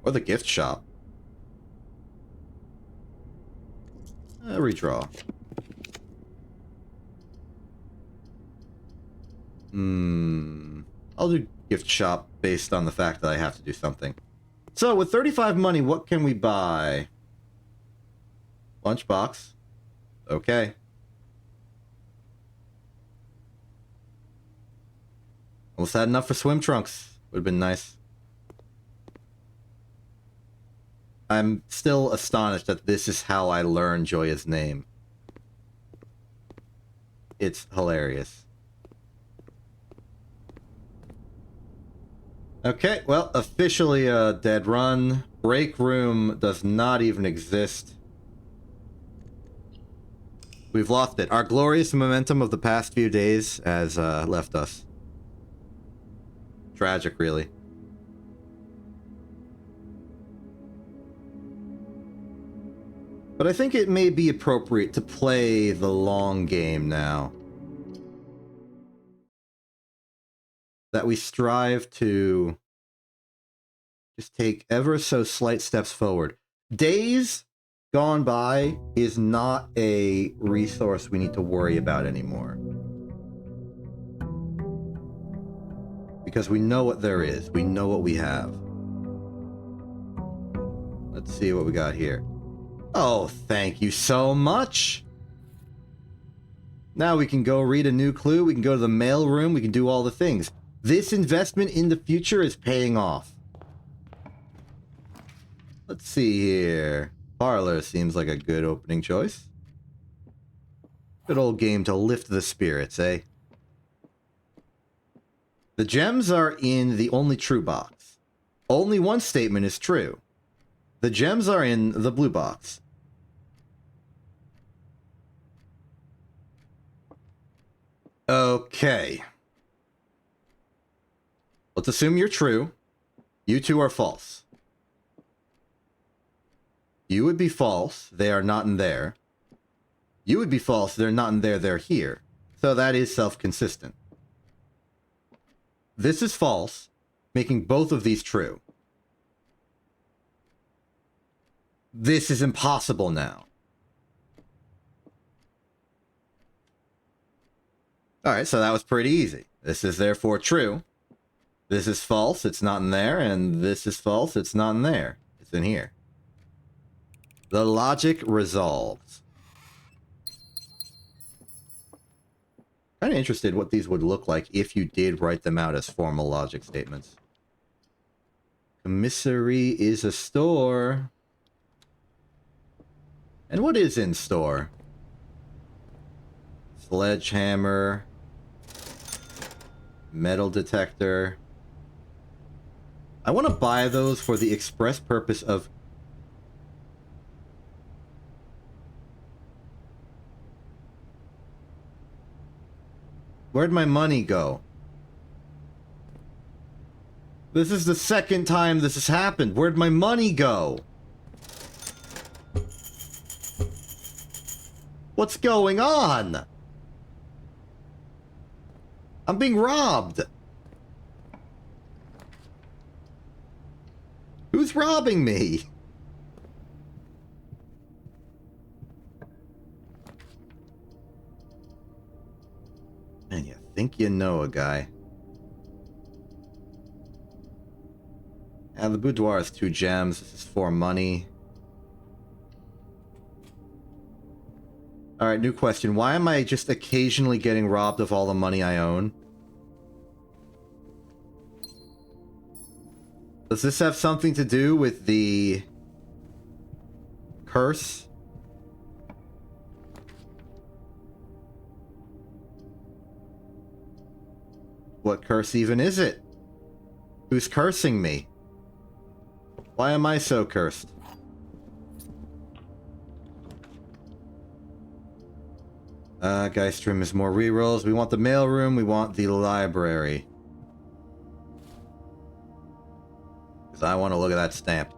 Or the gift shop. Redraw. I'll do gift shop based on the fact that I have to do something. So, with 35 money, what can we buy? Lunchbox. Okay. Almost had enough for swim trunks. Would have been nice. I'm still astonished that this is how I learned Joya's name. It's hilarious. Okay, well, officially a dead run. Break room does not even exist. We've lost it. Our glorious momentum of the past few days has left us. Tragic, really. But I think it may be appropriate to play the long game now. That we strive to just take ever so slight steps forward. Days gone by is not a resource we need to worry about anymore. Because we know what there is. We know what we have. Let's see what we got here. Oh, thank you so much! Now we can go read a new clue, we can go to the mail room, we can do all the things. This investment in the future is paying off. Let's see here. Parlor seems like a good opening choice. Good old game to lift the spirits, eh? The gems are in the only true box. Only one statement is true. The gems are in the blue box. Okay. Let's assume you're true. You two are false. You would be false. They are not in there. You would be false. They're not in there. They're here. So that is self-consistent. This is false, making both of these true. This is impossible now. Alright, so that was pretty easy. This is therefore true. This is false, it's not in there, and this is false, it's not in there. It's in here. The logic resolves. Kind of interested what these would look like if you did write them out as formal logic statements. Commissary is a store. And what is in store? Sledgehammer. Metal detector. I want to buy those for the express purpose of... Where'd my money go? This is the second time this has happened. Where'd my money go? What's going on? I'm being robbed. Who's robbing me? Man, you think you know a guy. The boudoir is 2 gems. This is 4 money. Alright, new question. Why am I just occasionally getting robbed of all the money I own? Does this have something to do with the curse? What curse even is it? Who's cursing me? Why am I so cursed? Geist room is more rerolls. We want the mail room. We want the library. Because I want to look at that stamp.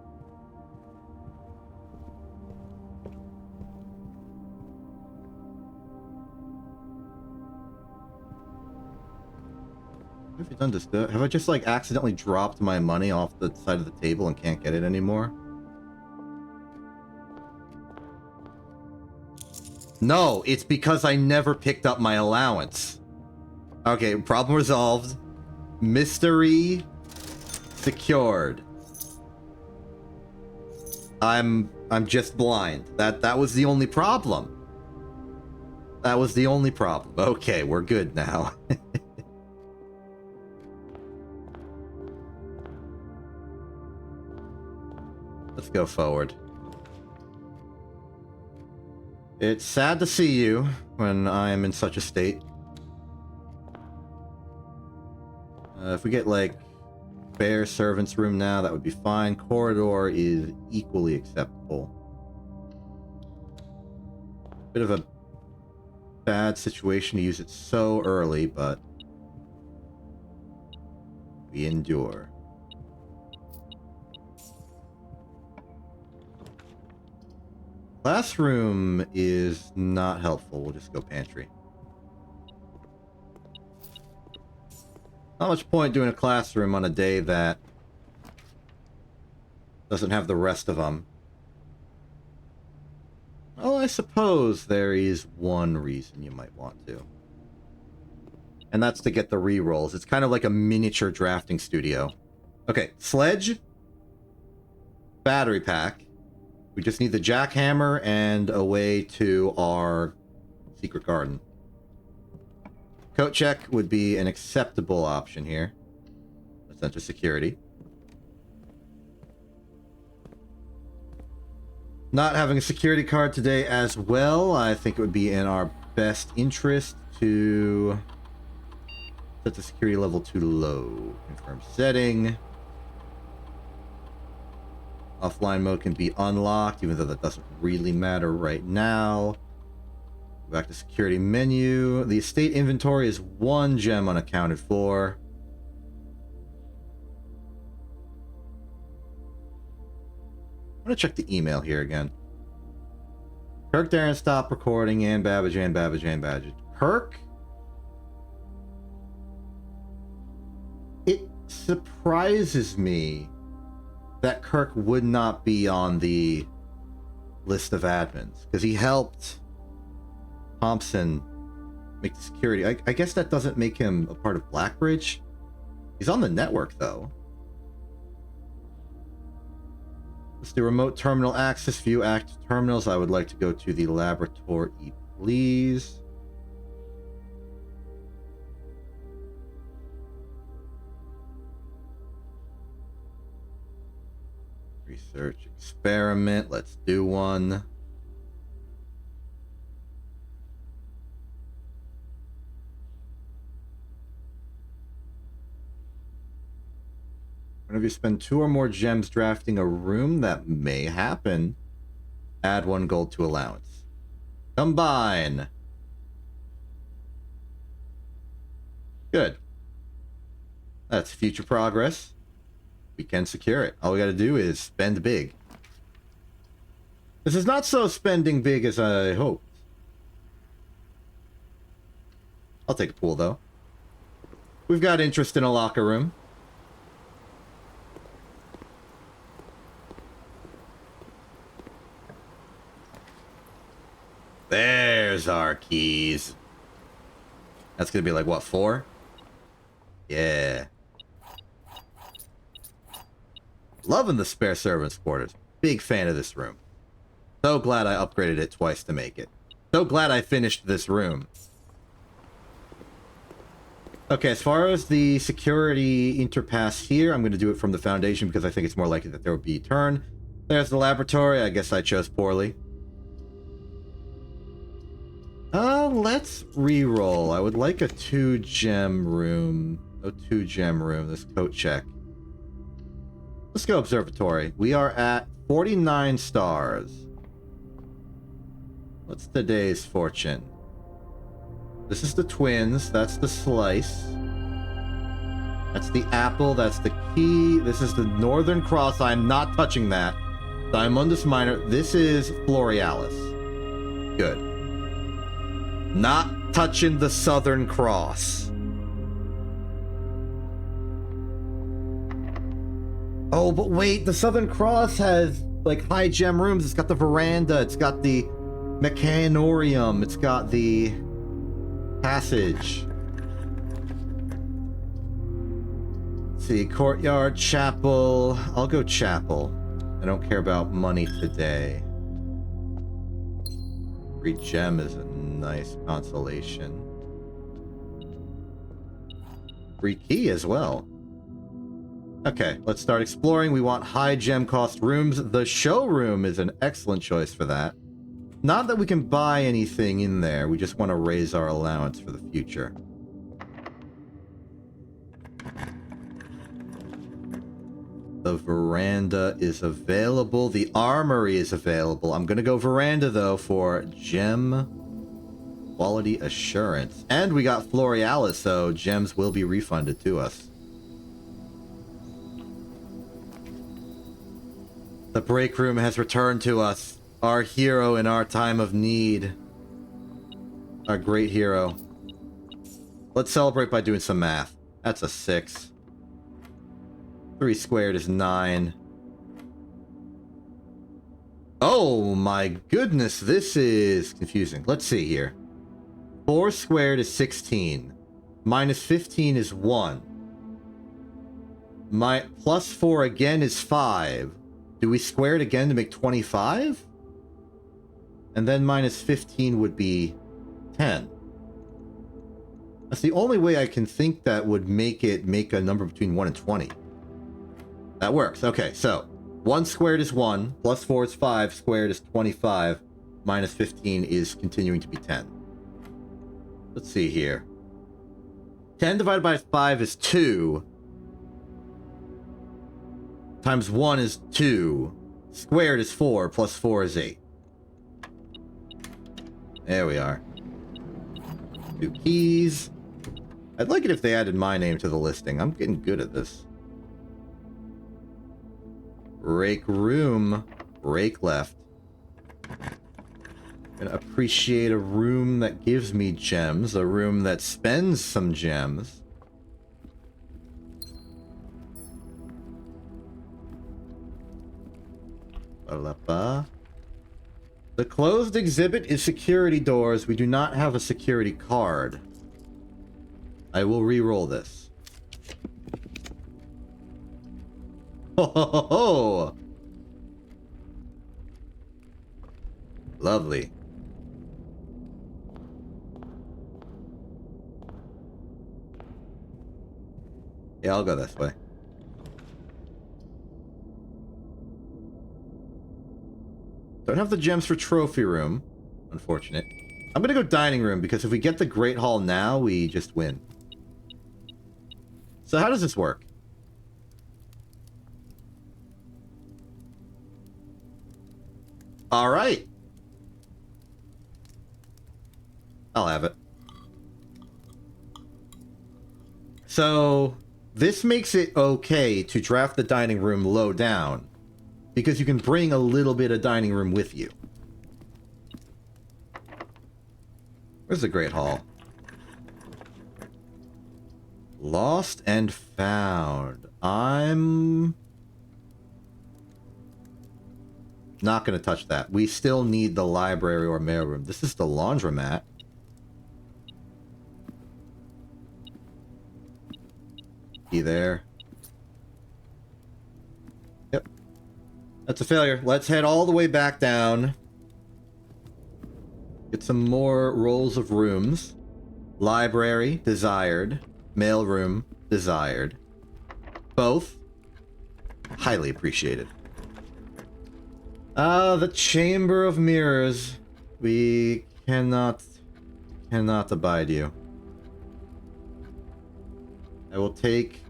What have you done this? Have I just like accidentally dropped my money off the side of the table and can't get it anymore? No, it's because I never picked up my allowance. Okay, problem resolved. Mystery secured. I'm just blind. That was the only problem. That was the only problem. Okay, we're good now. Let's go forward. It's sad to see you when I am in such a state. If we get, like, spare servant's room now, that would be fine. Corridor is equally acceptable. Bit of a bad situation to use it so early, but we endure. Classroom is not helpful. We'll just go pantry. Not much point doing a classroom on a day that doesn't have the rest of them. Well, I suppose there is one reason you might want to. And that's to get the rerolls. It's kind of like a miniature drafting studio. Okay, sledge. Battery pack. We just need the jackhammer and a way to our secret garden. Coat check would be an acceptable option here. Let's enter security. Not having a security card today as well, I think it would be in our best interest to set the security level to low. Confirm setting. Offline mode can be unlocked, even though that doesn't really matter right now. Go back to security menu. The estate inventory is 1 gem unaccounted for. I'm gonna check the email here again. Kirk Darren stopped recording and Babbage. Kirk? It surprises me that Kirk would not be on the list of admins, because he helped Thompson make the security. I guess that doesn't make him a part of Blackbridge. He's on the network, though. Let's do remote terminal access, view active terminals. I would like to go to the laboratory, please. Research experiment. Let's do one. Whenever you spend 2 or more gems drafting a room, that may happen. Add 1 gold to allowance. Combine. Good. That's future progress. We can secure it. All we gotta do is spend big. This is not so spending big as I hoped. I'll take a pool, though. We've got interest in a locker room. There's our keys. That's gonna be like, what, 4? Yeah. Loving the spare servants' quarters. Big fan of this room. So glad I upgraded it twice to make it. So glad I finished this room. Okay, as far as the security interpass here, I'm going to do it from the foundation because I think it's more likely that there will be a turn. There's the laboratory. I guess I chose poorly. Let's re-roll. I would like a 2-gem room. No 2-gem room. This coat check. Let's go observatory. We are at 49 stars. What's today's fortune? This is the twins. That's the slice. That's the apple. That's the key. This is the Northern Cross. I'm not touching that. Diamondus Minor. This is Florealis. Good. Not touching the Southern Cross. Oh, but wait. The Southern Cross has, like, high gem rooms. It's got the veranda. It's got the Mechanorium. It's got the passage. Let's see. Courtyard, chapel. I'll go chapel. I don't care about money today. Free gem is a nice consolation. Free key as well. Okay, let's start exploring. We want high gem cost rooms. The showroom is an excellent choice for that. Not that we can buy anything in there. We just want to raise our allowance for the future. The veranda is available. The armory is available. I'm going to go veranda, though, for gem quality assurance. And we got Florealis, so gems will be refunded to us. The break room has returned to us. Our hero in our time of need. Our great hero. Let's celebrate by doing some math. That's a 6. 3 squared is 9. Oh my goodness, this is confusing. Let's see here. 4 squared is 16. Minus 15 is 1. My plus 4 again is 5. Do we square it again to make 25? And then minus 15 would be 10. That's the only way I can think that would make it make a number between 1 and 20. That works. Okay, so 1 squared is 1, plus 4 is 5, squared is 25, minus 15 is continuing to be 10. Let's see here. 10 divided by 5 is 2. Times 1 is 2. Squared is 4, plus 4 is 8. There we are. 2 keys. I'd like it if they added my name to the listing. I'm getting good at this. Rake room. Rake left. Gonna appreciate a room that gives me gems. A room that spends some gems. Ba-la-ba. The closed exhibit is security doors. We do not have a security card. I will re-roll this. Ho ho ho ho! Lovely. Yeah, I'll go this way. Don't have the gems for trophy room. Unfortunate. I'm gonna go dining room, because if we get the Great Hall now, we just win. So how does this work? Alright. I'll have it. So, this makes it okay to draft the dining room low down, because you can bring a little bit of dining room with you. Where's the Great Hall? Lost and found. I'm not going to touch that. We still need the library or mailroom. This is the laundromat. Key there. Yep. That's a failure. Let's head all the way back down. Get some more rolls of rooms. Library, desired. Mailroom, desired. Both. Highly appreciated. The Chamber of Mirrors. We cannot abide you. I will take...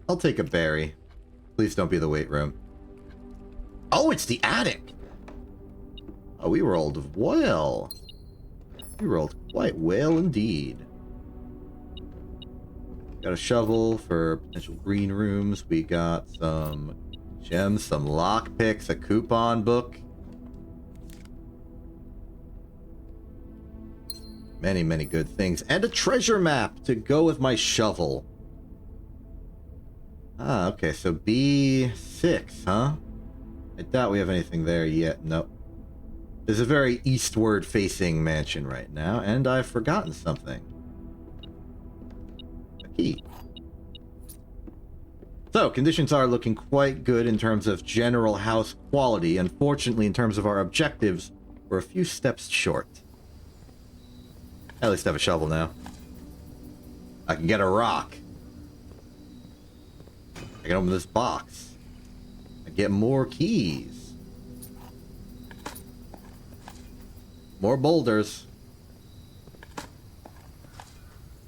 I'll take a berry. Please don't be the weight room. Oh, it's the attic! Oh, we rolled well. We rolled quite well indeed. Got a shovel for potential green rooms. We got some gems, some lockpicks, a coupon book. Many, many good things. And a treasure map to go with my shovel. Ah, okay, so B6, huh? I doubt we have anything there yet. Nope. There's a very eastward-facing mansion right now, and I've forgotten something. A key. So, conditions are looking quite good in terms of general house quality. Unfortunately, in terms of our objectives, we're a few steps short. At least I have a shovel now. I can get a rock. I can open this box. I get more keys. More boulders.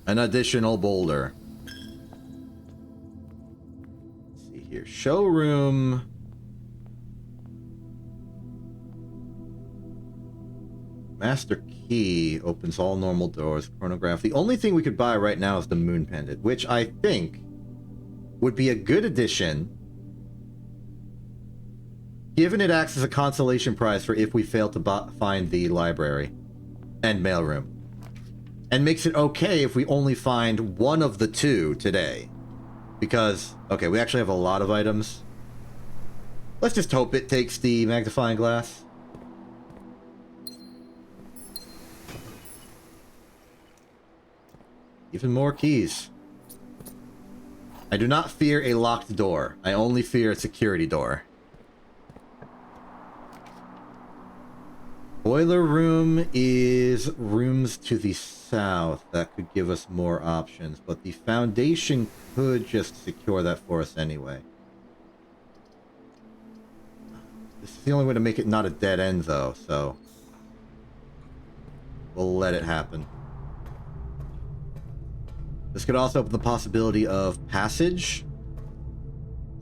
An additional boulder. Let's see here. Showroom. Master key opens all normal doors. Chronograph. The only thing we could buy right now is the moon pendant, which I think would be a good addition, given it acts as a consolation prize for if we fail to find the library and mailroom. And makes it okay if we only find one of the two today. Because, okay, we actually have a lot of items. Let's just hope it takes the magnifying glass. Even more keys. I do not fear a locked door. I only fear a security door. Boiler room is rooms to the south. That could give us more options, but the foundation could just secure that for us anyway. This is the only way to make it not a dead end, though, so we'll let it happen. This could also open the possibility of passage.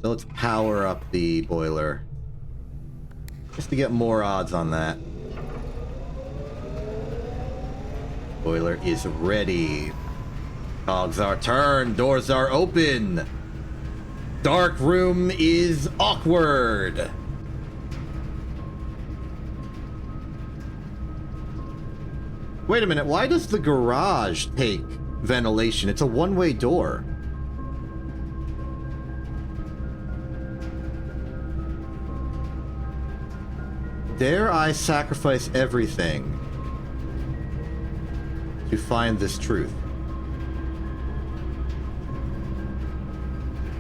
So let's power up the boiler. Just to get more odds on that. Boiler is ready. Cogs are turned. Doors are open. Dark room is awkward. Wait a minute. Why does the garage take ventilation? It's a one-way door. Dare I sacrifice everything to find this truth?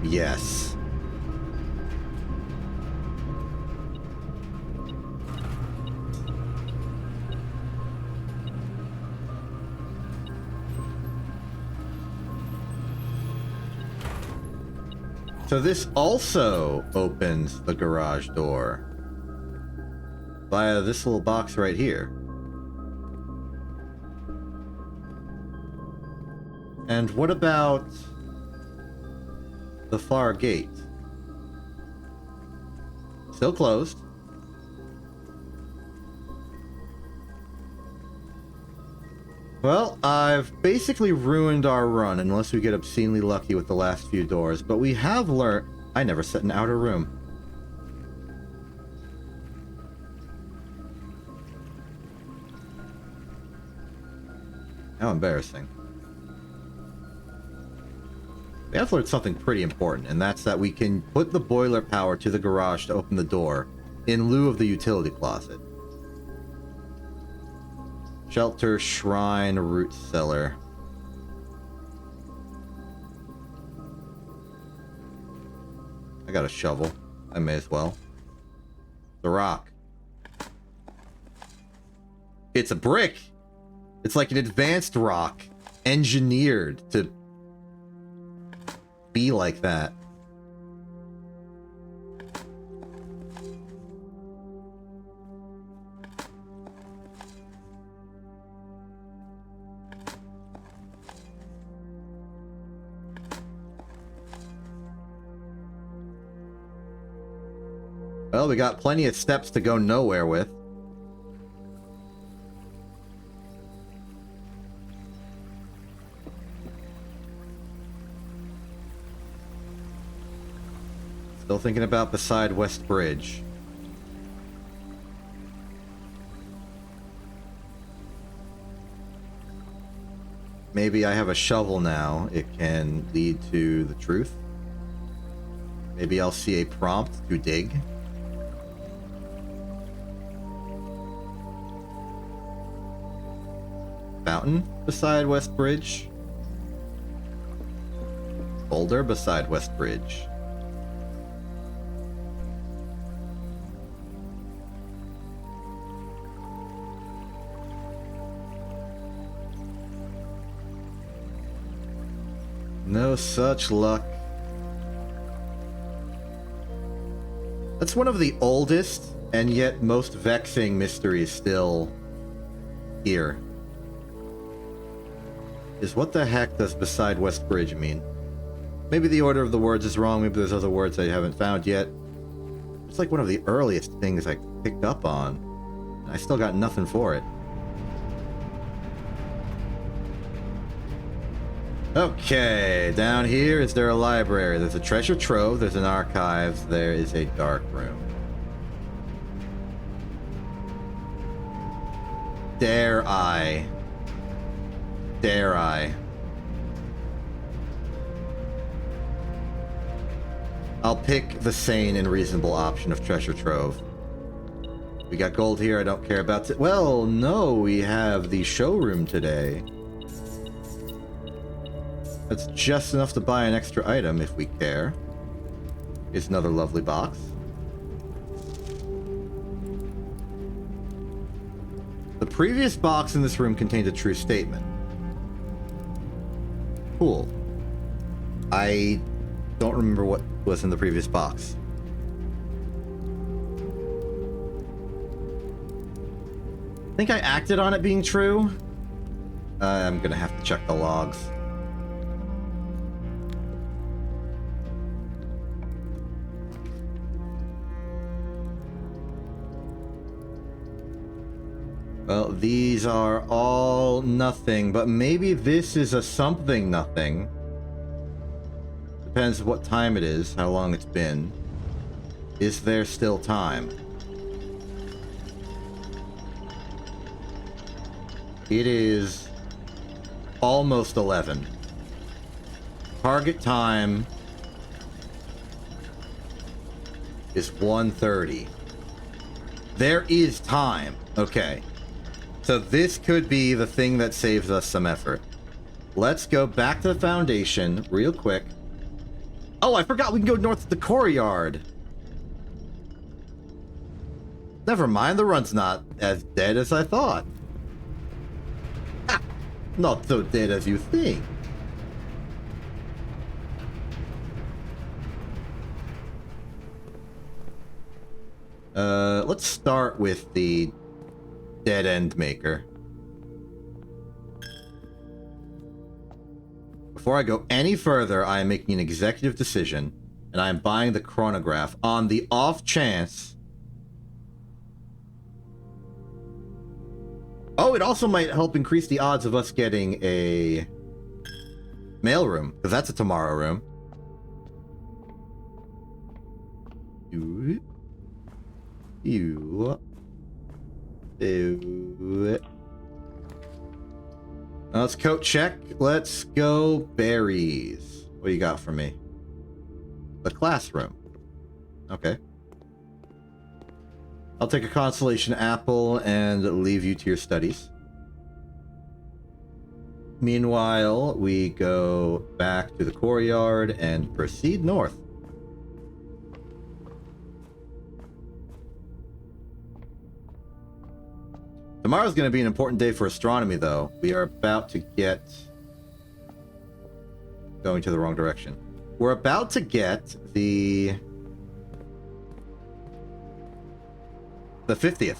Yes. So this also opens the garage door via this little box right here. And what about the far gate? Still closed. Well, I've basically ruined our run unless we get obscenely lucky with the last few doors, but we have learned... I never set an outer room. How embarrassing. We have learned something pretty important, and that's that we can put the boiler power to the garage to open the door in lieu of the utility closet. Shelter, shrine, root cellar. I got a shovel. I may as well. The rock. It's a brick! It's like an advanced rock. Engineered to be like that. Well, we got plenty of steps to go nowhere with. Still thinking about beside West Bridge. Maybe I have a shovel now. It can lead to the truth. Maybe I'll see a prompt to dig. Fountain beside West Bridge. Boulder beside West Bridge. No such luck. That's one of the oldest and yet most vexing mysteries still here. Is what the heck does beside West Bridge mean? Maybe the order of the words is wrong, maybe there's other words I haven't found yet. It's like one of the earliest things I picked up on. And I still got nothing for it. Okay, down here is there a library? There's a treasure trove, there's an archives, there is a dark room. Dare I? Dare I? I'll pick the sane and reasonable option of treasure trove. We got gold here, I don't care about it. Well, no, we have the showroom today. That's just enough to buy an extra item if we care. Here's another lovely box. The previous box in this room contained a true statement. Cool. I don't remember what was in the previous box. I think I acted on it being true. I'm gonna have to check the logs. Well, these are all nothing, but maybe this is a something nothing. Depends what time it is, how long it's been. Is there still time? It is almost 11. Target time is 1:30. There is time. Okay. So this could be the thing that saves us some effort. Let's go back to the Foundation real quick. Oh, I forgot we can go north to the courtyard. Never mind, the run's not as dead as I thought. Ah, not so dead as you think. Let's start with the dead end maker. Before I go any further, I am making an executive decision, and I am buying the chronograph on the off chance. Oh, it also might help increase the odds of us getting a mailroom, because that's a tomorrow room. Now let's coat check. Let's go berries. What do you got for me? The classroom. Okay. I'll take a constellation apple and leave you to your studies. Meanwhile, we go back to the courtyard and proceed north. Tomorrow's going to be an important day for astronomy, though. We are about to get... Going to the wrong direction. We're about to get the 50th.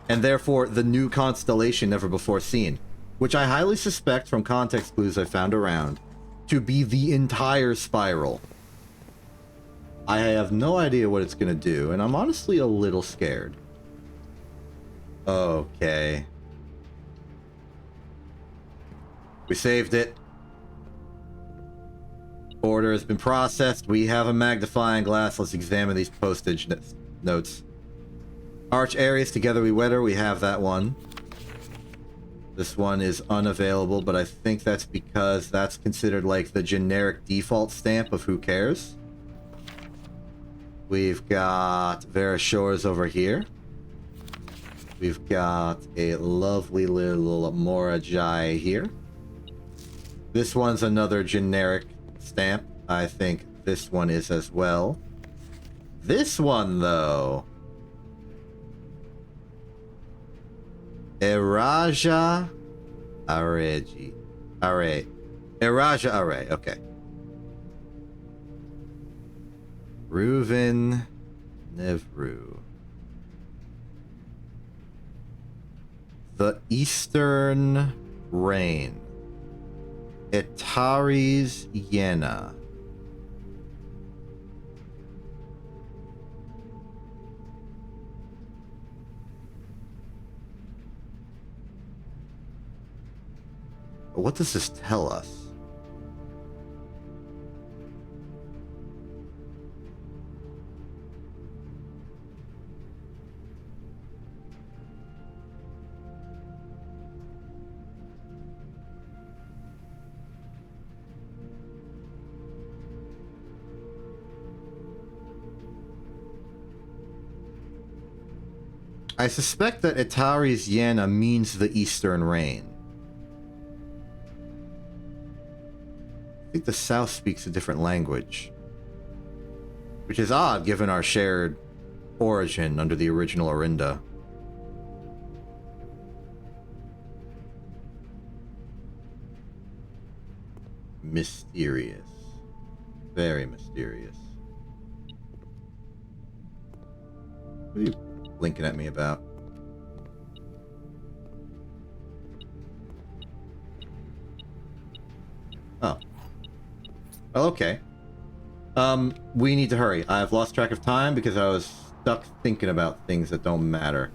And therefore, the new constellation never before seen. Which I highly suspect, from context clues I found around, to be the entire spiral. I have no idea what it's gonna do, and I'm honestly a little scared. Okay. We saved it. Order has been processed. We have a magnifying glass. Let's examine these postage notes. Arch areas, together we weather. We have that one. This one is unavailable, but I think that's because that's considered like the generic default stamp of who cares. We've got Vera Shores over here. We've got a lovely little Morajai here. This one's another generic stamp. I think this one is as well. This one, though. Eraja Areji. Are. Eraja Are. Okay. Reuven Nevru. The Eastern Rain. Etari's Yena. What does this tell us? I suspect that Etari's Yena means the Eastern Rain. I think the South speaks a different language. Which is odd, given our shared origin under the original Orinda. Mysterious. Very mysterious. What are you blinking at me about? Oh. Well, okay. We need to hurry. I've lost track of time because I was stuck thinking about things that don't matter.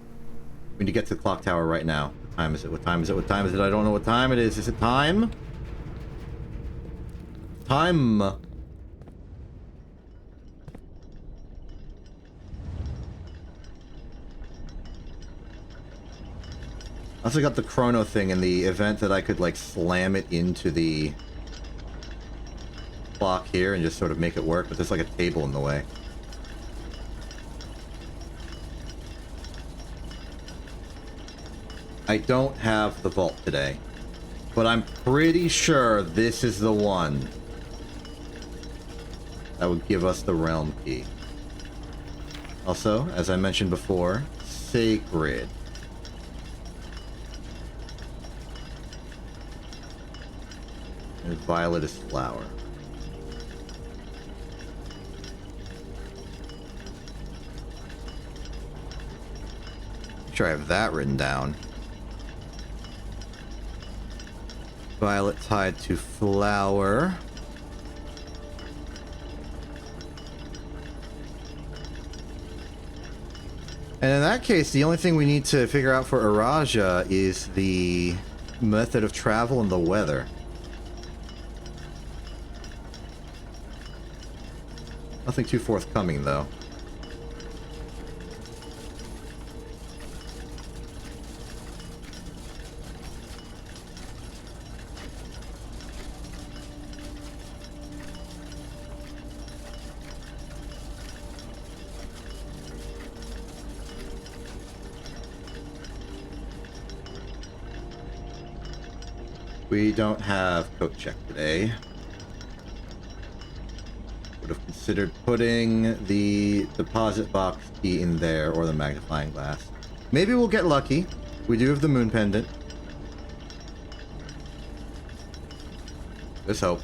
We need to get to the clock tower right now. What time is it? What time is it? What time is it? I don't know what time it is. Is it time? Time. I also got the chrono thing in the event that I could, like, slam it into the clock here and just sort of make it work, but there's, like, a table in the way. I don't have the vault today, but I'm pretty sure this is the one that would give us the realm key. Also, as I mentioned before, sacred. And violet is flower. Make sure I have that written down. Violet tied to flower. And in that case, the only thing we need to figure out for Araja is the method of travel and the weather. Nothing too forthcoming, though. We don't have coat check today. Would have considered putting the deposit box key in there or the magnifying glass. Maybe we'll get lucky. We do have the moon pendant. Let's hope.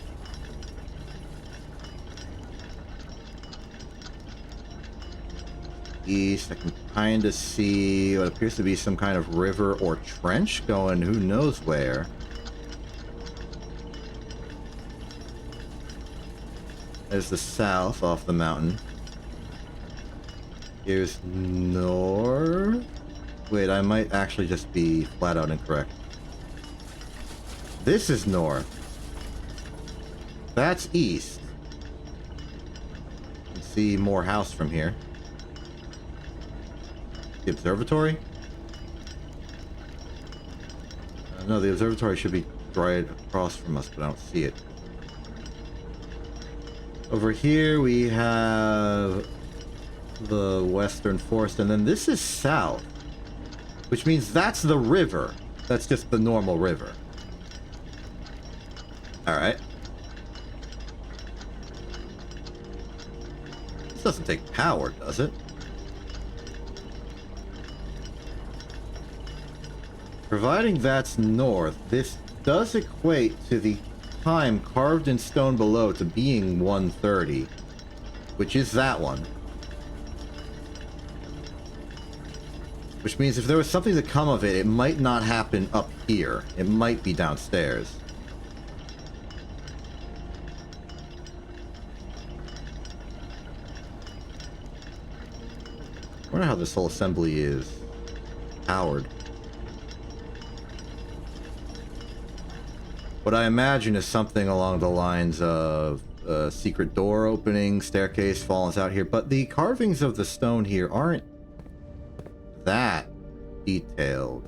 East, I can kind of see what appears to be some kind of river or trench going who knows where. There's the south off the mountain. Here's north. Wait, I might actually just be flat out incorrect. This is north. That's east. You can see more house from here. The observatory? No, the observatory should be right across from us, but I don't see it. Over here we have the western forest, and then this is south, which means that's the river. That's just the normal river. Alright. This doesn't take power, does it? Providing that's north, this does equate to the time carved in stone below to being 1:30, which is that one. Which means if there was something to come of it, it might not happen up here. It might be downstairs. I wonder how this whole assembly is powered. What I imagine is something along the lines of a secret door opening, staircase falls out here, but the carvings of the stone here aren't that detailed.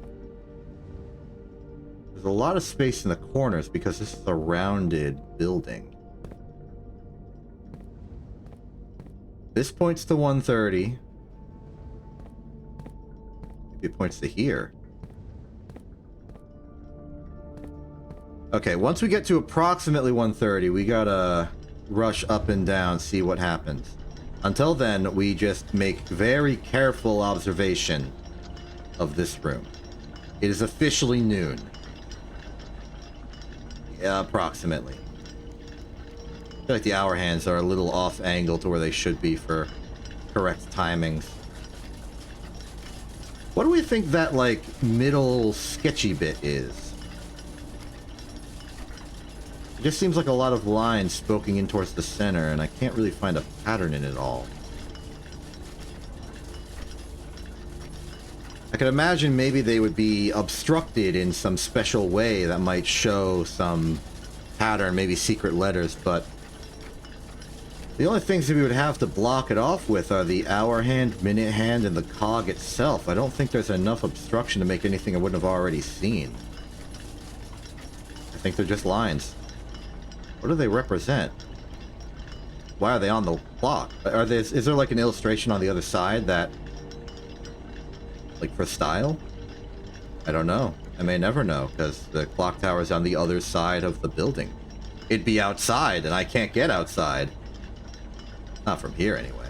There's a lot of space in the corners because this is a rounded building. This points to 1:30. Maybe it points to here. Okay, once we get to approximately 1:30, we gotta rush up and down, see what happens. Until then, we just make very careful observation of this room. It is officially noon. Yeah, approximately. I feel like the hour hands are a little off angle to where they should be for correct timings. What do we think that, like, middle sketchy bit is? It just seems like a lot of lines spoken in towards the center, and I can't really find a pattern in it all. I could imagine maybe they would be obstructed in some special way that might show some pattern, maybe secret letters, but the only things that we would have to block it off with are the hour hand, minute hand, and the cog itself. I don't think there's enough obstruction to make anything I wouldn't have already seen. I think they're just lines. What do they represent? Why are they on the clock? Is there like an illustration on the other side that, like, for style? I don't know. I may never know, because the clock tower is on the other side of the building. It'd be outside, and I can't get outside. Not from here, anyway.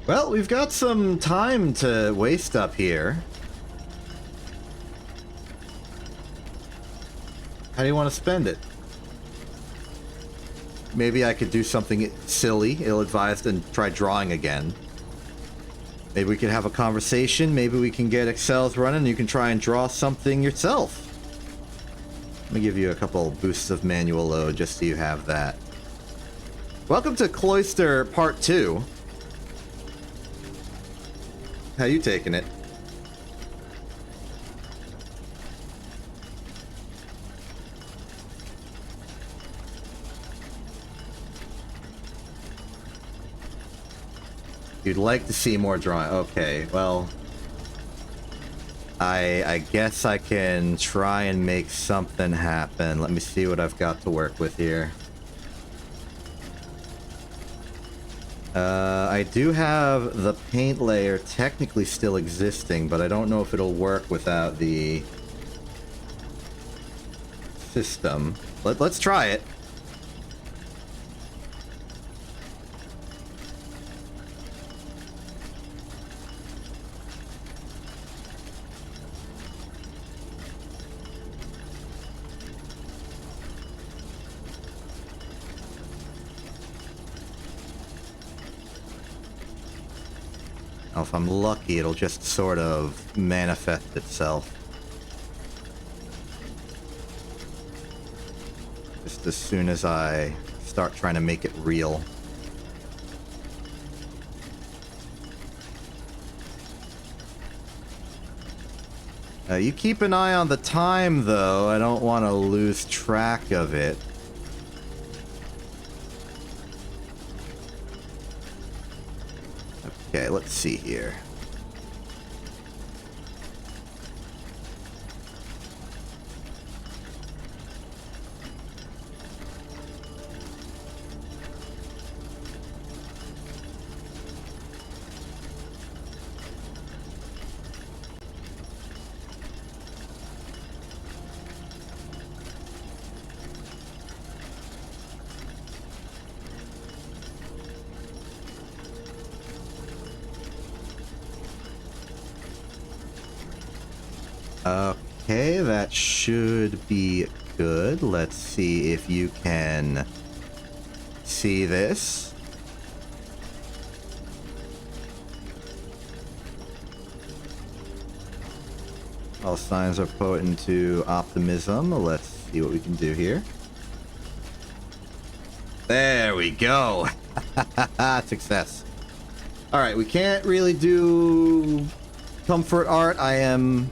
Well, we've got some time to waste up here. How do you want to spend it? Maybe I could do something silly, ill-advised, and try drawing again. Maybe we could have a conversation. Maybe we can get Excel's running and you can try and draw something yourself. Let me give you a couple boosts of manual load just so you have that. Welcome to Cloister Part 2. How you taking it? You'd like to see more drawing. Okay, well, I guess I can try and make something happen. Let me see what I've got to work with here. I do have the paint layer technically still existing, but I don't know if it'll work without the system. Let's try it. If I'm lucky, it'll just sort of manifest itself. just as soon as I start trying to make it real. You keep an eye on the time, though. I don't want to lose track of it. Okay, let's see here. Okay, that should be good. Let's see if you can see this. All signs are pointing to optimism. Let's see what we can do here. There we go. Success. All right, we can't really do comfort art. I am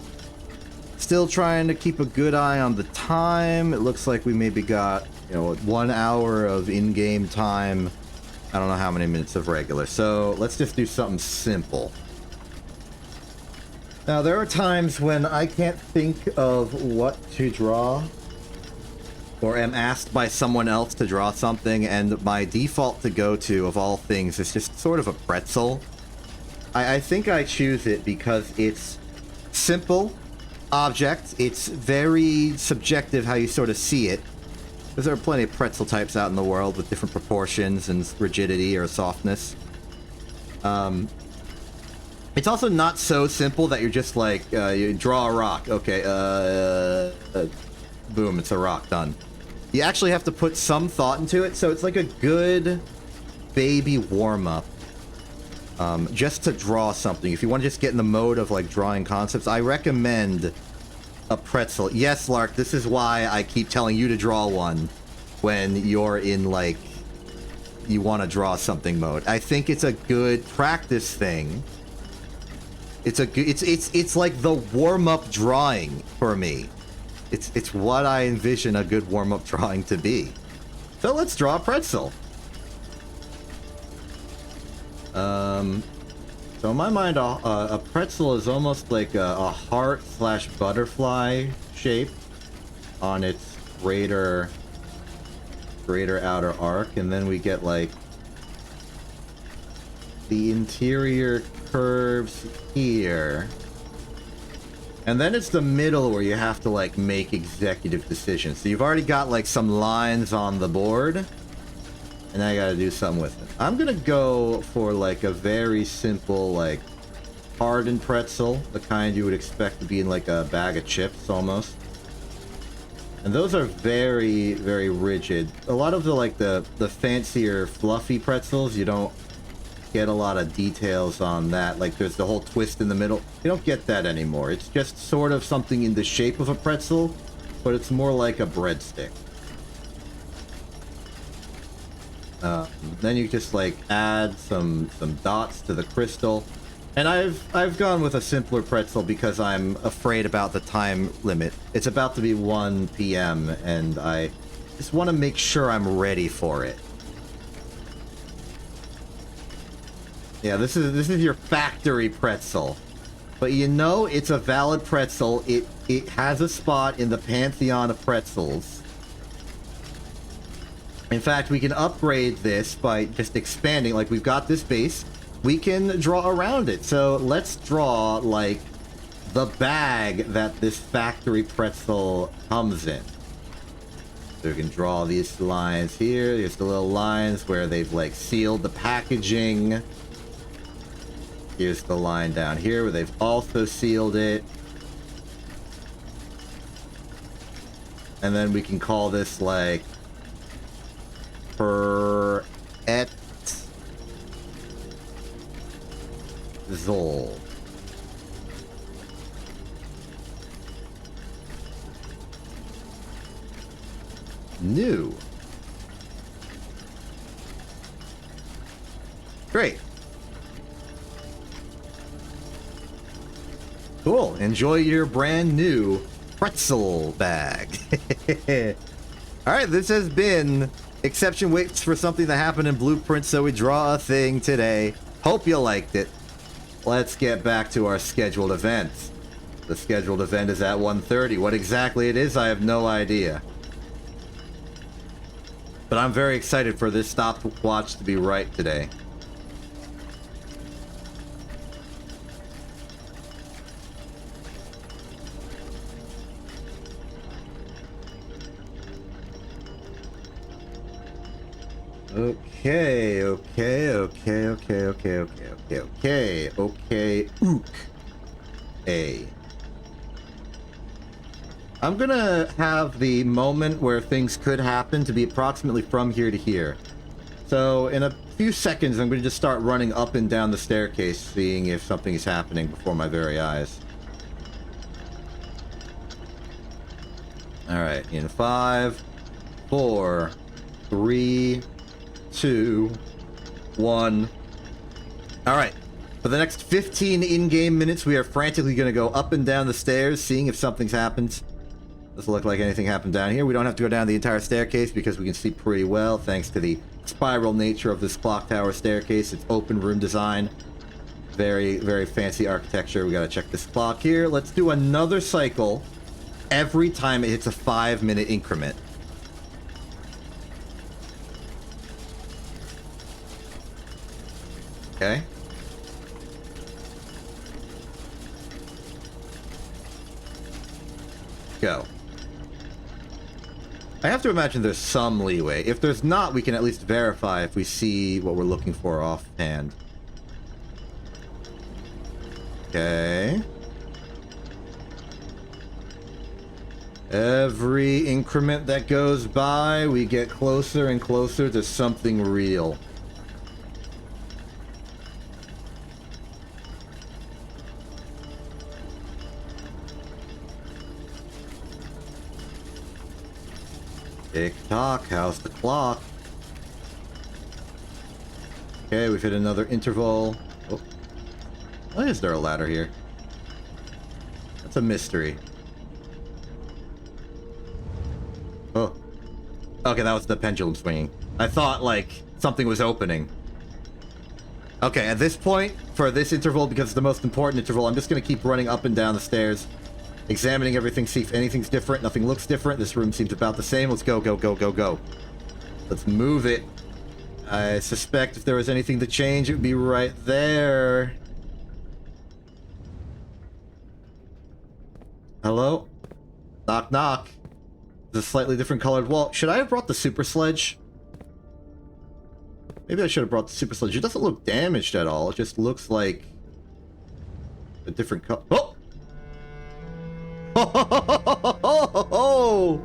still trying to keep a good eye on the time. It looks like we maybe got, 1 hour of in-game time. I don't know how many minutes of regular. So let's just do something simple. Now, there are times when I can't think of what to draw, or am asked by someone else to draw something, and my default to go to, of all things, is just sort of a pretzel. I think I choose it because it's simple object. It's very subjective how you sort of see it, because there are plenty of pretzel types out in the world with different proportions and rigidity or softness. It's also not so simple that you're just like, you draw a rock. Okay, boom, it's a rock, done. You actually have to put some thought into it, so it's like a good baby warm-up. Just to draw something. If you want to just get in the mode of like drawing concepts, I recommend a pretzel. Yes, Lark, this is why I keep telling you to draw one when you're in like, you want to draw something mode. I think it's a good practice thing. It's like the warm-up drawing for me. It's what I envision a good warm-up drawing to be. So let's draw a pretzel. So in my mind, a pretzel is almost like a heart/butterfly shape on its greater outer arc, and then we get like the interior curves here. And then it's the middle where you have to like make executive decisions. So you've already got like some lines on the board, and now you gotta do something with it. I'm gonna go for like a very simple, like hardened pretzel, the kind you would expect to be in like a bag of chips almost. And those are very, very rigid. A lot of the like the fancier fluffy pretzels, you don't get a lot of details on that. Like there's the whole twist in the middle. You don't get that anymore. It's just sort of something in the shape of a pretzel, but it's more like a breadstick. Then you just like add some dots to the crystal. And I've gone with a simpler pretzel because I'm afraid about the time limit. It's about to be 1 p.m. and I just want to make sure I'm ready for it. Yeah, this is your factory pretzel. But you know it's a valid pretzel. It has a spot in the pantheon of pretzels. In fact, we can upgrade this by just expanding. Like, we've got this base. We can draw around it. So let's draw, like, the bag that this factory pretzel comes in. So we can draw these lines here. There's the little lines where they've, like, sealed the packaging. Here's the line down here where they've also sealed it. And then we can call this, like, per et Zol. new. Great. Cool. Enjoy your brand new pretzel bag. Alright, this has been Exception Waits for something that happened in Blueprint, so we draw a thing today. Hope you liked it. Let's get back to our scheduled event. The scheduled event is at 1:30. What exactly it is, I have no idea. But I'm very excited for this stopwatch to be right today. Okay, ook. A. I'm gonna have the moment where things could happen to be approximately from here to here. So in a few seconds, I'm gonna just start running up and down the staircase, seeing if something is happening before my very eyes. Alright, in 5, 4, 3, 2, 1. Alright, for the next 15 in-game minutes, we are frantically going to go up and down the stairs, seeing if something's happened. Doesn't look like anything happened down here. We don't have to go down the entire staircase because we can see pretty well, thanks to the spiral nature of this clock tower staircase. It's open room design. Very, very fancy architecture. We got to check this clock here. Let's do another cycle every time it hits a 5-minute increment. Okay. Go. I have to imagine there's some leeway. If there's not, we can at least verify if we see what we're looking for offhand. Okay. Every increment that goes by, we get closer and closer to something real. Tick-tock, how's the clock? Okay, we've hit another interval. Oh. Why is there a ladder here? That's a mystery. Oh. Okay, that was the pendulum swinging. I thought, like, something was opening. Okay, at this point, for this interval, because it's the most important interval, I'm just gonna keep running up and down the stairs. Examining everything, see if anything's different. Nothing looks different. This room seems about the same. Let's go, go, go, go, go. Let's move it. I suspect if there was anything to change, it would be right there. Hello? Knock, knock. It's a slightly different colored wall. Should I have brought the super sledge? Maybe I should have brought the super sledge. It doesn't look damaged at all. It just looks like a different color. Oh! Oh!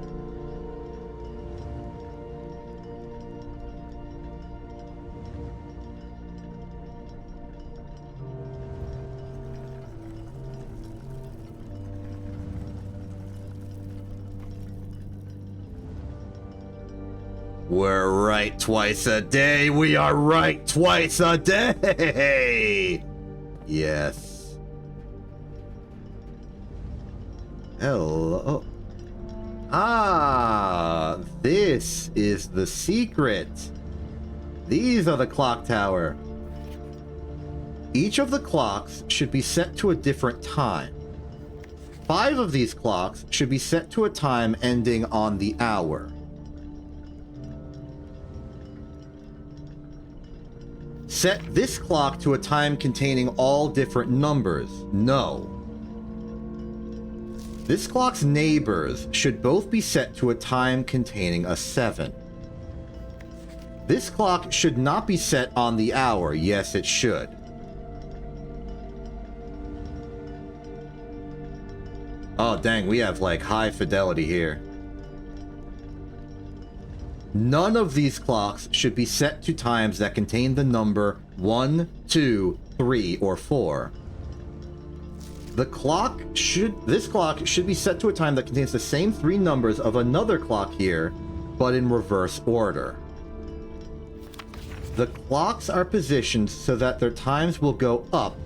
We're right twice a day. We are right twice a day. Yes. Hello. Ah, this is the secret. These are the clock tower. Each of the clocks should be set to a different time. 5 of these clocks should be set to a time ending on the hour. Set this clock to a time containing all different numbers. No. This clock's neighbors should both be set to a time containing a 7. This clock should not be set on the hour. Yes, it should. Oh, dang, we have, like, high fidelity here. None of these clocks should be set to times that contain the number 1, 2, 3, or 4. This clock should be set to a time that contains the same 3 numbers of another clock here, but in reverse order. The clocks are positioned so that their times will go up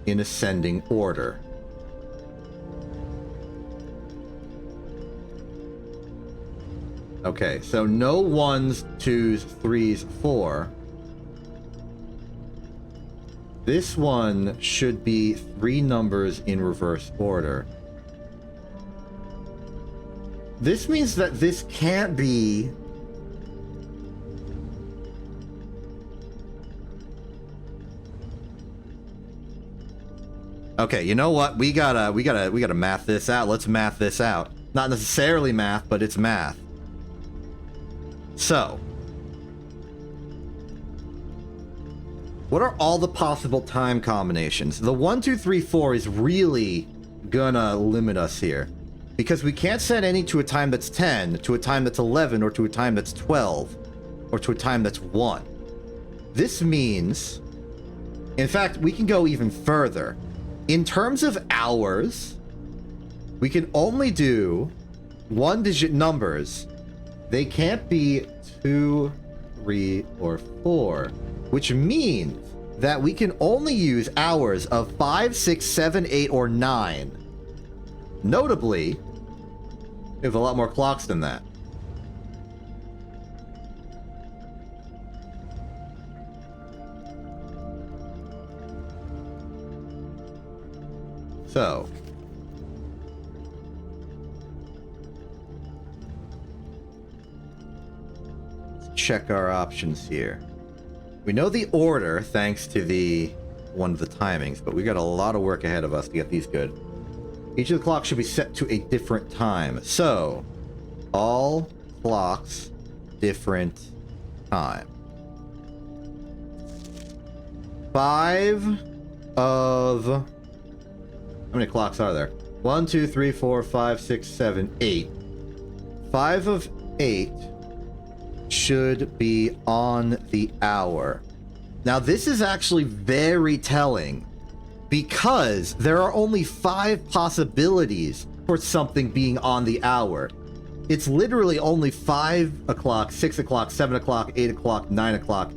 in ascending order. Okay, so no 1s, 2s, 3s, 4. This one should be 3 numbers in reverse order. This means that this can't be... Okay, you know what? We gotta math this out. Let's math this out. Not necessarily math, but it's math. So, what are all the possible time combinations? The 1, 2, 3, 4 is really gonna limit us here. Because we can't set any to a time that's 10, to a time that's 11, or to a time that's 12, or to a time that's 1. This means... In fact, we can go even further. In terms of hours, we can only do 1-digit numbers. They can't be 2, 3, or 4, which means that we can only use hours of 5, 6, 7, 8, or 9. Notably, we have a lot more clocks than that. So, let's check our options here. We know the order thanks to the one of the timings, but we got a lot of work ahead of us to get these good. Each of the clocks should be set to a different time. So, all clocks, different time. 5 of... How many clocks are there? 1, 2, 3, 4, 5, 6, 7, 8. 5 of 8 should be on the hour. Now, this is actually very telling because there are only 5 possibilities for something being on the hour. It's literally only 5 o'clock, 6 o'clock, 7 o'clock, 8 o'clock, 9 o'clock,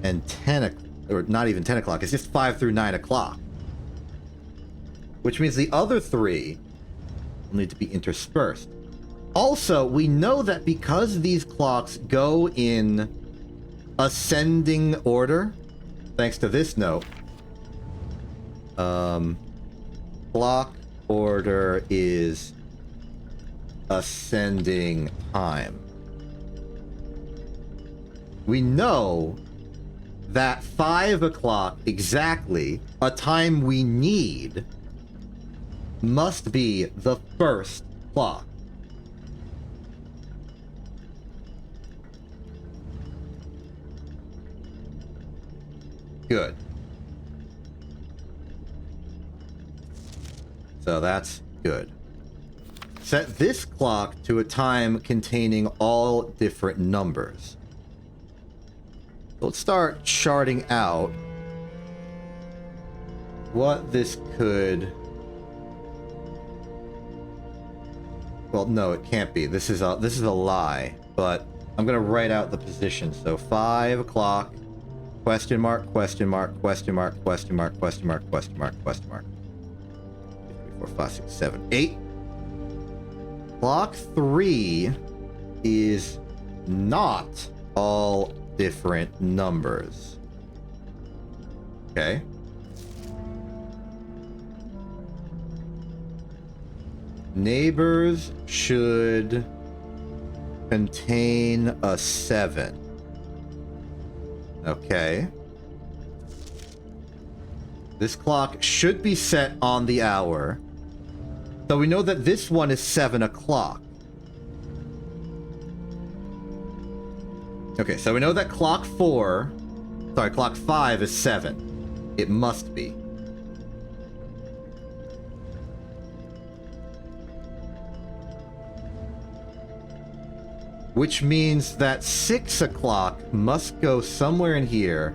and 10 o'clock. Or not even 10 o'clock. It's just 5 through 9 o'clock. Which means the other 3 will need to be interspersed. Also, we know that because these clocks go in ascending order, thanks to this note, clock order is ascending time. We know that 5 o'clock exactly, a time we need, must be the first clock. Good. So that's good. Set this clock to a time containing all different numbers. Let's start charting out what this could... Well, no, it can't be. This is a lie. But I'm gonna write out the position. So 5 o'clock, question mark, question mark, question mark, question mark, question mark, question mark, question mark. 3, 4, 5, 6, 7, 8. Clock 3 is not all different numbers. Okay. Neighbors should contain a 7. Okay. This clock should be set on the hour. So we know that this one is 7 o'clock. Okay, so we know that clock 5 is 7. It must be. Which means that 6 o'clock must go somewhere in here.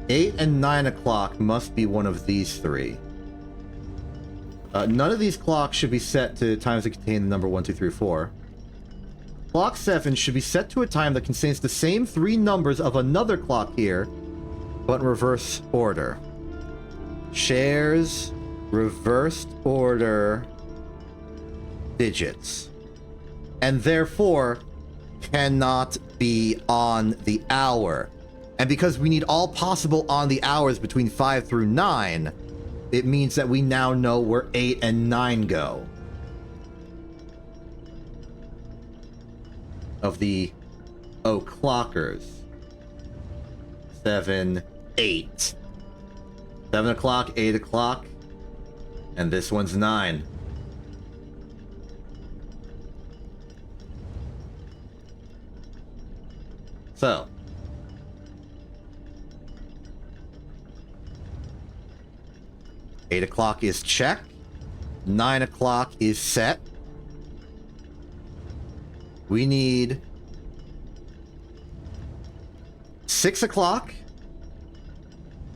8 and 9 o'clock must be one of these 3. None of these clocks should be set to times that contain the number 1, 2, 3, 4. clock 7 should be set to a time that contains the same 3 numbers of another clock here, but in reverse order. Shares reversed order digits. And therefore cannot be on the hour. And because we need all possible on the hours between 5 through 9, it means that we now know where 8 and 9 go. Of the o'clockers. 7, 8. 7 o'clock, 8 o'clock. And this one's 9. So. Eight o'clock is check. 9 o'clock is set. We need 6 o'clock.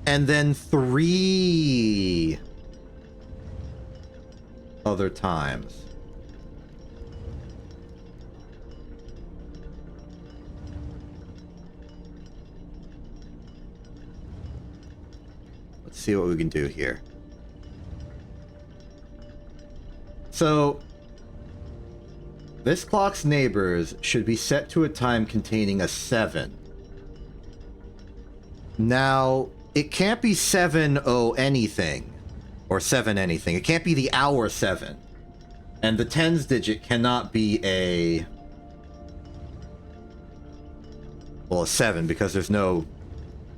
And then 3 other times. Let's see what we can do here. So, this clock's neighbors should be set to a time containing a 7. Now, it can't be 7-0 anything, or 7 anything. It can't be the hour 7. And the tens digit cannot be a 7, because there's no,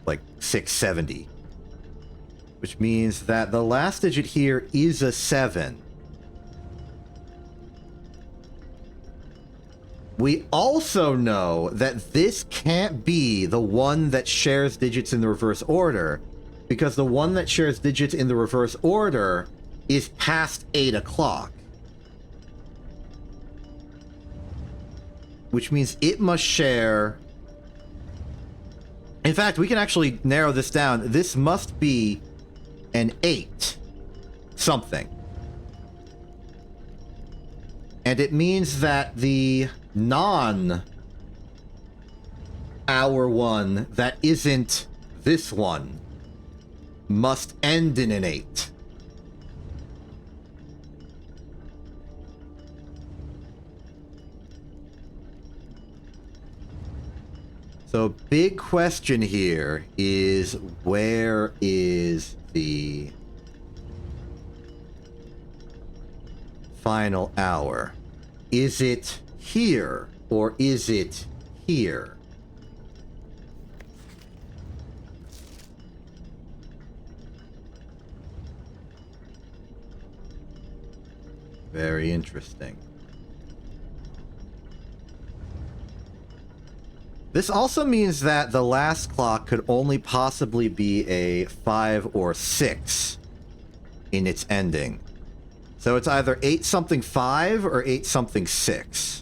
like, 670. Which means that the last digit here is a 7. We also know that this can't be the one that shares digits in the reverse order, because the one that shares digits in the reverse order is past 8 o'clock. Which means it must share... In fact, we can actually narrow this down. This must be an 8 something. And it means that the non-hour one that isn't this one must end in an 8. So big question here is, where is the final hour? Is it here or is it here? Very interesting. This also means that the last clock could only possibly be a 5 or 6 in its ending. So it's either 8 something 5 or 8 something 6.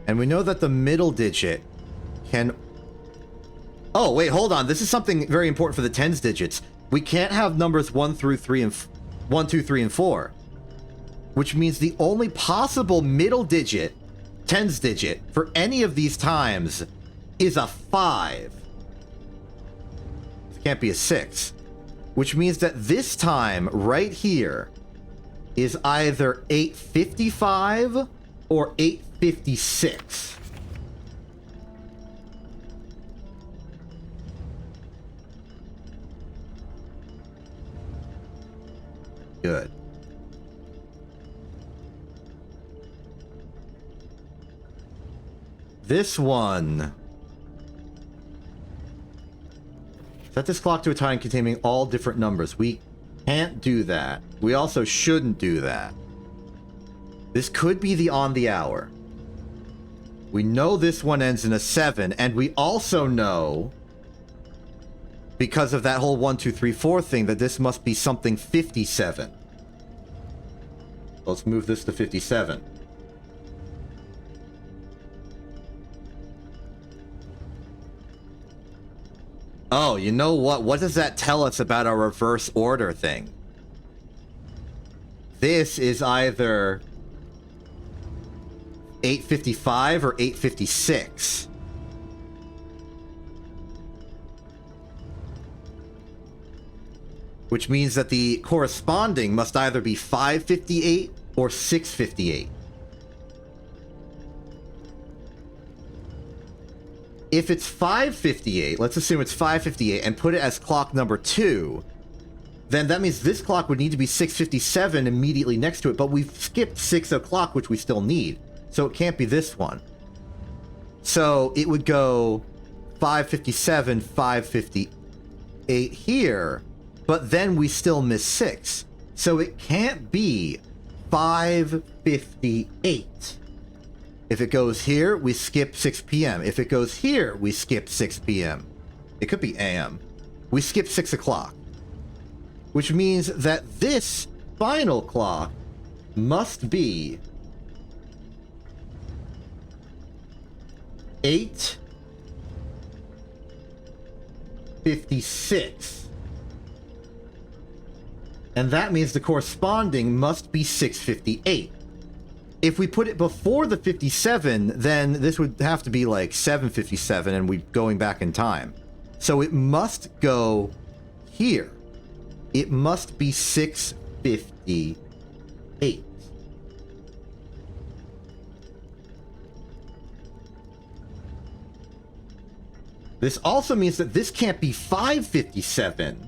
And we know that the middle digit can... Oh, wait, hold on. This is something very important for the tens digits. We can't have numbers 1 through 3 and 1, 2, 3, and 4. Which means the only possible middle digit, tens digit, for any of these times is a 5. It can't be a 6. Which means that this time, right here, is either 855 or 856. Good. This one. Set this clock to a time containing all different numbers. We can't do that. We also shouldn't do that. This could be the on the hour. We know this one ends in a 7, and we also know, because of that whole 1, 2, 3, 4 thing, that this must be something 57. Let's move this to 57. Oh, you know what? What does that tell us about our reverse order thing? This is either 8:55 or 8:56. Which means that the corresponding must either be 5:58 or 6:58. If it's 5:58, let's assume it's 5:58 and put it as clock number 2, then that means this clock would need to be 6:57 immediately next to it, but we've skipped 6 o'clock, which we still need. So it can't be this one. So it would go 5:57, 5:58 here, but then we still miss 6. So it can't be 5:58. If it goes here, we skip 6 p.m. If it goes here, we skip 6 p.m. It could be a.m. We skip 6 o'clock. Which means that this final clock must be 8:56. And that means the corresponding must be 6:58. If we put it before the 57, then this would have to be like 7:57 and we're going back in time. So it must go here. It must be 6:58. This also means that this can't be 5:57,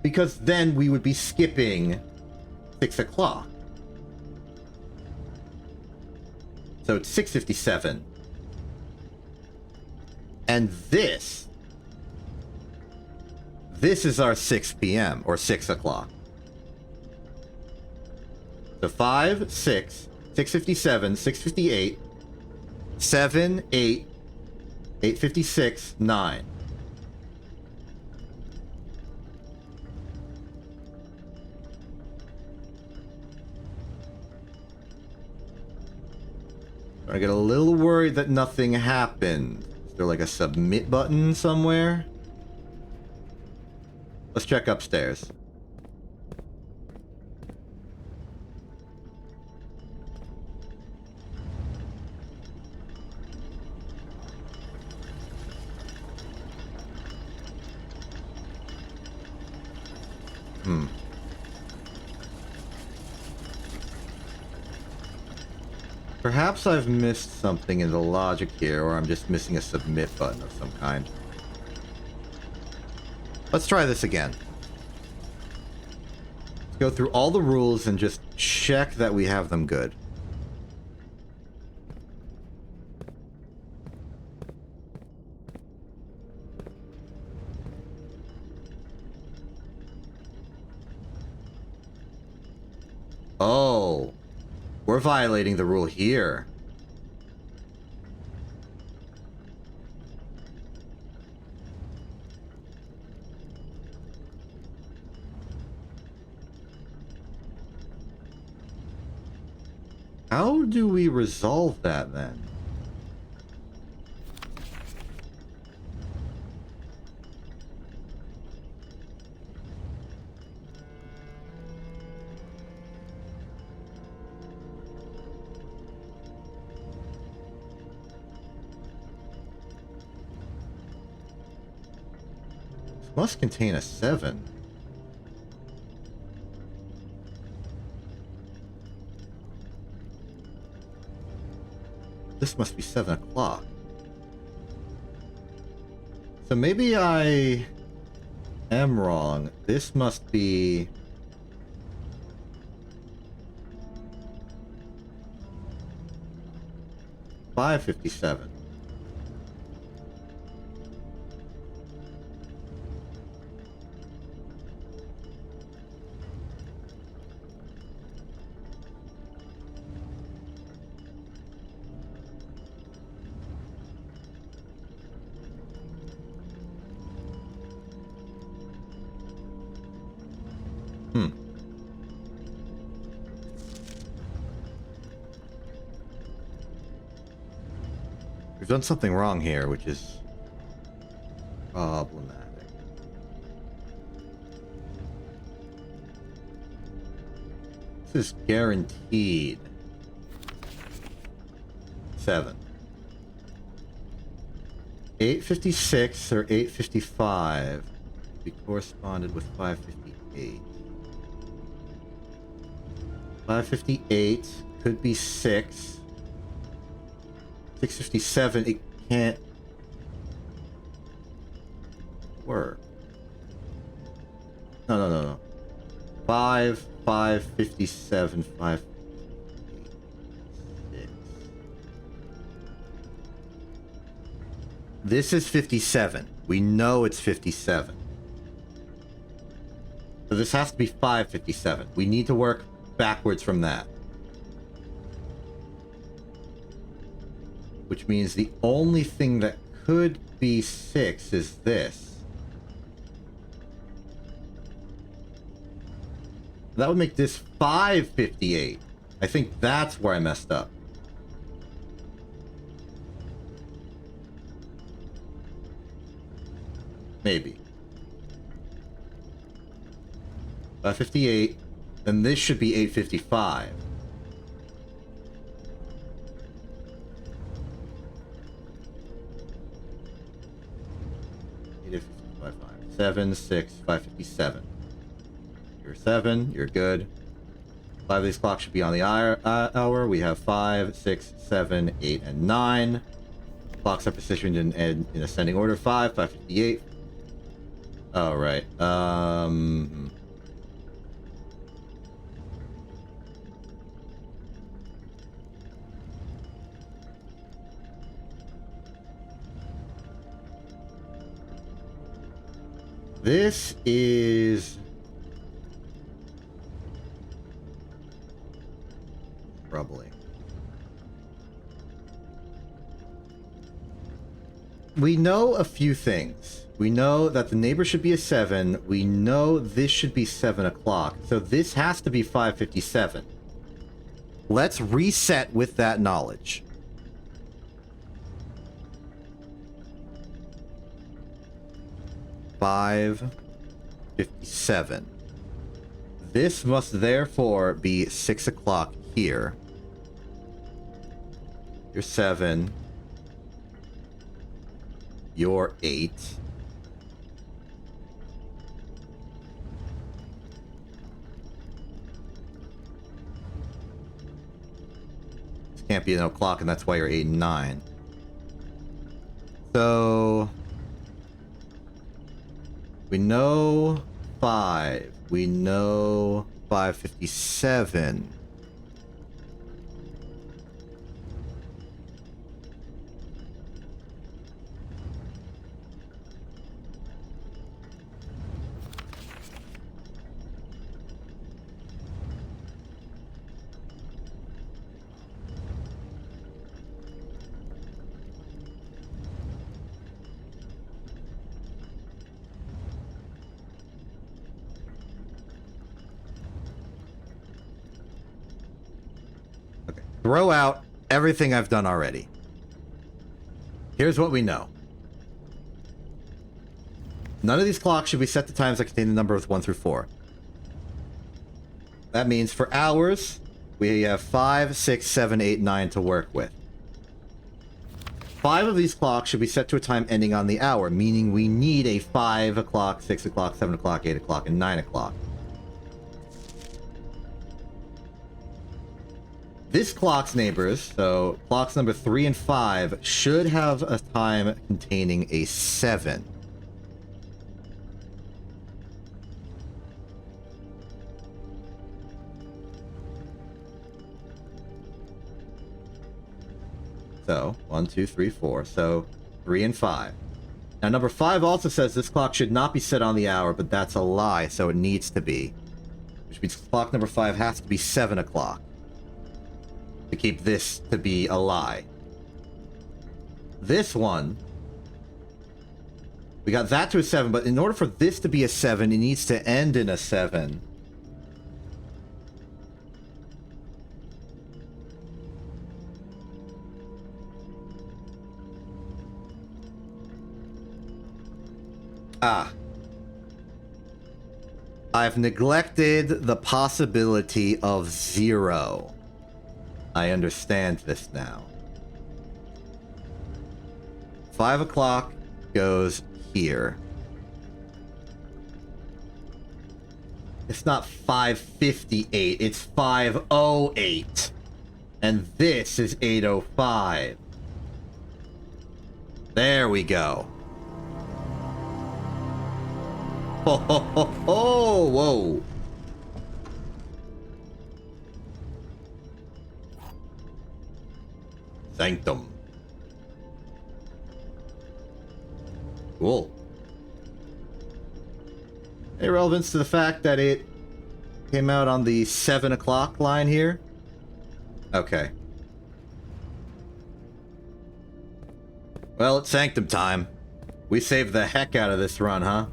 because then we would be skipping 6 o'clock. So it's 6:57. And this is our 6 p.m. or 6 o'clock. So 5, 6, 6:57, 6:58, 7, 8, 8:56, 9. I get a little worried that nothing happened. Is there like a submit button somewhere? Let's check upstairs. Perhaps I've missed something in the logic here, or I'm just missing a submit button of some kind. Let's try this again. Let's go through all the rules and just check that we have them good. Oh, we're violating the rule here. How do we resolve that then? This must contain a 7. This must be 7 o'clock. So maybe I am wrong. This must be... $5:57. We've done something wrong here, which is problematic. is guaranteed 7. 856 or 855 be corresponded with 558. 558 could be 6. 657, it can't work. No. 557, 556. This is 57. We know it's 57. So this has to be 557. We need to work backwards from that. Which means the only thing that could be 6 is this. That would make this 558. I think that's where I messed up. Maybe. 558. Then this should be 855. Seven, 6, 557. You're 7, you're good. 5 of these clocks should be on the hour. We have 5, 6, 7, 8, and 9. Clocks are positioned in ascending order. 5, 558. Oh, right. This is troubling. We know a few things. We know that the neighbor should be a 7. We know this should be 7 o'clock. So this has to be 557. Let's reset with that knowledge. $5.57. This must therefore be 6 o'clock here. You're 7. You're 8. This can't be an o'clock, and that's why you're 8 and 9. So we know 5. We know 557. Throw out everything I've done already. Here's what we know. None of these clocks should be set to times that contain the numbers 1 through 4. That means for hours, we have 5, 6, 7, 8, 9 to work with. 5 of these clocks should be set to a time ending on the hour, meaning we need a 5 o'clock, 6 o'clock, 7 o'clock, 8 o'clock, and 9 o'clock. This clock's neighbors, so clocks number 3 and 5, should have a time containing a 7. So, 1, 2, 3, 4. So, 3 and 5. Now, number 5 also says this clock should not be set on the hour, but that's a lie, so it needs to be. Which means clock number 5 has to be 7 o'clock. To keep this to be a lie. This one, we got that to a 7, but in order for this to be a 7, it needs to end in a 7. I've neglected the possibility of 0. I understand this now. 5 o'clock goes here. It's not 5:58, it's 5:08. And this is 8:05. There we go. Ho ho ho ho! Whoa! Sanctum. Cool. Any relevance to the fact that it came out on the 7 o'clock line here? Okay. Well, it's Sanctum time. We saved the heck out of this run, huh?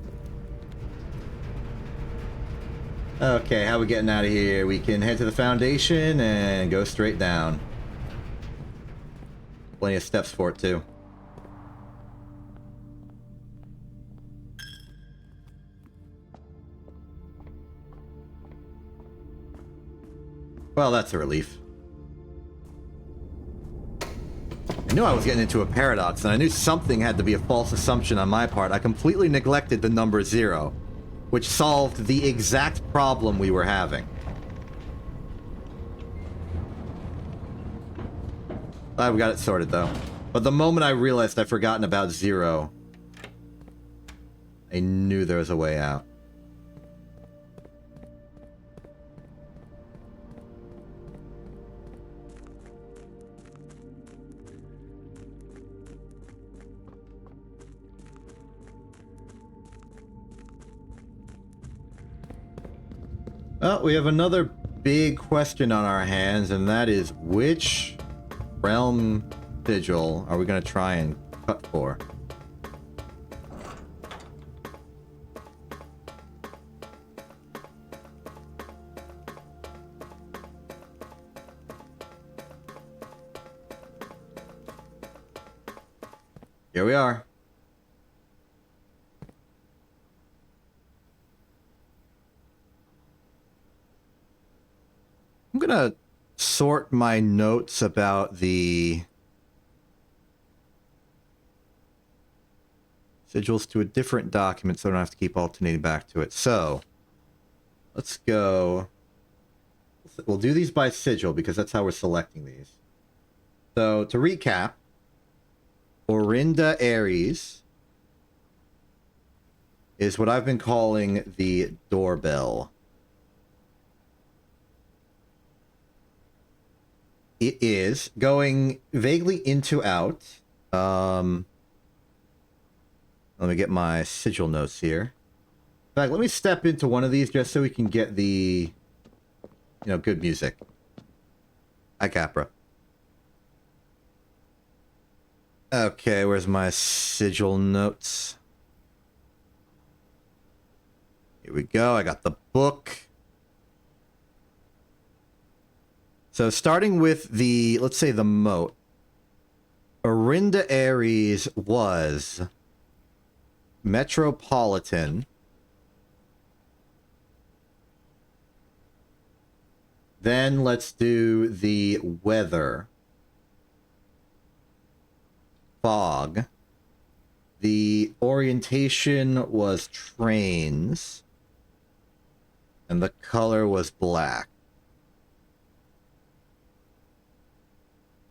Okay, how are we getting out of here? We can head to the Foundation and go straight down. Plenty of steps for it, too. Well, that's a relief. I knew I was getting into a paradox, and I knew something had to be a false assumption on my part. I completely neglected the number 0, which solved the exact problem we were having. Glad we got it sorted, though. But the moment I realized I'd forgotten about 0, I knew there was a way out. Well, we have another big question on our hands, and that is which realm sigil are we going to try and cut for? Here we are. I'm gonna sort my notes about the sigils to a different document so I don't have to keep alternating back to it. So, let's go. We'll do these by sigil because that's how we're selecting these. So, to recap, Orinda Aries is what I've been calling the doorbell. It is going vaguely into out. Let me get my sigil notes here. In fact, let me step into one of these just so we can get the, good music. Hi, Capra. Okay, where's my sigil notes? Here we go. I got the book. So starting with the, let's say the moat. Orinda Aries was Metropolitan. Then let's do the weather. Fog. The orientation was trains. And the color was black.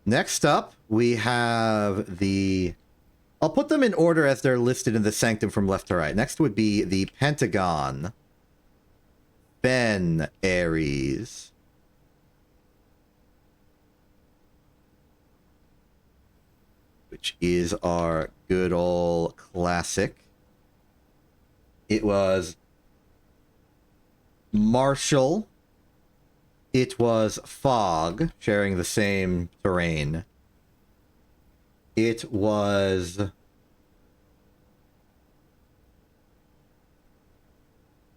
Next up, we have the... I'll put them in order as they're listed in the Sanctum from left to right. Next would be the Pentagon. Ben Aries. Which is our good old classic. It was Marshall. It was Fog, sharing the same terrain. It was... It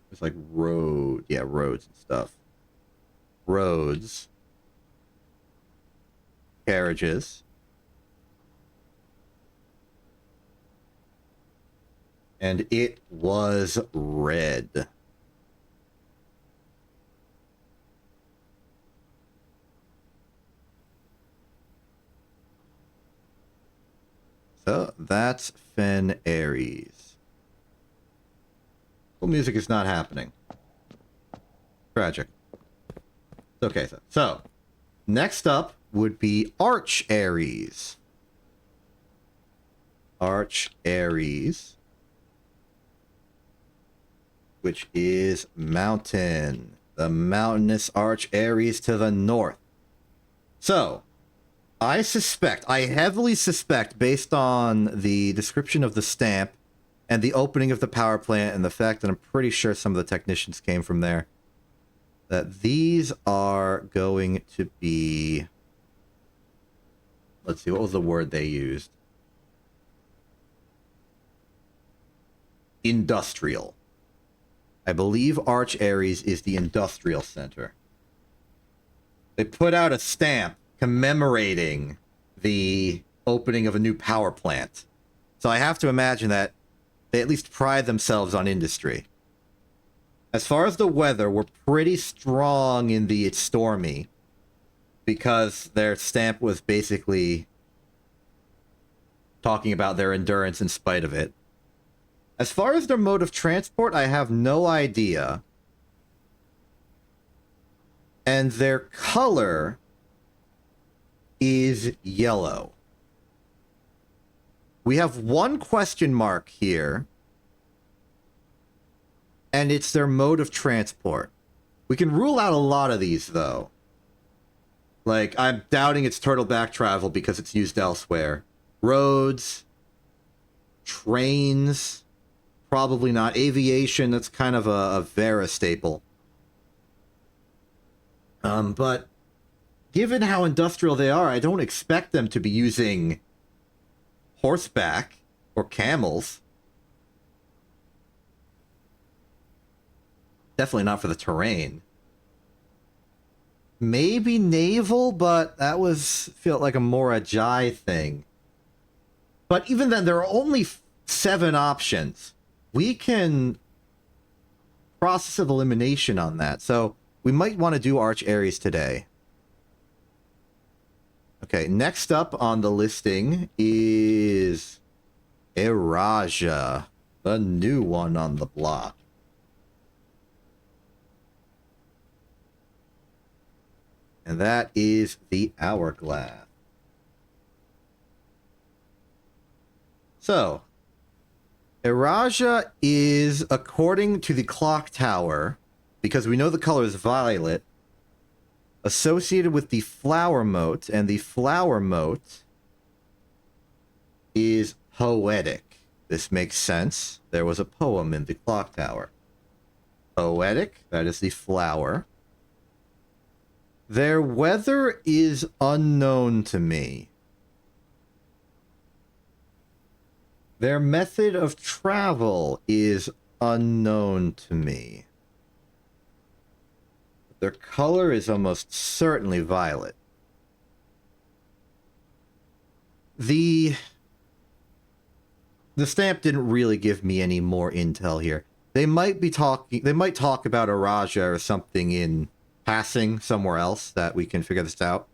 was like road... Yeah, roads and stuff. Roads. Carriages. And it was red. So that's Fen Aries. Cool music is not happening. Tragic. Okay, so next up would be Arch Aries. Arch Aries, which is mountain. The mountainous Arch Aries to the north. So, I heavily suspect, based on the description of the stamp and the opening of the power plant and the fact that I'm pretty sure some of the technicians came from there, that these are going to be... Let's see, what was the word they used? Industrial. I believe Arch Aries is the industrial center. They put out a stamp commemorating the opening of a new power plant. So I have to imagine that they at least pride themselves on industry. As far as the weather, we're pretty strong in the it's stormy, because their stamp was basically talking about their endurance in spite of it. As far as their mode of transport, I have no idea. And their color is yellow. We have one question mark here, and it's their mode of transport. We can rule out a lot of these, though. Like, I'm doubting it's turtleback travel because it's used elsewhere. Roads, trains, probably not. Aviation, that's kind of a Vera staple. But given how industrial they are, I don't expect them to be using horseback or camels. Definitely not for the terrain. Maybe naval, but that felt like a more Ajay thing. But even then, there are only 7 options. We can process of elimination on that, so we might want to do Arch Aries today. Okay, next up on the listing is Eraja, the new one on the block. And that is the Hourglass. So, Eraja is, according to the clock tower, because we know the color is violet, associated with the flower moat, and the flower moat is poetic. This makes sense. There was a poem in the clock tower. Poetic, that is the flower. Their weather is unknown to me. Their method of travel is unknown to me. Their color is almost certainly violet. The stamp didn't really give me any more intel here. They might talk about Eraja or something in passing somewhere else that we can figure this out.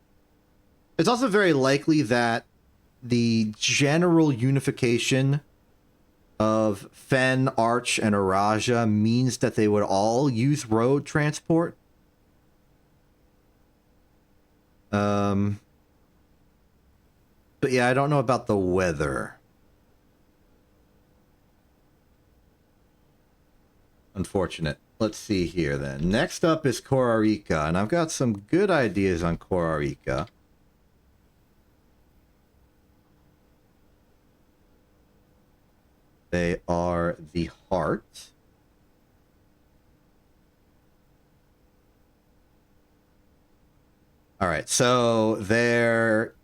It's also very likely that the general unification of Fen, Arch, and Eraja means that they would all use road transport. But yeah, I don't know about the weather. Unfortunate. Let's see here then. Next up is Korarika, and I've got some good ideas on Korarika. They are the heart. All right, so their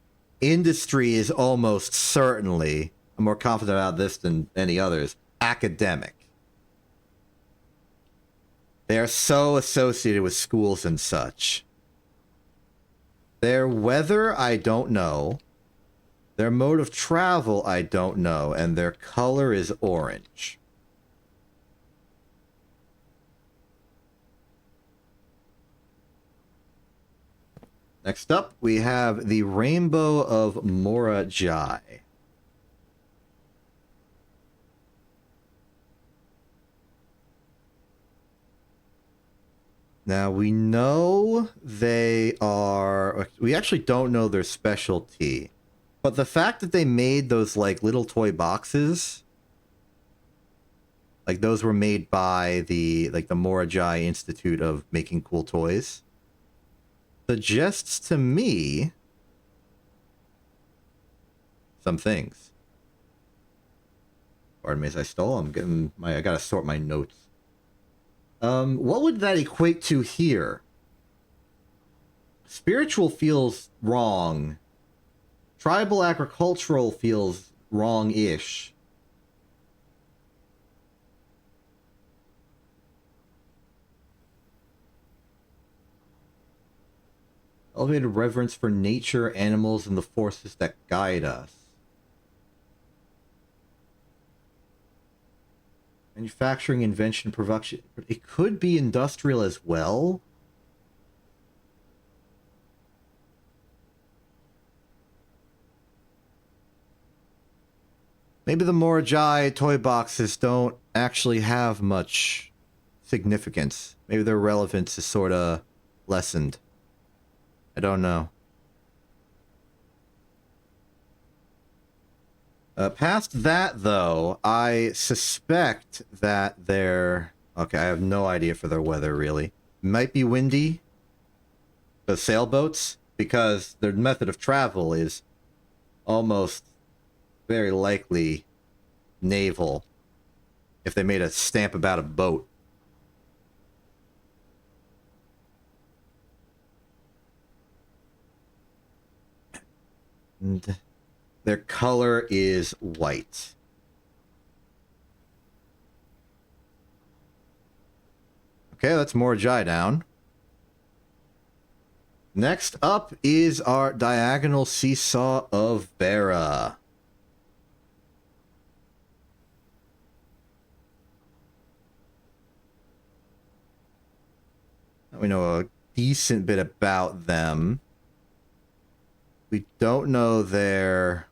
industry is almost certainly, I'm more confident about this than any others, academic. They are so associated with schools and such. Their weather, I don't know. Their mode of travel, I don't know. And their color is orange. Next up, we have the Rainbow of Morajai. Now, we know they are... We actually don't know their specialty. But the fact that they made those, like, little toy boxes... Like, those were made by the Morajai Institute of Making Cool Toys. Suggests to me... some things. Pardon me as I stole. I gotta sort my notes. What would that equate to here? Spiritual feels wrong. Tribal agricultural feels wrong-ish. Elevated reverence for nature, animals, and the forces that guide us. Manufacturing, invention, production. It could be industrial as well. Maybe the Morajai toy boxes don't actually have much significance. Maybe their relevance is sort of lessened. I don't know. Past that, though, I suspect that they're... Okay, I have no idea for their weather, really. Might be windy. The sailboats, because their method of travel is almost very likely naval. If they made a stamp about a boat. And their color is white. Okay, that's Morajai down. Next up is our diagonal seesaw of Vera. We know a decent bit about them. We don't know their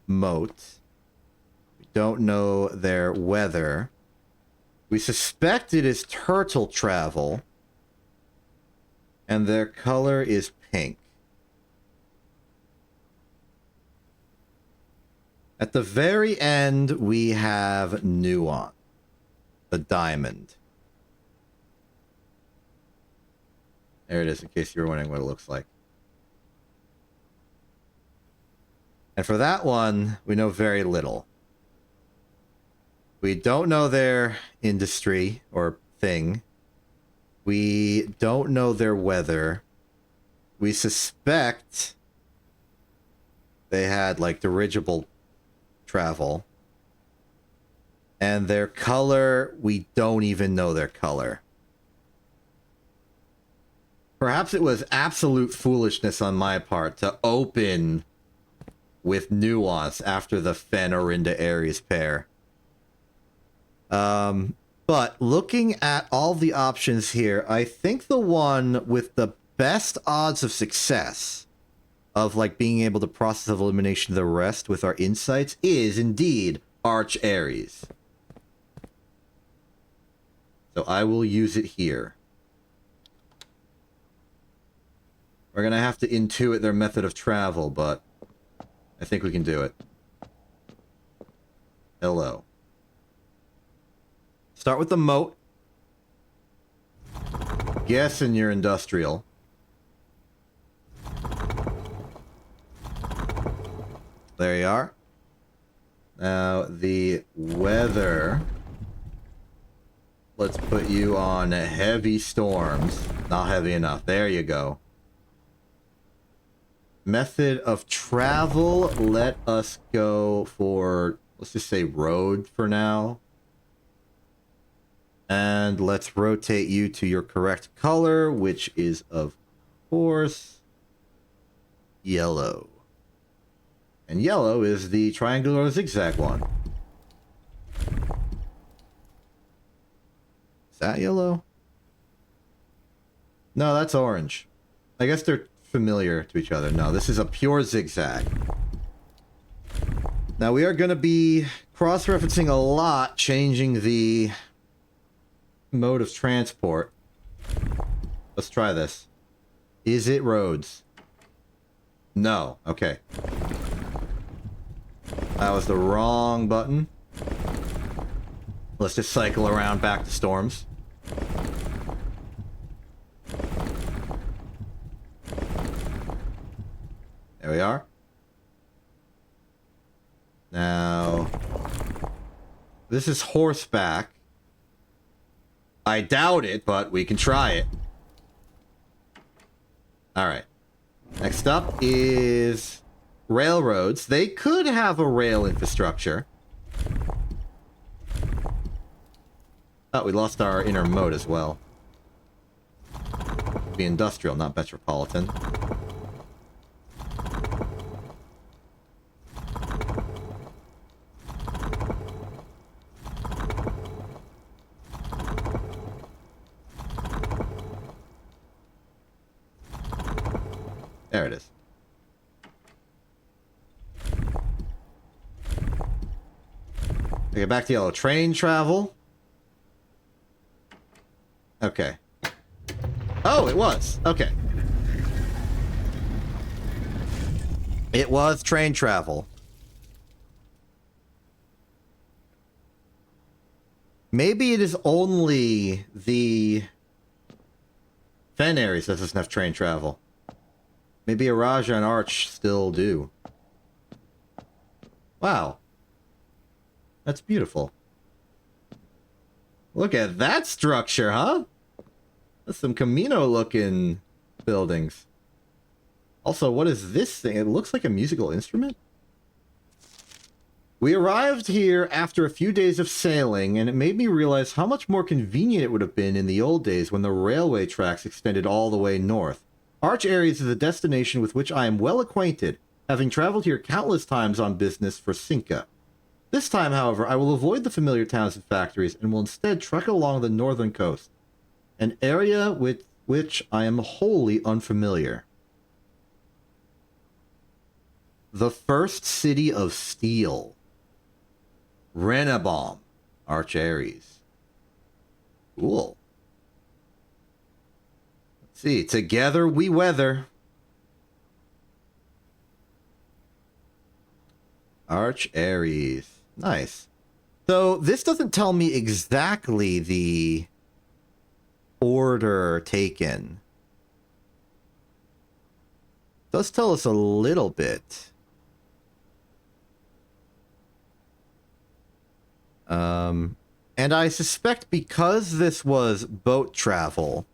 moat. We don't know their weather. We suspect it is turtle travel. And their color is pink. At the very end, we have Nuance, the diamond. There it is, in case you were wondering what it looks like. And for that one, we know very little. We don't know their industry or thing. We don't know their weather. We suspect they had, like, dirigible travel. And their color, we don't even know their color. Perhaps it was absolute foolishness on my part to open with Nuance after the Fen-Orinda Ares pair. But looking at all the options here, I think the one with the best odds of success of, like, being able to process of elimination the rest with our insights is indeed Arch Ares. So I will use it here. We're going to have to intuit their method of travel, but I think we can do it. Hello. Start with the moat. Guessing you're industrial. There you are. Now, the weather. Let's put you on heavy storms. Not heavy enough. There you go. Method of travel, let us go for, let's just say road for now. And let's rotate you to your correct color, which is, of course, yellow. And yellow is the triangular zigzag one. Is that yellow? No, that's orange. I guess they're familiar to each other. No, this is a pure zigzag. Now we are going to be cross-referencing a lot, changing the mode of transport. Let's try this. Is it roads? No. Okay. That was the wrong button. Let's just cycle around back to Storms. There we are. Now, this is horseback. I doubt it, but we can try it. Alright. Next up is railroads. They could have a rail infrastructure. Oh, we lost our inner mode as well. Be industrial, not metropolitan. There it is. Okay, back to yellow. Train travel. Okay. Oh, it was. Okay. It was train travel. Maybe it is only the Fen areas that doesn't have train travel. Maybe Araja and Arch still do. Wow. That's beautiful. Look at that structure, huh? That's some Camino-looking buildings. Also, what is this thing? It looks like a musical instrument. We arrived here after a few days of sailing, and it made me realize how much more convenient it would have been in the old days when the railway tracks extended all the way north. Arch Aries is a destination with which I am well acquainted, having traveled here countless times on business for Cinca. This time, however, I will avoid the familiar towns and factories and will instead trek along the northern coast, an area with which I am wholly unfamiliar. The first city of steel. Renabom, Arch Aries. Cool. Let's see. Together we weather. Arch Aries. Nice. So this doesn't tell me exactly the order taken. It does tell us a little bit. And I suspect because this was boat travel,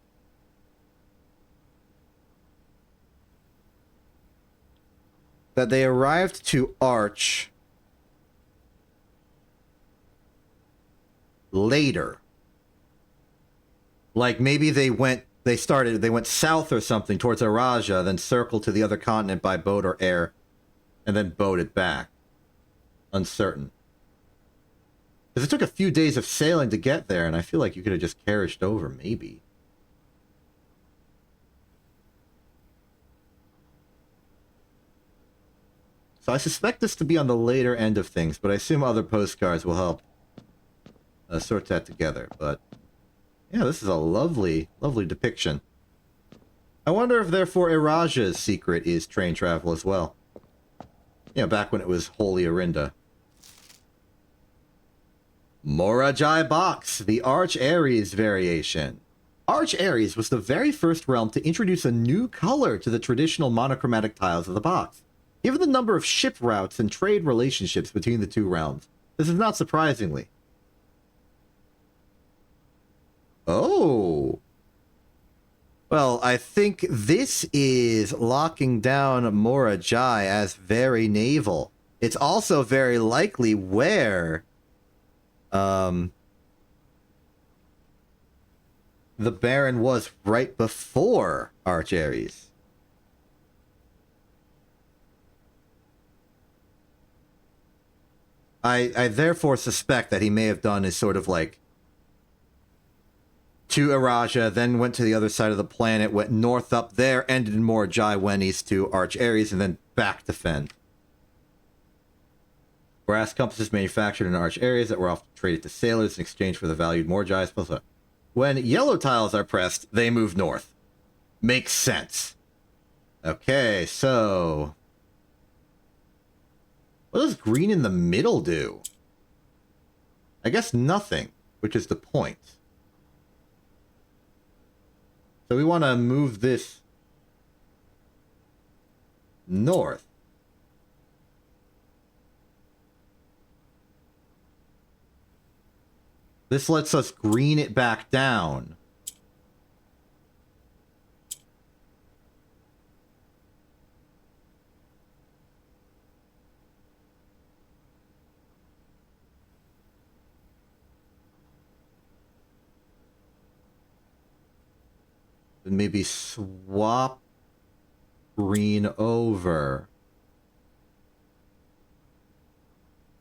that they arrived to Arch later. Like maybe they went south or something towards Araja, then circled to the other continent by boat or air, and then boated back. Uncertain. Because it took a few days of sailing to get there, and I feel like you could have just carriaged over, maybe. So I suspect this to be on the later end of things, but I assume other postcards will help sort that together. But yeah, this is a lovely, lovely depiction. I wonder if therefore Iraja's secret is train travel as well. You know, back when it was wholly Orinda. Morajai Box, the Arch Aries variation. Arch Aries was the very first realm to introduce a new color to the traditional monochromatic tiles of the box. Given the number of ship routes and trade relationships between the two realms, this is not surprisingly. Oh. Well, I think this is locking down Morajai as very naval. It's also very likely where the Baron was right before Arch Aries. I therefore suspect that he may have done is sort of like to Araja, then went to the other side of the planet, went north up there, ended in Morajai, went east to Arch Aries, and then back to Fen. Brass compasses manufactured in Arch Aries that were often traded to sailors in exchange for the valued Morajais. When yellow tiles are pressed, they move north. Makes sense. Okay, so... what does green in the middle do? I guess nothing, which is the point. So we want to move this north. This lets us green it back down. And maybe swap green over.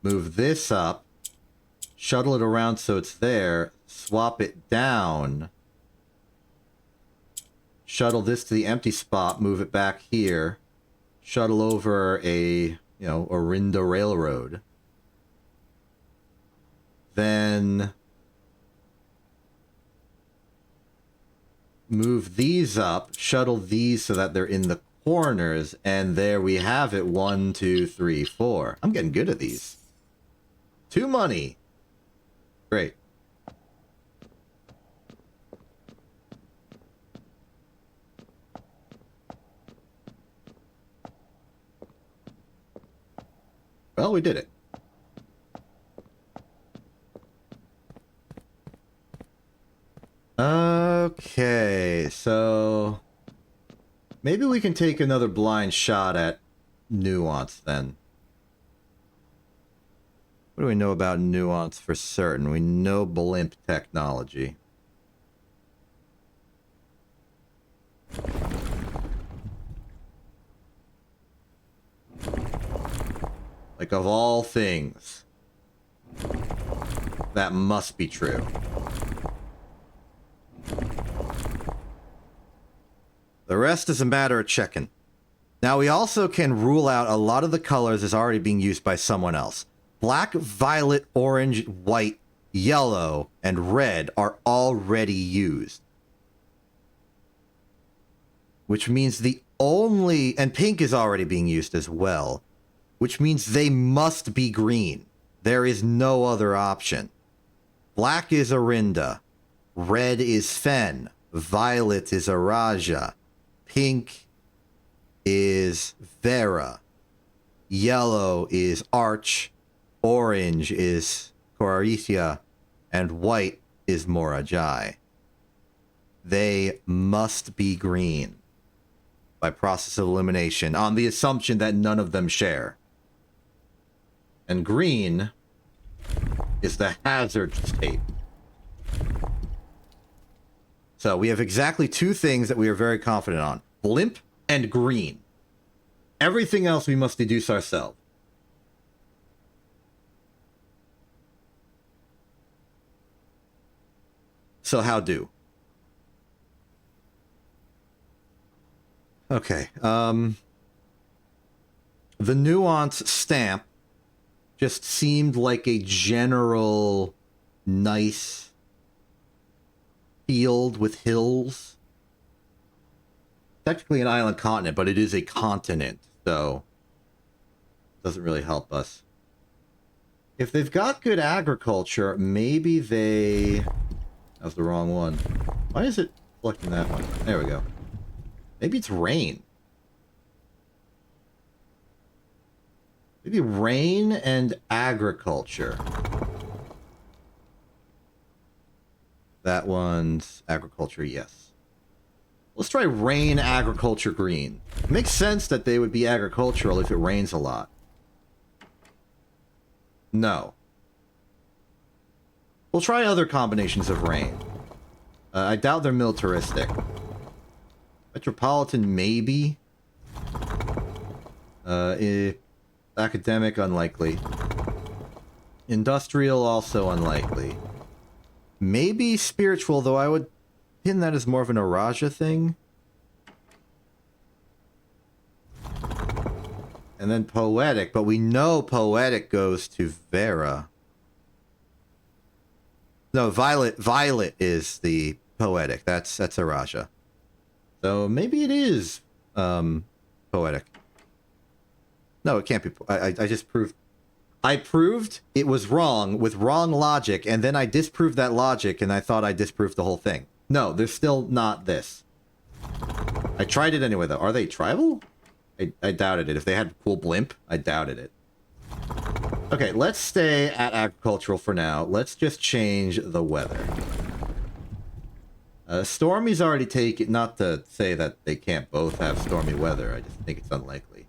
Move this up. Shuttle it around so it's there. Swap it down. Shuttle this to the empty spot. Move it back here. Shuttle over a, Orinda Railroad. Then... move these up. Shuttle these so that they're in the corners. And there we have it. 1, 2, 3, 4. I'm getting good at these. 2 money. Great. Well, we did it. Okay, so... maybe we can take another blind shot at nuance, then. What do we know about nuance for certain? We know blimp technology. Like, of all things, that must be true. The rest is a matter of checking. Now, we also can rule out a lot of the colors as already being used by someone else. Black, violet, orange, white, yellow, and red are already used. Which means the only... and pink is already being used as well. Which means they must be green. There is no other option. Black is Orinda. Red is Fen. Violet is Araja. Pink is Vera. Yellow is Arch. Orange is Coraricia. And white is Morajai. They must be green by process of elimination on the assumption that none of them share. And green is the hazard state. So we have exactly 2 things that we are very confident on. Blimp and green. Everything else we must deduce ourselves. So how do? Okay. The nuance stamp just seemed like a general nice field with hills. Technically an island continent, but it is a continent, so it doesn't really help us. If they've got good agriculture, maybe they... that was the wrong one. Why is it selecting that one? There we go. Maybe it's rain. Maybe rain and agriculture. That one's agriculture, yes. Let's try rain, agriculture, green. It makes sense that they would be agricultural if it rains a lot. No. We'll try other combinations of rain. I doubt they're militaristic. Metropolitan, maybe. Academic, unlikely. Industrial, also unlikely. Maybe spiritual, though I would pin that as more of an Araja thing. And then poetic, but we know poetic goes to Vera. No, Violet is the poetic. That's Araja. So maybe it is poetic. No, it can't be. I just proved. I proved it was wrong with wrong logic, and then I disproved that logic, and I thought I disproved the whole thing. No, there's still not this. I tried it anyway, though. Are they tribal? I doubted it. If they had cool blimp, I doubted it. Okay, let's stay at agricultural for now. Let's just change the weather. Stormy's already taken, not to say that they can't both have stormy weather. I just think it's unlikely.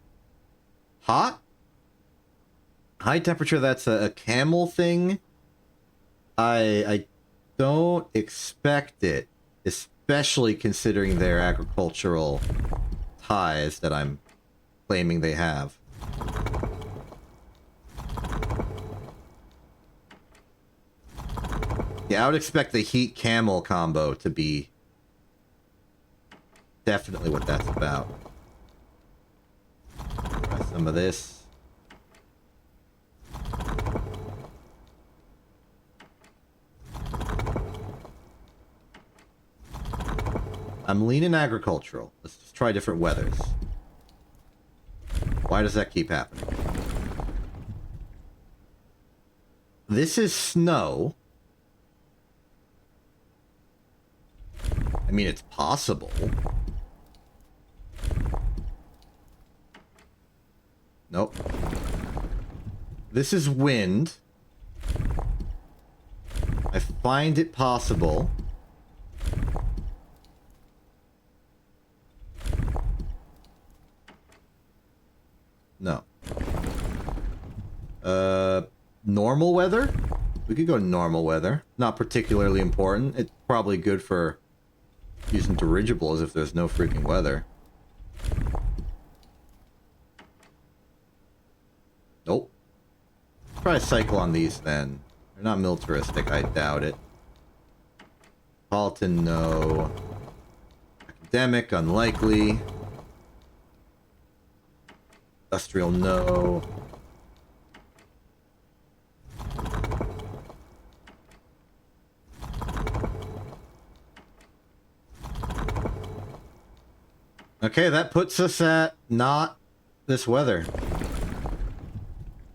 Hot? High temperature, that's a camel thing. I don't expect it, especially considering their agricultural ties that I'm claiming they have. Yeah, I would expect the heat camel combo to be definitely what that's about. Try some of this. I'm leaning agricultural. Let's just try different weathers. Why does that keep happening? This is snow. I mean, it's possible. Nope. This is wind. I find it possible. No. Normal weather? We could go normal weather. Not particularly important. It's probably good for using dirigibles if there's no freaking weather. Nope. Try a cycle on these then. They're not militaristic, I doubt it. Politan, no. Academic, unlikely. Industrial, no. Okay, that puts us at not this weather.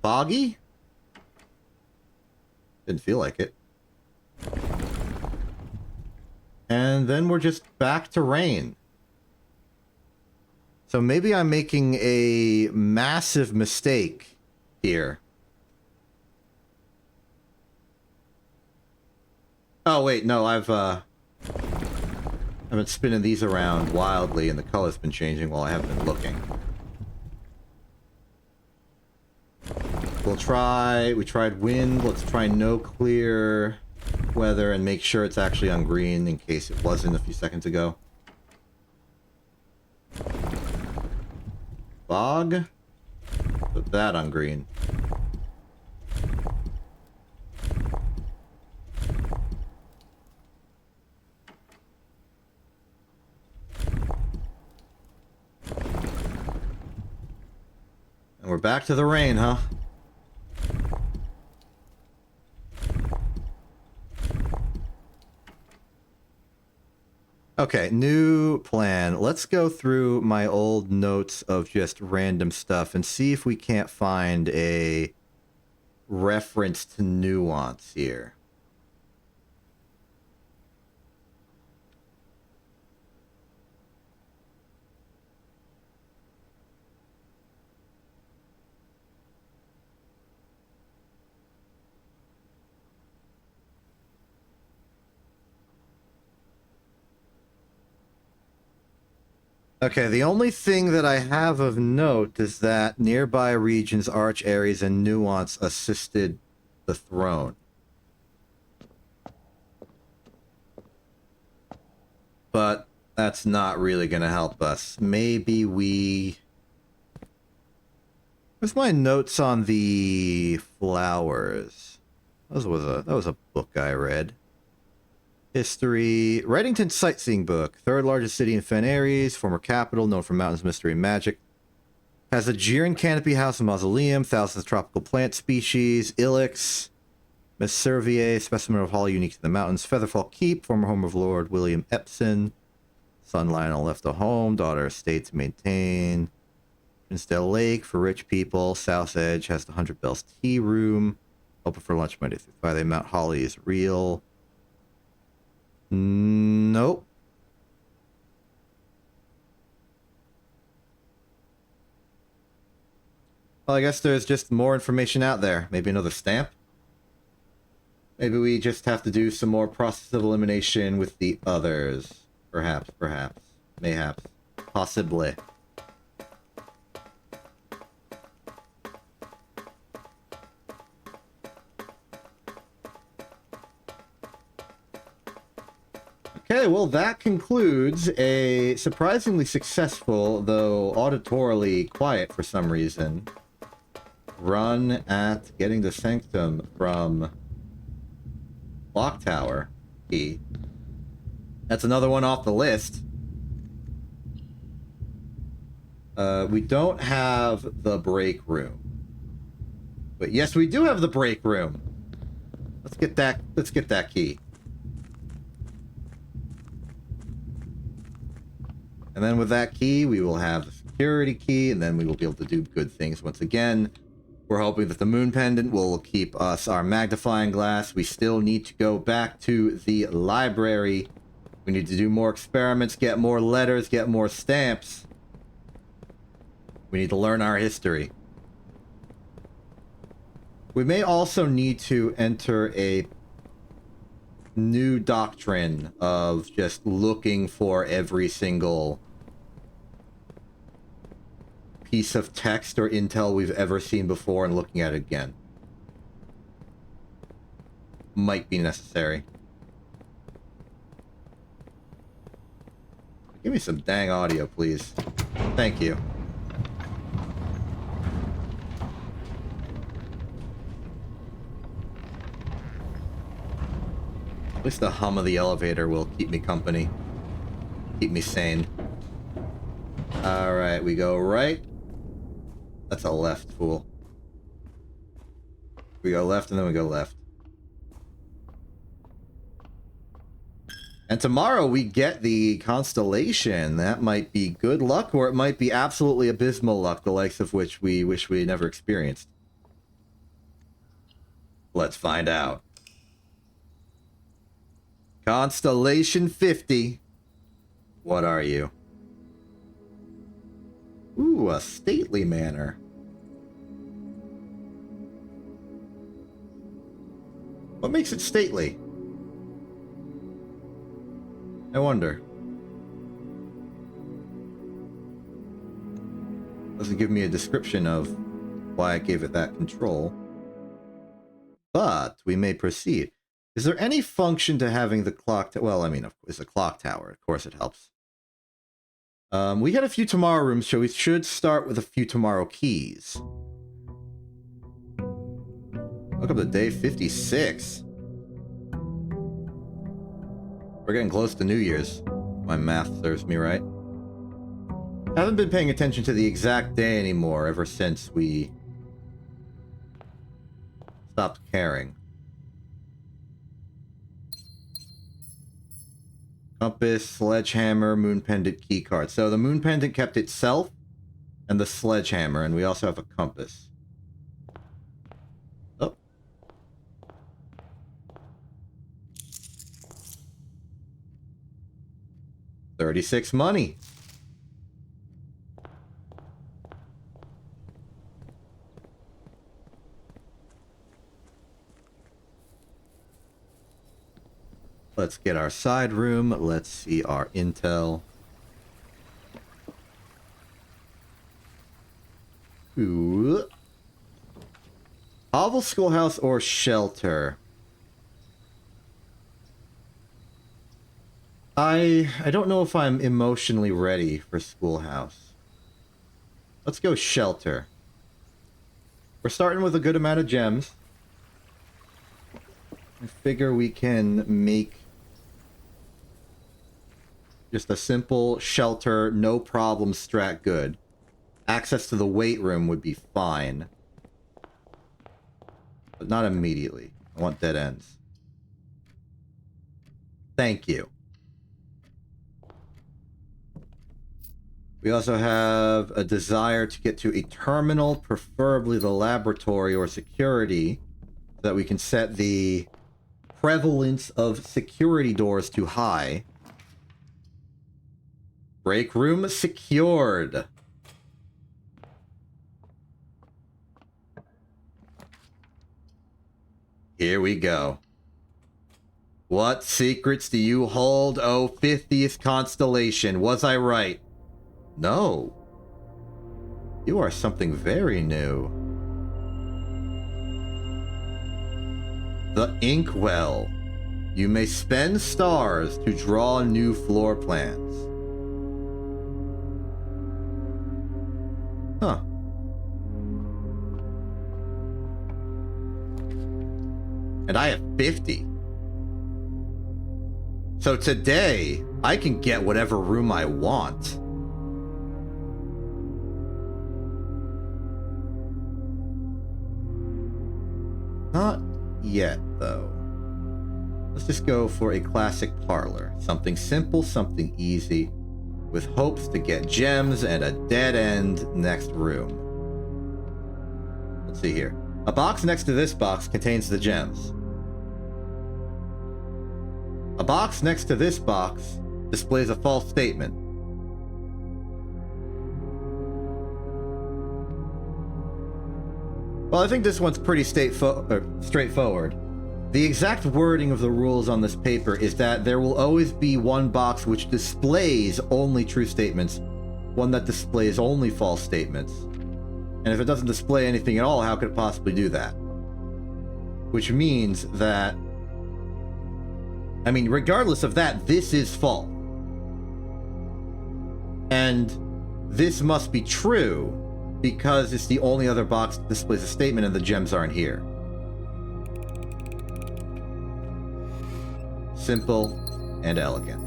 Foggy? Didn't feel like it. And then we're just back to rain. So maybe I'm making a massive mistake here. Oh, wait, no, I've been spinning these around wildly, and the color's been changing while I haven't been looking. We tried wind, let's try no clear weather and make sure it's actually on green in case it wasn't a few seconds ago. Fog? Put that on green. And we're back to the rain, huh? Okay, new plan. Let's go through my old notes of just random stuff and see if we can't find a reference to nuance here. Okay, the only thing that I have of note is that nearby regions, arch areas, and nuance assisted the throne. But that's not really going to help us. Maybe we... Where's my notes on the flowers? That was a book I read. History. Reddington sightseeing book. Third largest city in Fen Aries. Former capital, known for mountains, mystery, and magic. Has a Jiren canopy house and mausoleum. Thousands of tropical plant species. Ilex. Miss Servier, specimen of holly unique to the mountains. Featherfall Keep, former home of Lord William Epson. Son Lionel left a home. Daughter estate to maintain. Princedale Lake for rich people. South Edge has the 100 Bells Tea Room. Open for lunch Monday through Friday. Mount Holly is real. Nope. Well, I guess there's just more information out there. Maybe another stamp? Maybe we just have to do some more process of elimination with the others. Perhaps. Mayhaps. Possibly. Okay, well, that concludes a surprisingly successful, though auditorily quiet for some reason, run at getting the Sanctum from Clock Tower key. That's another one off the list. We don't have the break room. But yes, we do have the break room. Let's get that key. And then with that key, we will have the security key, and then we will be able to do good things once again. We're hoping that the moon pendant will keep us our magnifying glass. We still need to go back to the library. We need to do more experiments, get more letters, get more stamps. We need to learn our history. We may also need to enter a new doctrine of just looking for every single piece of text or intel we've ever seen before and looking at it again. Might be necessary. Give me some dang audio, please. Thank you. At least the hum of the elevator will keep me company. Keep me sane. Alright, we go right. That's a left, fool. We go left and then we go left. And tomorrow we get the constellation. That might be good luck, or it might be absolutely abysmal luck, the likes of which we wish we never experienced. Let's find out. Constellation 50. What are you? Ooh, a stately manor. What makes it stately? I wonder. Doesn't give me a description of why I gave it that control. But we may proceed. Is there any function to having the clock? Well, I mean, it's a clock tower. Of course, it helps. We had a few tomorrow rooms, so we should start with a few tomorrow keys. Welcome to day 56. We're getting close to New Year's. My math serves me right. I haven't been paying attention to the exact day anymore ever since we stopped caring. Compass, sledgehammer, moon pendant, key card. So the moon pendant kept itself and the sledgehammer, and we also have a compass. Oh. $36 money. Let's get our side room. Let's see our intel. Ooh. Hovel schoolhouse or shelter? I don't know if I'm emotionally ready for schoolhouse. Let's go shelter. We're starting with a good amount of gems. I figure we can make just a simple shelter, no problem strat good. Access to the weight room would be fine. But not immediately. I want dead ends. Thank you. We also have a desire to get to a terminal, preferably the laboratory or security, so that we can set the prevalence of security doors to high. Break room secured. Here we go. What secrets do you hold, oh 50th constellation? Was I right? No. You are something very new. The Inkwell. You may spend stars to draw new floor plans. Huh. And I have 50. So today, I can get whatever room I want. Not yet, though. Let's just go for a classic parlor. Something simple, something easy, with hopes to get gems and a dead-end next room. Let's see here. A box next to this box contains the gems. A box next to this box displays a false statement. Well, I think this one's pretty straightforward. The exact wording of the rules on this paper is that there will always be one box which displays only true statements, one that displays only false statements. And if it doesn't display anything at all, how could it possibly do that? Which means that, I mean, regardless of that, this is false. And this must be true because it's the only other box that displays a statement and the gems aren't here. Simple and elegant.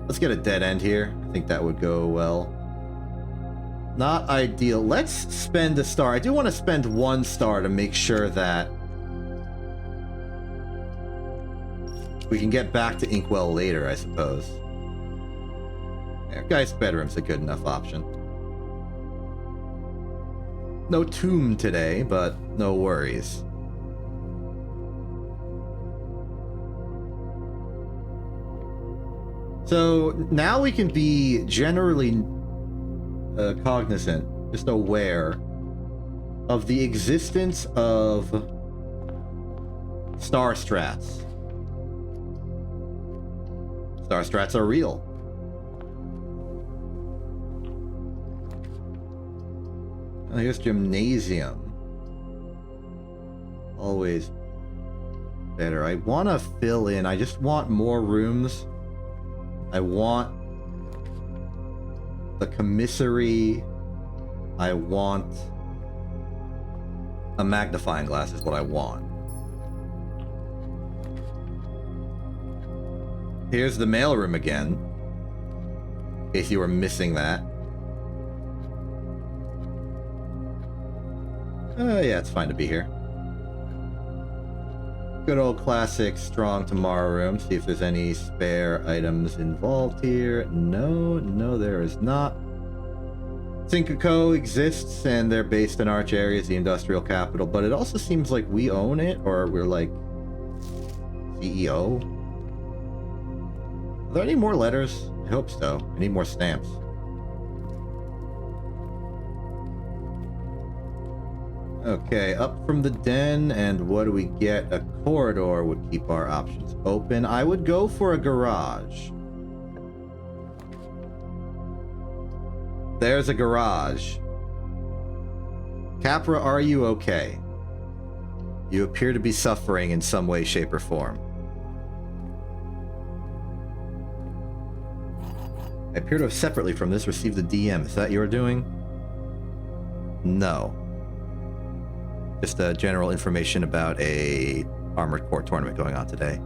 Let's get a dead end here. I think that would go well. Not ideal. Let's spend a star. I do want to spend 1 star to make sure that we can get back to Inkwell later, I suppose. Yeah, guy's bedroom's a good enough option. No tomb today, but no worries. So now we can be generally cognizant, just aware of the existence of star strats. Star strats are real. Oh, here's gymnasium. Always better. I want to fill in. I just want more rooms. I want the commissary. I want a magnifying glass is what I want. Here's the mailroom again, in case you were missing that. Yeah, it's fine to be here. Good old classic strong tomorrow room. See if there's any spare items involved here. No, there is not. Syncoco exists, and they're based in Arch Areas, the industrial capital, but it also seems like we own it, or we're like CEO. Are there any more letters? I hope so. I need more stamps. Okay, up from the den, and what do we get? A corridor would keep our options open. I would go for a garage. There's a garage. Capra, are you okay? You appear to be suffering in some way, shape, or form. I appear to have separately from this received a DM. Is that your doing? No. Just general information about a Armored Core tournament going on today.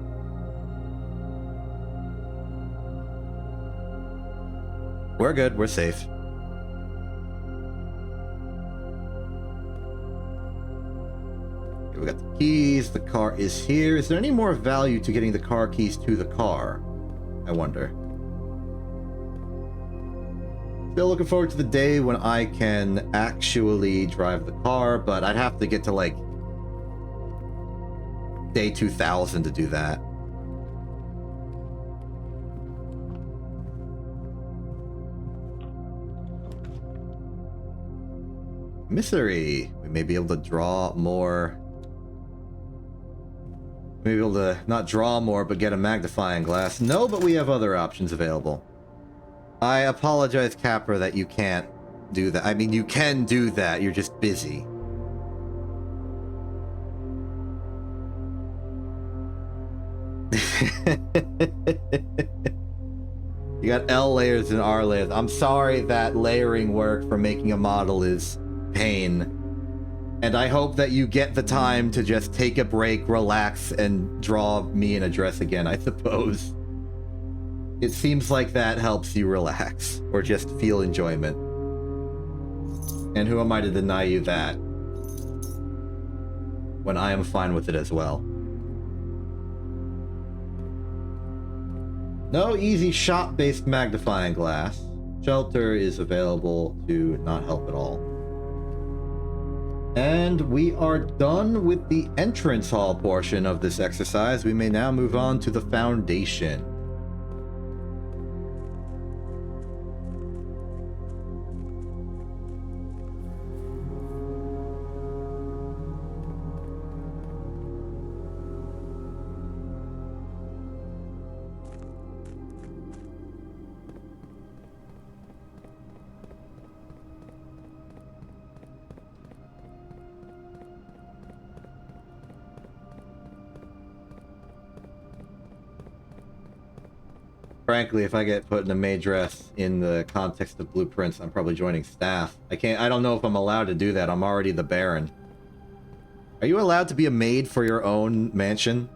We're good. We're safe. We got the keys. The car is here. Is there any more value to getting the car keys to the car? I wonder. Still looking forward to the day when I can actually drive the car, but I'd have to get to like day 2000 to do that. Misery. We may be able to draw more. Maybe able to not draw more, but get a magnifying glass. No, but we have other options available. I apologize, Capra, that you can't do that. I mean, you can do that. You're just busy. You got L layers and R layers. I'm sorry that layering work for making a model is pain. And I hope that you get the time to just take a break, relax, and draw me in a dress again, I suppose. It seems like that helps you relax, or just feel enjoyment. And who am I to deny you that? When I am fine with it as well. No easy shop-based magnifying glass. Shelter is available to not help at all. And we are done with the entrance hall portion of this exercise. We may now move on to the foundation. Frankly, if I get put in a maid dress in the context of blueprints, I'm probably joining staff. I don't know if I'm allowed to do that. I'm already the Baron. Are you allowed to be a maid for your own mansion?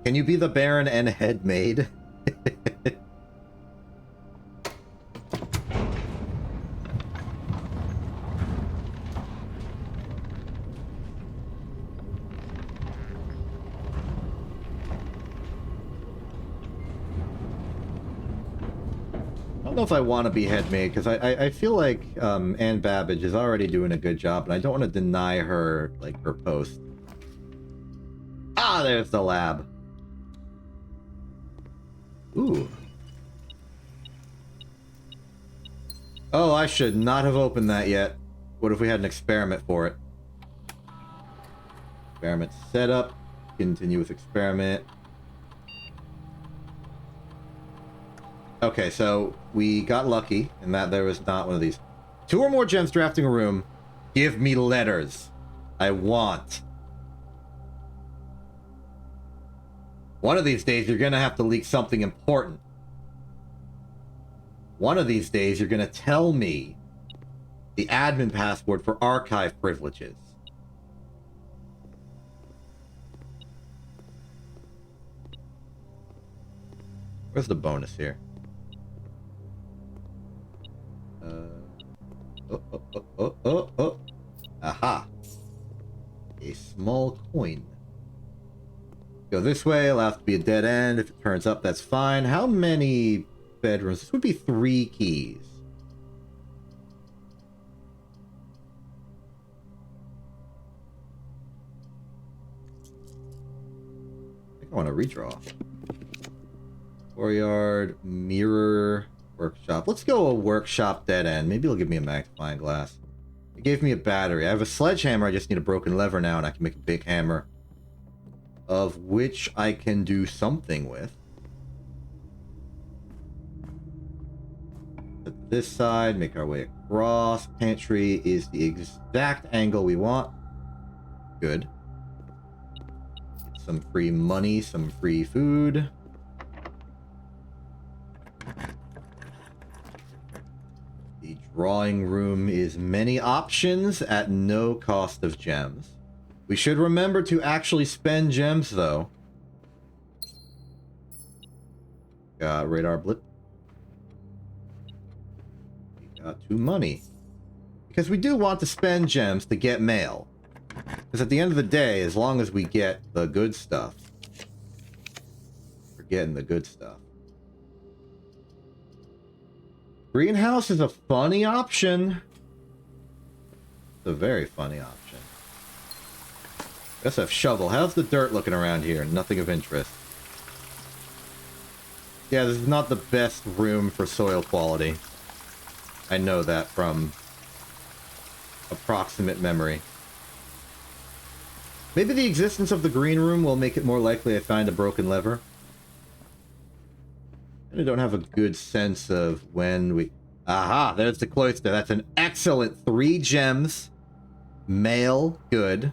Can you be the Baron and head maid? I don't know if I want to be head maid, because I feel like Anne Babbage is already doing a good job, and I don't want to deny her, like, her post. Ah, there's the lab. Ooh. Oh, I should not have opened that yet. What if we had an experiment for it? Experiment setup. Continue with experiment. Okay, so we got lucky in that there was not one of these. 2 or more gems drafting a room. Give me letters. I want. One of these days, you're going to have to leak something important. One of these days, you're going to tell me the admin password for archive privileges. Where's the bonus here? Oh. Aha. A small coin. Go this way, allows to be a dead end. If it turns up, that's fine. How many bedrooms? This would be 3 keys. I think I want to redraw. Courtyard, mirror, workshop. Let's go a workshop dead end. Maybe it'll give me a magnifying glass. It gave me a battery. I have a sledgehammer. I just need a broken lever now, and I can make a big hammer, of which I can do something with. Put this side, make our way across. Pantry is the exact angle we want. Good. Get some free money, some free food. The drawing room is many options at no cost of gems. We should remember to actually spend gems, though. Got radar blip. We got 2 money. Because we do want to spend gems to get mail. Because at the end of the day, as long as we get the good stuff, we're getting the good stuff. Greenhouse is a funny option. It's a very funny option. Let's have shovel. How's the dirt looking around here? Nothing of interest. Yeah, this is not the best room for soil quality. I know that from approximate memory. Maybe the existence of the green room will make it more likely I find a broken lever. I don't have a good sense of when we... Aha! There's the cloister. That's an excellent 3 gems. Mail. Good.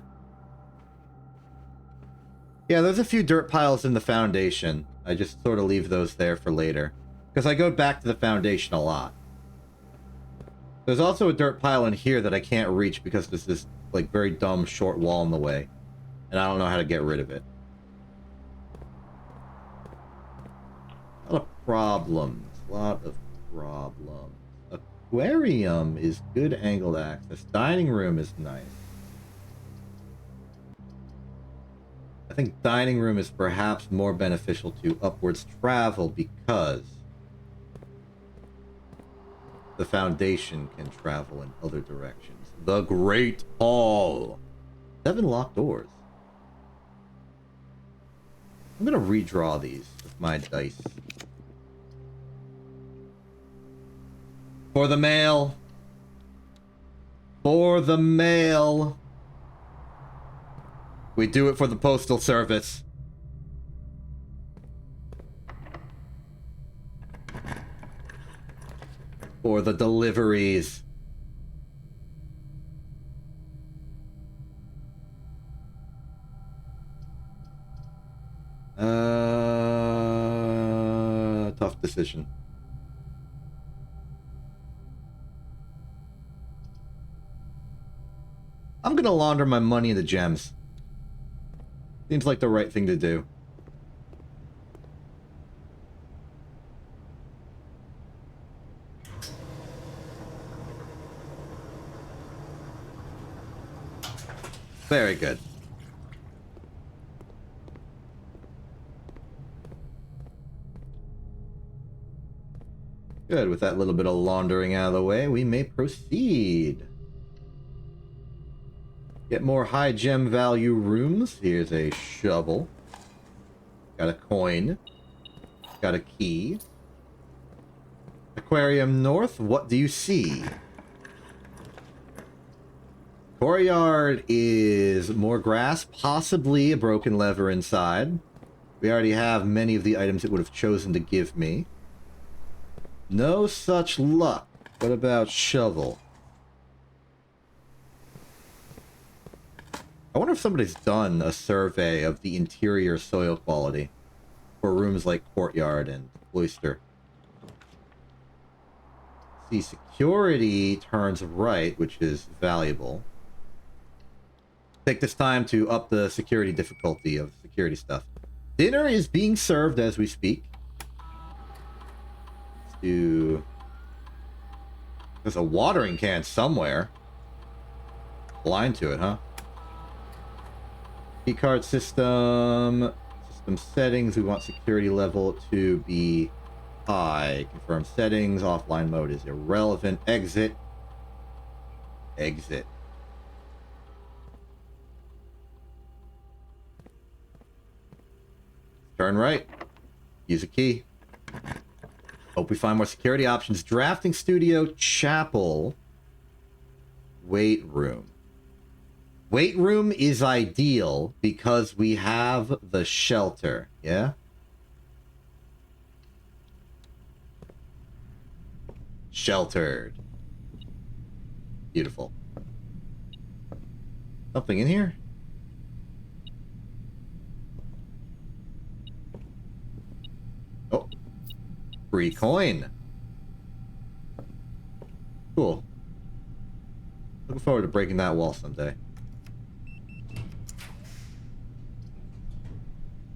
Yeah, there's a few dirt piles in the foundation. I just sort of leave those there for later. Because I go back to the foundation a lot. There's also a dirt pile in here that I can't reach because there's this, like, very dumb short wall in the way. And I don't know how to get rid of it. A lot of problems. A lot of problems. Aquarium is good angled access. Dining room is nice. I think dining room is perhaps more beneficial to upwards travel because the foundation can travel in other directions. The Great Hall. 7 locked doors. I'm gonna redraw these with my dice. For the mail. For the mail. We do it for the postal service. For the deliveries. Tough decision. I'm gonna launder my money into gems. Seems like the right thing to do. Very good. Good, with that little bit of laundering out of the way, we may proceed. Get more high gem value rooms. Here's a shovel. Got a coin. Got a key. Aquarium North, what do you see? Courtyard is more grass, possibly a broken lever inside. We already have many of the items it would have chosen to give me. No such luck. What about shovel? I wonder if somebody's done a survey of the interior soil quality for rooms like Courtyard and Cloister. See, security turns right, which is valuable. Take this time to up the security difficulty of security stuff. Dinner is being served as we speak. Let's do... There's a watering can somewhere. Blind to it, huh? Keycard system. System settings. We want security level to be high. Confirm settings. Offline mode is irrelevant. Exit. Exit. Turn right. Use a key. Hope we find more security options. Drafting studio, chapel, weight room. Weight room is ideal because we have the shelter, yeah? Sheltered. Beautiful. Something in here? Oh. Free coin. Cool. Looking forward to breaking that wall someday.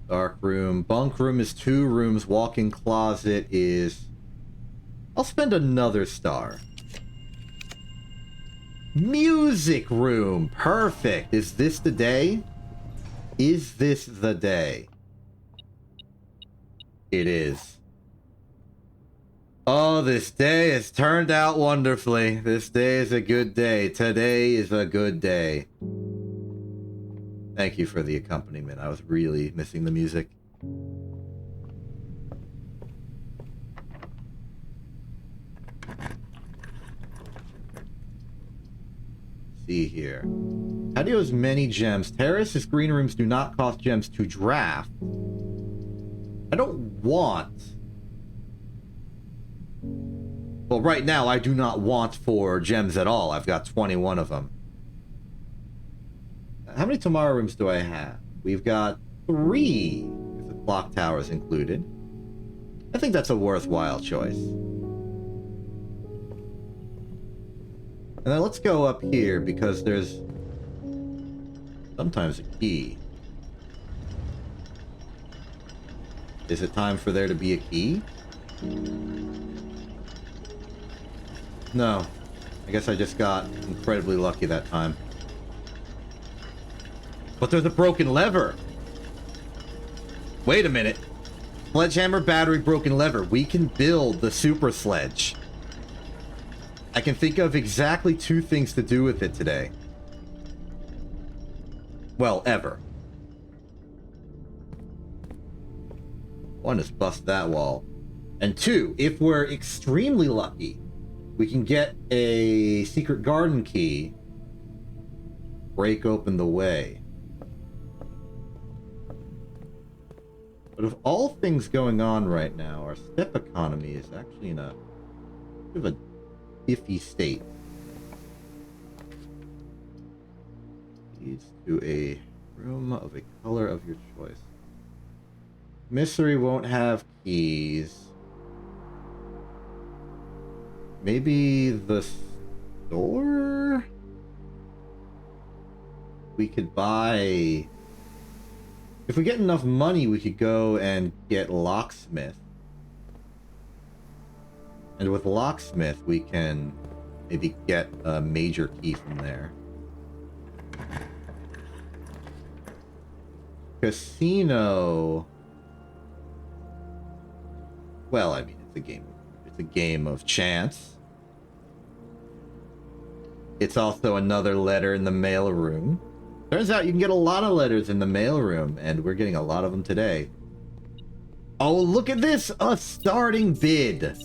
Dark room. Bunk room is 2 rooms. Walk-in closet is... I'll spend another star. Music room. Perfect. Is this the day? Is this the day? It is. Oh, this day has turned out wonderfully. This day is a good day. Today is a good day. Thank you for the accompaniment. I was really missing the music. See here. Patio's many gems. Terrace's green rooms do not cost gems to draft. I don't want... Well, right now, I do not want 4 gems at all. I've got 21 of them. How many tomorrow rooms do I have? We've got 3, if the clock tower is included. I think that's a worthwhile choice. And then let's go up here, because there's sometimes a key. Is it time for there to be a key? No. I guess I just got incredibly lucky that time. But there's a broken lever! Wait a minute. Sledgehammer, battery, broken lever. We can build the super sledge. I can think of exactly 2 things to do with it today. Well, ever. One is bust that wall. And 2, if we're extremely lucky, we can get a secret garden key. Break open the way. But of all things going on right now, our step economy is actually in a bit of a iffy state. Leads to a room of a color of your choice. Mystery won't have keys. Maybe the store? We could buy... If we get enough money, we could go and get locksmith. And with locksmith, we can maybe get a major key from there. Casino... Well, I mean, it's a game. It's a game of chance. It's also another letter in the mail room. Turns out you can get a lot of letters in the mail room, and we're getting a lot of them today. Oh, look at this! A starting bid!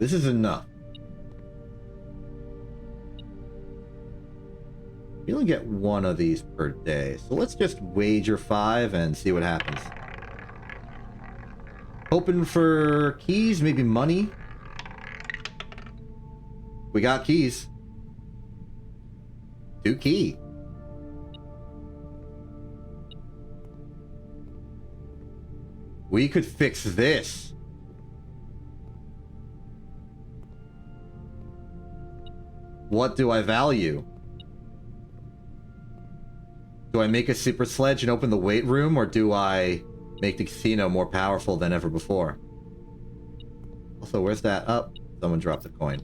This is enough. You only get 1 of these per day, so let's just wager 5 and see what happens. Hoping for keys, maybe money. We got keys. 2 key. We could fix this. What do I value? Do I make a super sledge and open the weight room, or do I make the casino more powerful than ever before? Also, where's that? Oh, someone dropped a coin.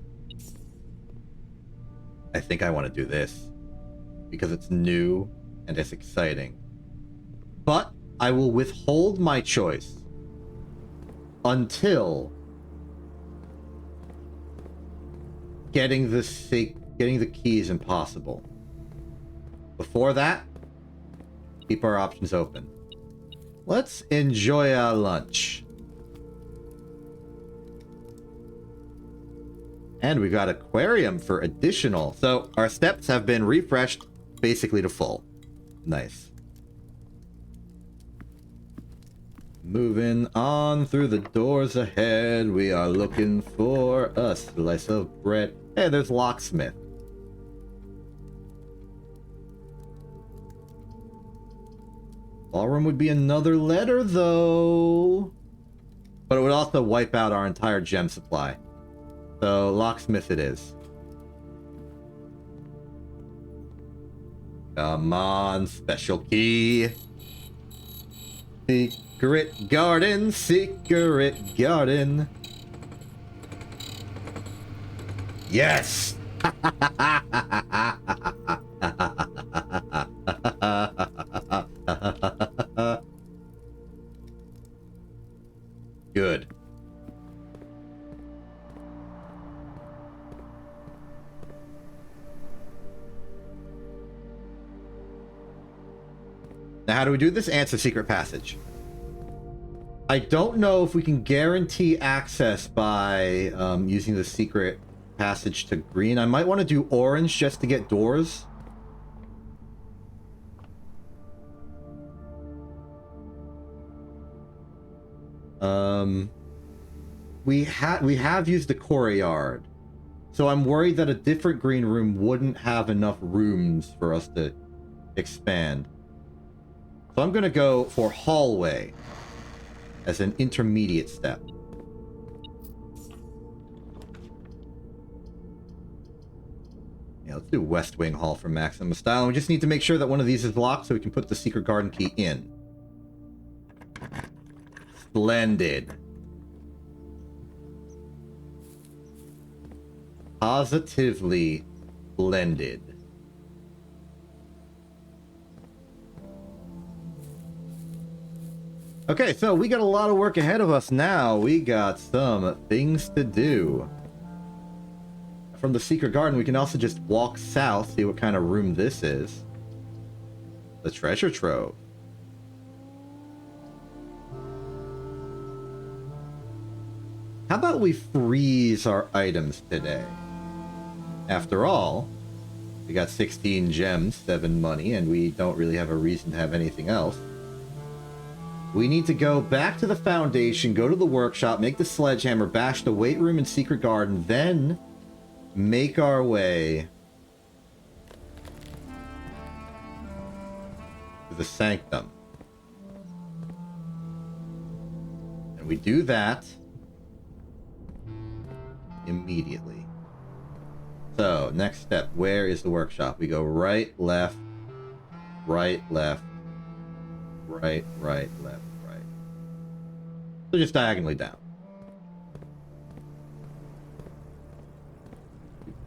I think I want to do this because it's new and it's exciting. But I will withhold my choice until getting the key is impossible. Before that, keep our options open. Let's enjoy our lunch. And we got aquarium for additional. So our steps have been refreshed basically to full. Nice. Moving on through the doors ahead, we are looking for a slice of bread. Hey, there's locksmith. Ballroom would be another letter, though. But it would also wipe out our entire gem supply. So, locksmith it is. Come on, special key. Secret garden, secret garden. Yes! Good. Now, how do we do this? Answer secret passage. I don't know if we can guarantee access by using the secret passage to green. I might want to do orange just to get doors. We have used the courtyard, so I'm worried that a different green room wouldn't have enough rooms for us to expand. So I'm gonna go for hallway as an intermediate step. Yeah, let's do West Wing Hall for maximum style. And we just need to make sure that one of these is locked so we can put the secret garden key in. Splendid. Positively blended. Okay, so we got a lot of work ahead of us now. We got some things to do. From the secret garden, we can also just walk south, see what kind of room this is. The treasure trove. How about we freeze our items today? After all, we got 16 gems, 7 money, and we don't really have a reason to have anything else. We need to go back to the foundation, go to the workshop, make the sledgehammer, bash the weight room and secret garden, then make our way to the sanctum. And we do that immediately. So, next step, where is the workshop? We go right, left, right, left, right, right, left, right. So just diagonally down.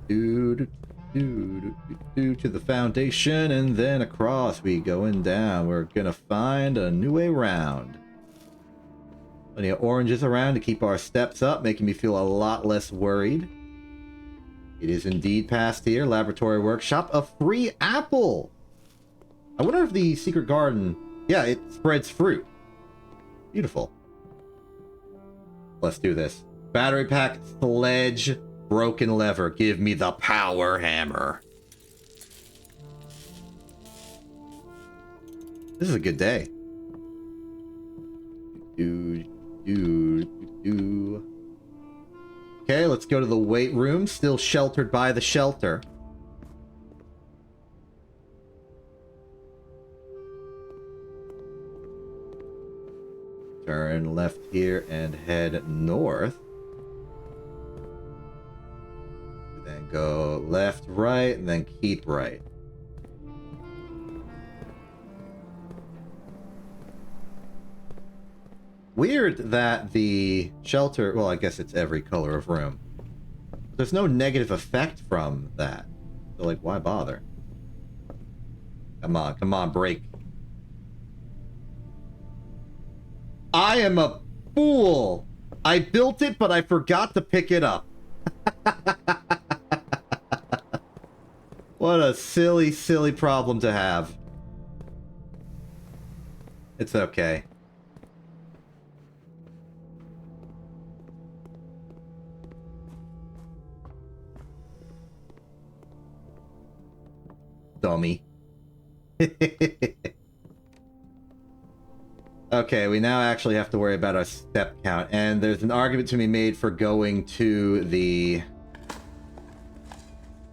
To the foundation, and then across we going down. We're gonna find a new way round. Plenty of oranges around to keep our steps up, making me feel a lot less worried. It is indeed past here. Laboratory workshop. A free apple! I wonder if the secret garden... Yeah, it spreads fruit. Beautiful. Let's do this. Battery pack, sledge, broken lever. Give me the power hammer. This is a good day. Okay, let's go to the weight room. Still sheltered by the shelter. Turn left here and head north. Then go left, right, and then keep right. Weird that the shelter... Well, I guess it's every color of room. There's no negative effect from that. So, like, why bother? Come on, break. I am a fool! I built it, but I forgot to pick it up. What a silly, silly problem to have. It's okay. Dummy. Okay, we now actually have to worry about our step count, and there's an argument to be made for going to the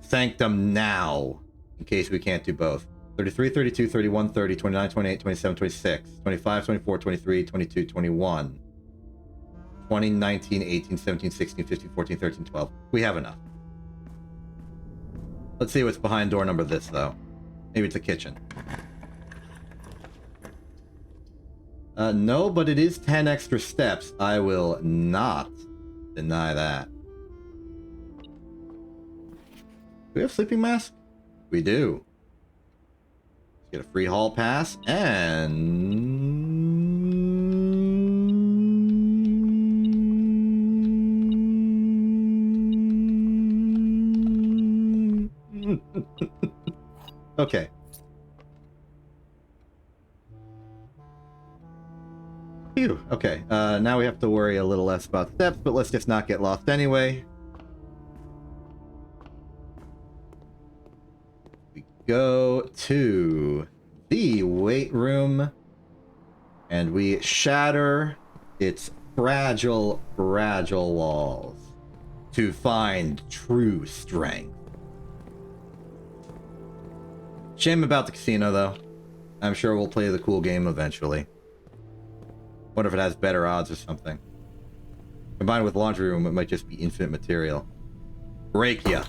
sanctum now, in case we can't do both. 33, 32, 31, 30, 29, 28, 27, 26, 25, 24, 23, 22, 21, 20, 19, 18, 17, 16, 15, 14, 13, 12. We have enough. Let's see what's behind door number this, though. Maybe it's a kitchen. No, but it is 10 extra steps. I will not deny that. we have sleeping mask? We do. Let's get a free hall pass and... Okay. Phew. Okay, now we have to worry a little less about steps, but let's just not get lost anyway. We go to the weight room, and we shatter its fragile, fragile walls to find true strength. Shame about the casino, though. I'm sure we'll play the cool game eventually. Wonder if it has better odds or something. Combined with laundry room, it might just be infinite material. Break ya.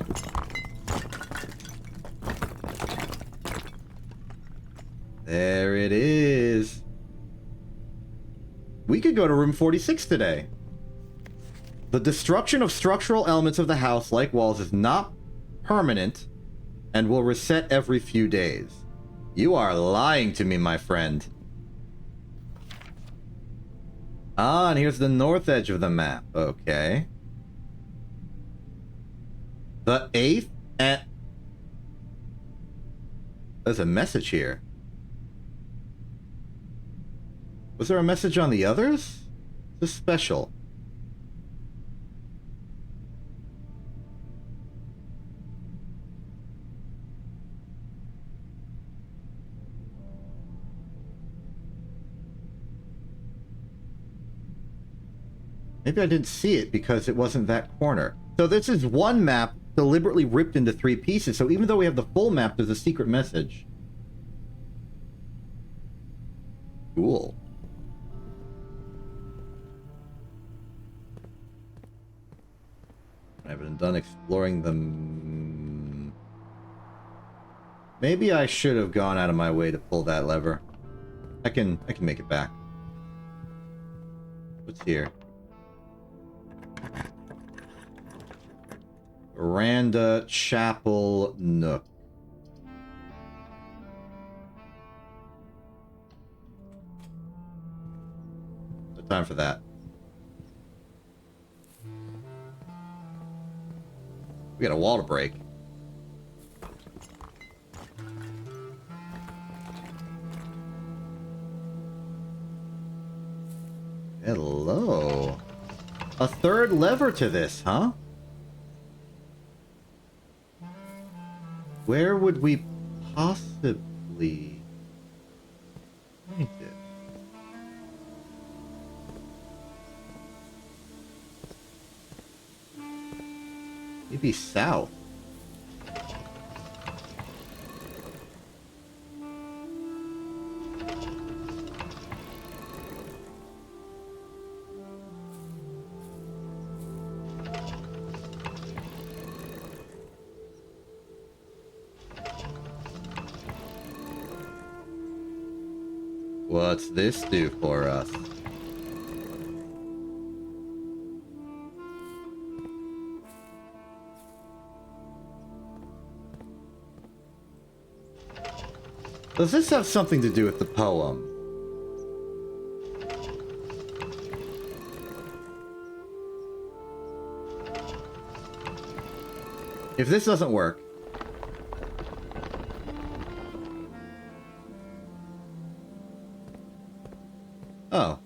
There it is. We could go to room 46 today. The destruction of structural elements of the house, like walls, is not permanent and will reset every few days. You are lying to me, my friend. Ah, and here's the north edge of the map. Okay. The 8th and... There's a message here. Was there a message on the others? This is special. Maybe I didn't see it because it wasn't that corner. So this is one map deliberately ripped into 3 pieces. So even though we have the full map, there's a secret message. Cool. I haven't done exploring them. Maybe I should have gone out of my way to pull that lever. I can make it back. What's here? Veranda, chapel, nook. No time for that. We got a wall to break. Hello. A third lever to this, huh? Where would we possibly find it? Maybe south. What's this do for us? Does this have something to do with the poem? If this doesn't work... Oh.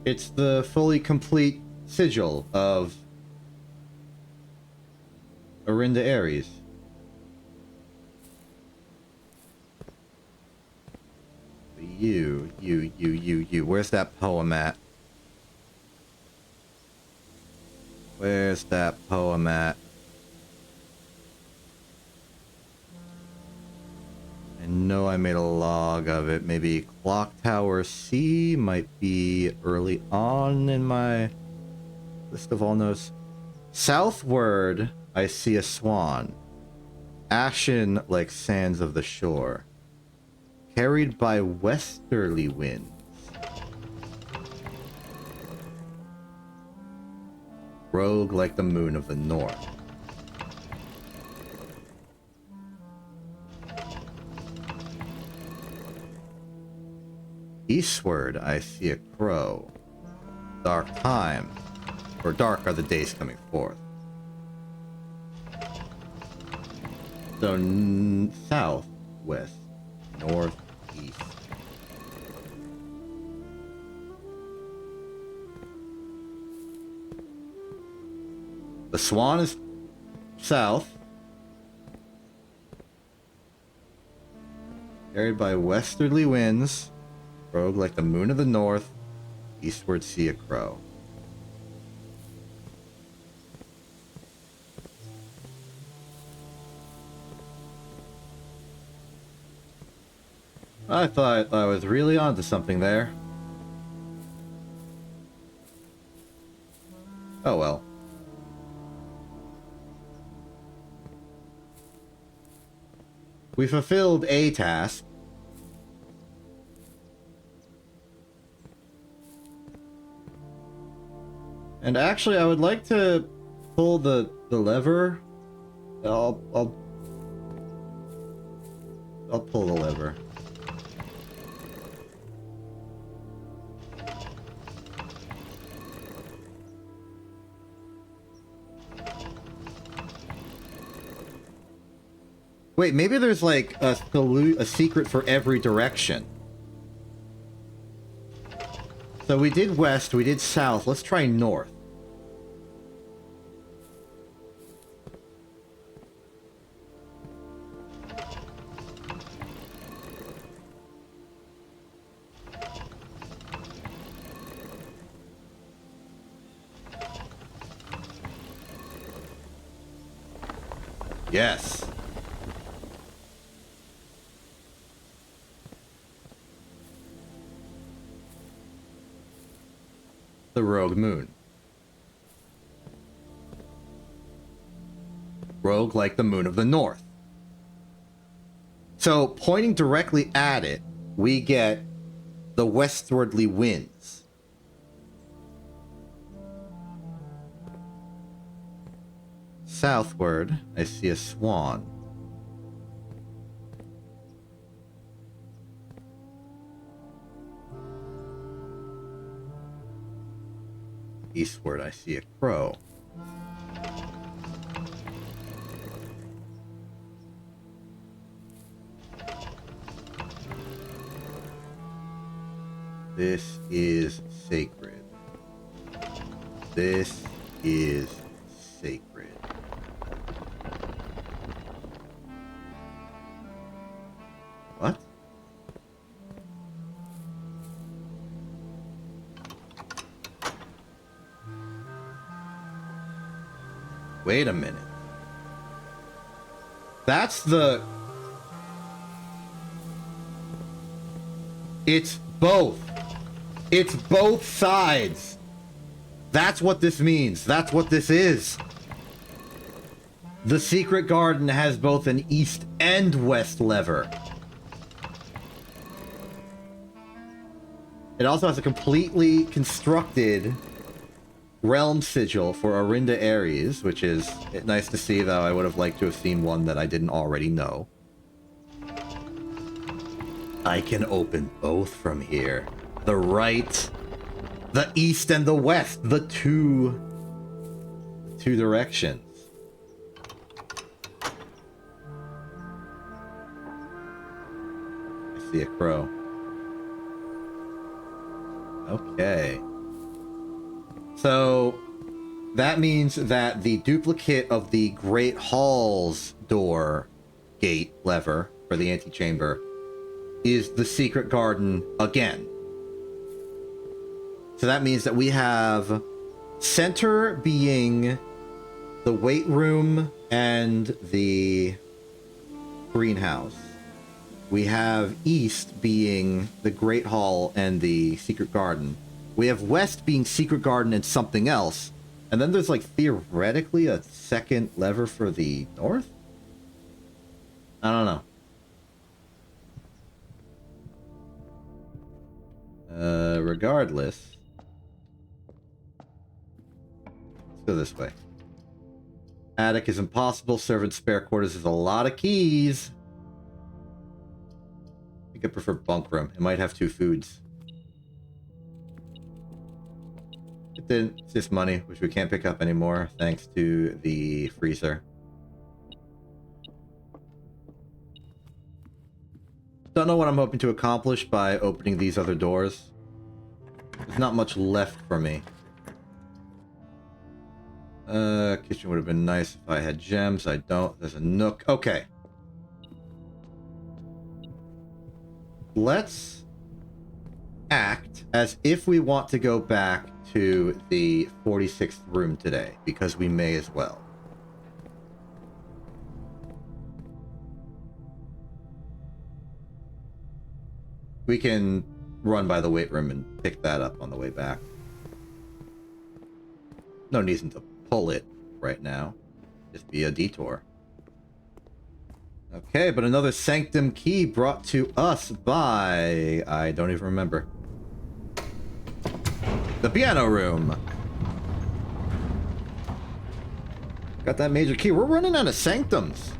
It's the fully complete sigil of Orinda Ares. You. Where's that poem at? Where's that poem at? I know I made a log of it. Maybe Clock Tower C might be early on in my list of all notes. Southward, I see a swan. Ashen like sands of the shore. Carried by westerly winds. Rogue like the moon of the north. Eastward, I see a crow. Dark time. Or dark are the days coming forth. So, south, west, north, east. The swan is south. Carried by westerly winds. Rogue like the moon of the north. Eastward see a crow. I thought I was really onto something there. Oh well. We fulfilled a task. And actually, I would like to pull the lever. I'll pull the lever. Wait, maybe there's like a secret for every direction. So we did west, we did south. Let's try north. Yes. The rogue moon. Rogue like the moon of the north. So, pointing directly at it, we get the westwardly winds. Southward, I see a swan. Eastward, I see a crow. This is sacred. This is sacred. What? Wait a minute. That's the... It's both. It's both sides. That's what this means. That's what this is. The secret garden has both an east and west lever. It also has a completely constructed realm sigil for Arinda Ares, which is nice to see, though I would have liked to have seen one that I didn't already know. I can open both from here. The right, the east and the west, the two directions. I see a crow. Okay. So, that means that the duplicate of the Great Hall's door gate lever for the antechamber is the secret garden again. So that means that we have center being the weight room and the greenhouse. We have east being the Great Hall and the secret garden. We have west being secret garden and something else. And then there's like theoretically a second lever for the north? I don't know. Regardless. Let's go this way. Attic is impossible. Servant spare quarters is a lot of keys. I think I prefer bunk room. It might have two foods. It's just money, which we can't pick up anymore, thanks to the freezer. Don't know what I'm hoping to accomplish by opening these other doors. There's not much left for me. Kitchen would have been nice if I had gems. I don't. There's a nook. Okay. Let's act as if we want to go back to the 46th room today, because we may as well. We can run by the weight room and pick that up on the way back. No reason to pull it right now. Just be a detour. Okay, but another Sanctum key brought to us by... I don't even remember. The piano room. Got that major key. We're running out of Sanctums.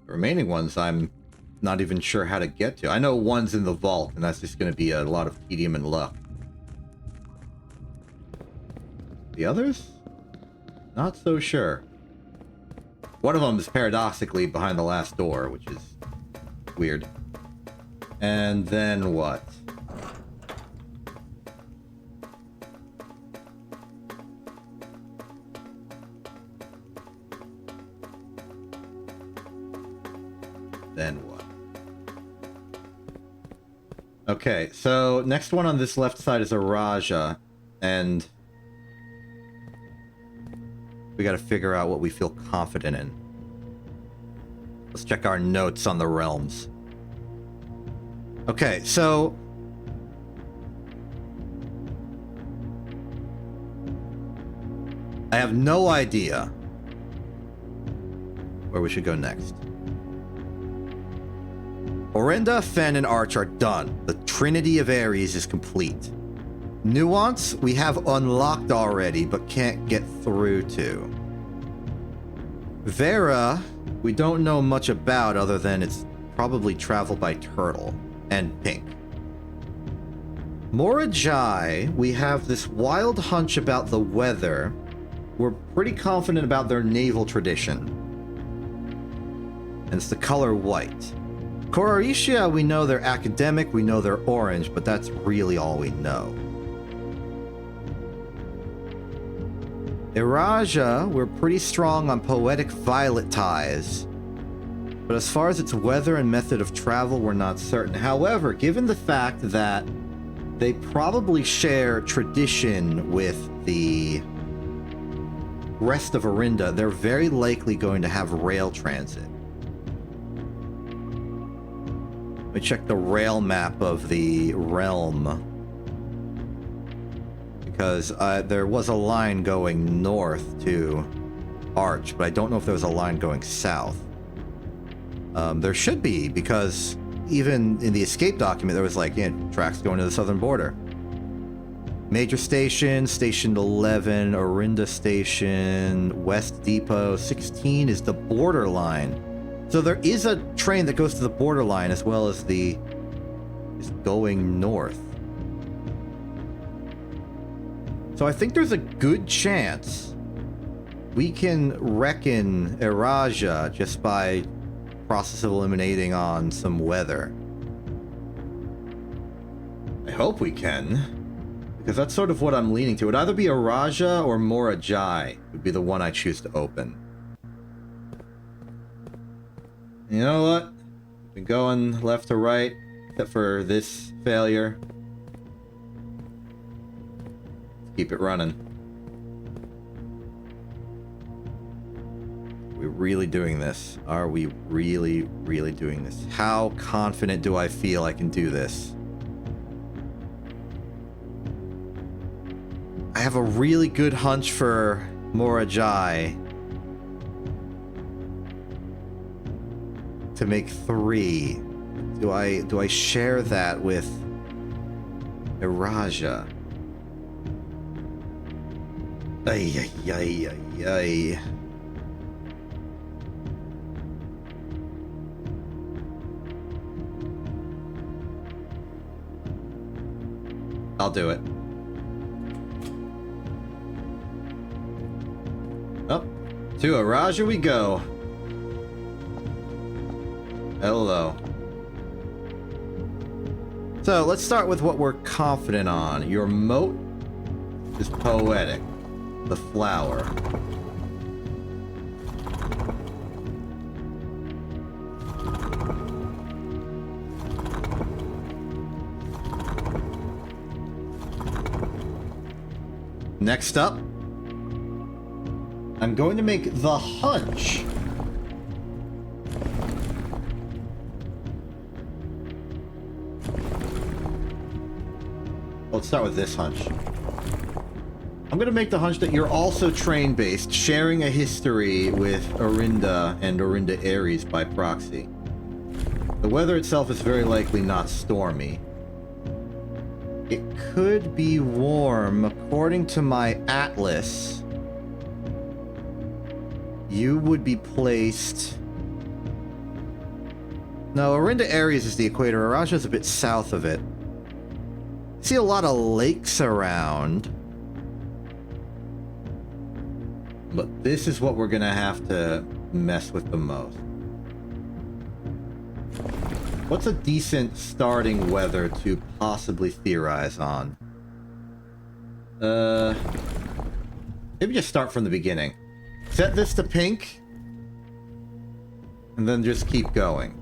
The remaining ones I'm not even sure how to get to. I know one's in the vault, and that's just going to be a lot of tedium and luck. The others? Not so sure. One of them is paradoxically behind the last door, which is weird. And then what? Then what? Okay, so next one on this left side is a Raja, and we gotta figure out what we feel confident in. Let's check our notes on the realms. Okay, so I have no idea where we should go next. Orinda, Fen, and Arch are done. The Trinity of Ares is complete. Nuance, we have unlocked already, but can't get through to. Vera, we don't know much about other than it's probably traveled by turtle and pink. Morajai, we have this wild hunch about the weather. We're pretty confident about their naval tradition. And it's the color white. Koraishia, we know they're academic, we know they're orange, but that's really all we know. Iraja, we're pretty strong on poetic violet ties. But as far as its weather and method of travel, we're not certain. However, given the fact that they probably share tradition with the rest of Orinda, they're very likely going to have rail transit. Let me check the rail map of the realm. Because there was a line going north to Arch, but I don't know if there was a line going south. There should be, because even in the escape document, there was like, tracks going to the southern border. Major station, Station 11, Orinda Station, West Depot, 16 is the borderline. So there is a train that goes to the borderline as well as is going north. So I think there's a good chance we can reckon Iraja just by process of eliminating on some weather. I hope we can, because that's sort of what I'm leaning to. It would either be Iraja or Morajai would be the one I choose to open. You know what? Been going left to right, except for this failure. Let's keep it running. We're really doing this. Are we really, really doing this? How confident do I feel I can do this? I have a really good hunch for Morajai to make 3. Do I share that with Iraja? Ay, ay, ay, ay, ay. I'll do it. Up to Araja we go. Hello. So let's start with what we're confident on. Your moat is poetic. The flower. Next up, I'm going to make the hunch. Let's start with this hunch. I'm going to make the hunch that you're also train-based, sharing a history with Orinda and Orinda Ares by proxy. The weather itself is very likely not stormy. It could be warm. According to my atlas, you would be placed... No, Orinda Ares is the equator. Araja is a bit south of it. See a lot of lakes around. But this is what we're gonna have to mess with the most. What's a decent starting weather to possibly theorize on? Maybe just start from the beginning. Set this to pink. And then just keep going.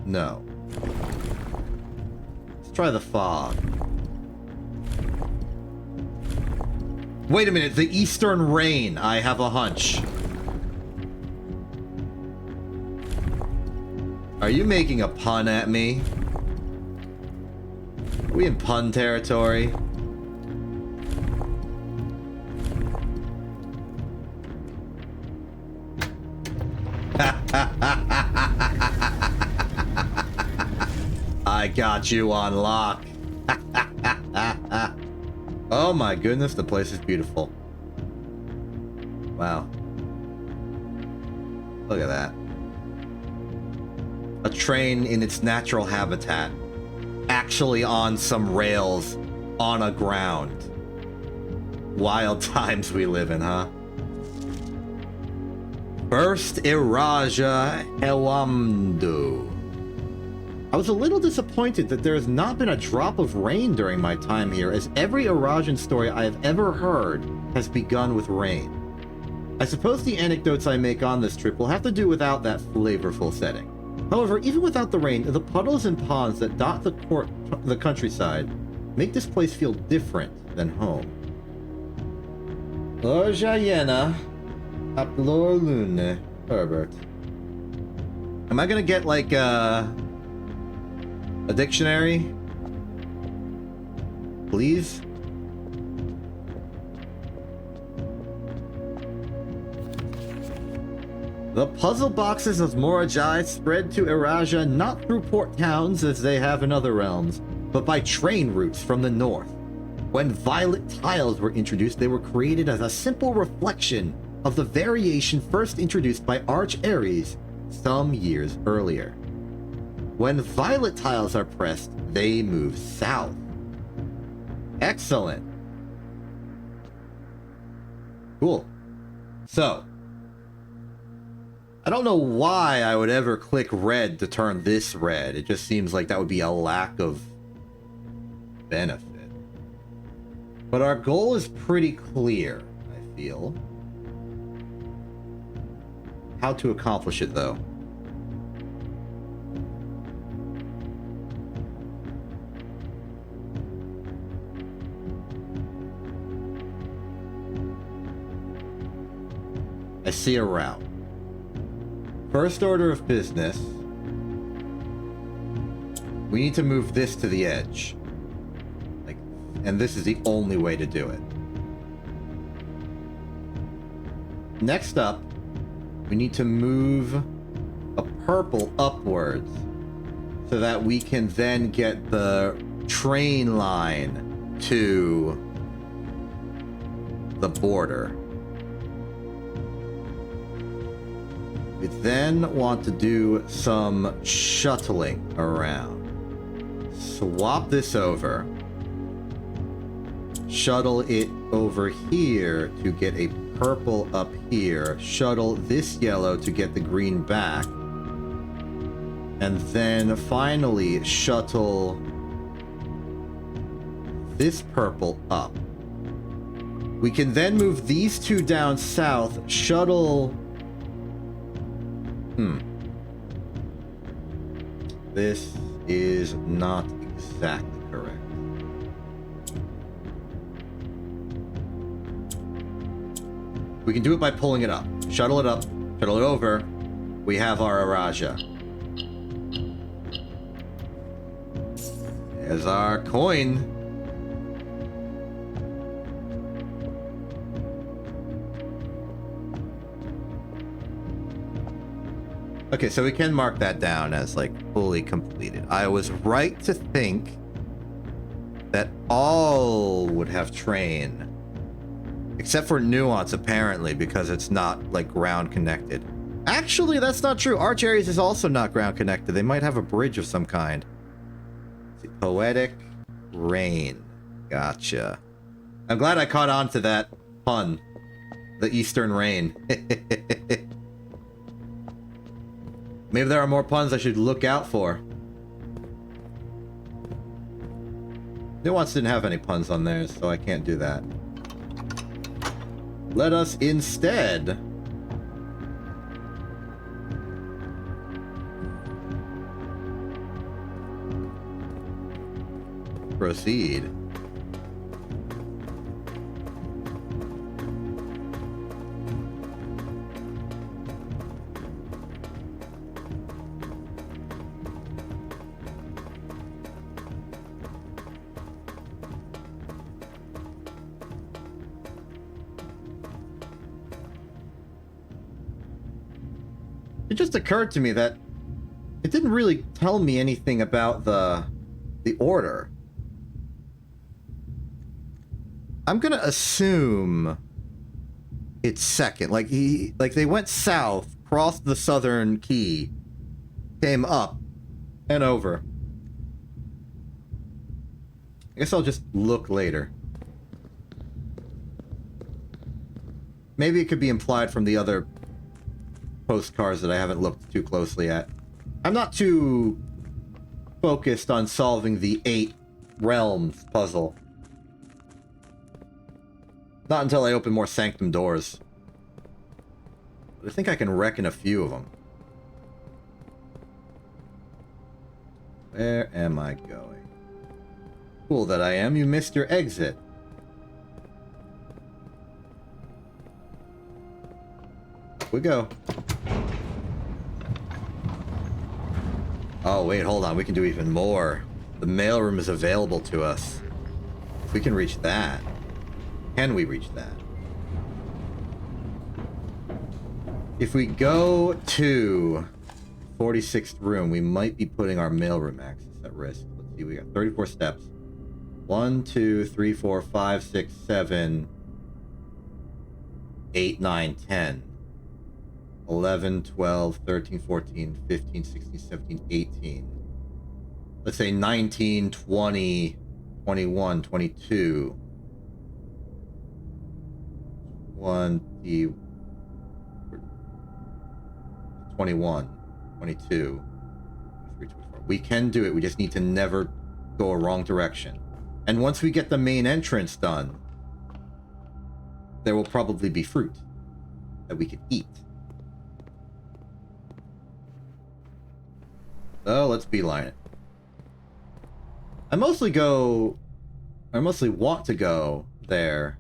No. Let's try the fog. Wait a minute, the eastern rain. I have a hunch. Are you making a pun at me? Are we in pun territory? I got you on lock. Oh my goodness, the place is beautiful. Wow. Look at that. A train in its natural habitat. Actually on some rails. On a ground. Wild times we live in, huh? First Iraja Ewamdu. I was a little disappointed that there has not been a drop of rain during my time here, as every Irajan story I have ever heard has begun with rain. I suppose the anecdotes I make on this trip will have to do without that flavorful setting. However, even without the rain, the puddles and ponds that dot the countryside make this place feel different than home. Orjayena, Aplor Lune, Herbert. Am I gonna get like a dictionary? Please? The puzzle boxes of Morajai spread to Iraja not through port towns as they have in other realms, but by train routes from the north. When violet tiles were introduced, they were created as a simple reflection of the variation first introduced by Arch Ares some years earlier. When violet tiles are pressed, they move south. Excellent. Cool. So, I don't know why I would ever click red to turn this red. It just seems like that would be a lack of benefit. But our goal is pretty clear, I feel. How to accomplish it, though. I see a route. First order of business. We need to move this to the edge. And this is the only way to do it. Next up, we need to move a purple upwards so that we can then get the train line to the border. We then want to do some shuttling around. Swap this over. Shuttle it over here to get a purple up here. Shuttle this yellow to get the green back. And then finally shuttle this purple up. We can then move these two down south, shuttle... This is not exactly correct. We can do it by pulling it up. Shuttle it up, shuttle it over. We have our Araja. There's our coin. Okay, so we can mark that down as, like, fully completed. I was right to think that all would have train. Except for Nuance, apparently, because it's not, like, ground connected. Actually, that's not true. Arch Ares is also not ground connected. They might have a bridge of some kind. Let's see, Poetic Rain. Gotcha. I'm glad I caught on to that pun. The Eastern Rain. Maybe there are more puns I should look out for. Nuance didn't have any puns on theirs, so I can't do that. Let us instead proceed. It just occurred to me that it didn't really tell me anything about the order. I'm gonna assume it's second. Like they went south, crossed the southern key, came up and over. I guess I'll just look later. Maybe it could be implied from the other postcards that I haven't looked too closely at. I'm not too focused on solving the 8 realms puzzle. Not until I open more Sanctum doors. But I think I can reckon a few of them. Where am I going? Cool that I am. You missed your exit. We go. Oh, wait, hold on. We can do even more. The mailroom is available to us. If we can reach that. Can we reach that? If we go to 46th room, we might be putting our mailroom access at risk. Let's see, we got 34 steps. 1, 2, 3, 4, 5, 6, 7, 8, 9, 10. 11, 12, 13, 14, 15, 16, 17, 18. Let's say 19, 20, 21, 22. 21, 22, 23, 24. We can do it. We just need to never go a wrong direction. And once we get the main entrance done, there will probably be fruit that we could eat. So let's beeline it. I mostly want to go there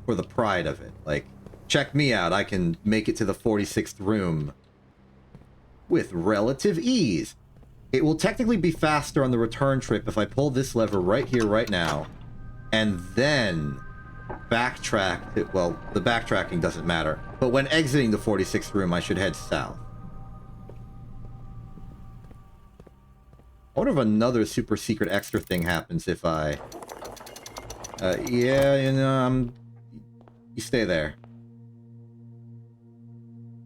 for the pride of it. Like, check me out. I can make it to the 46th room with relative ease. It will technically be faster on the return trip if I pull this lever right here, right now, and then backtrack. Well, the backtracking doesn't matter. But when exiting the 46th room, I should head south. I wonder if another super secret extra thing happens if I Yeah, you know, you stay there.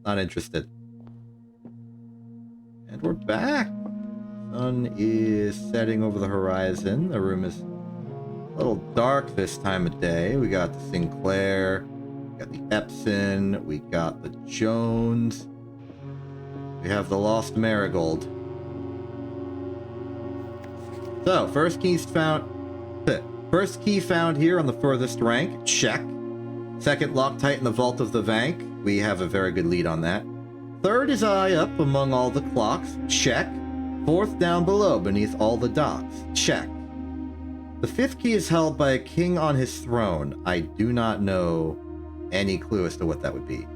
Not interested. And we're back. Sun is setting over the horizon. The room is a little dark this time of day. We got the Sinclair, we got the Epson, we got the Jones. We have the Lost Marigold. So, first key found here on the furthest rank. Check. Second Loctite in the Vault of the Vank. We have a very good lead on that. Third is eye up among all the clocks. Check. Fourth down below beneath all the docks. Check. The fifth key is held by a king on his throne. I do not know any clue as to what that would be.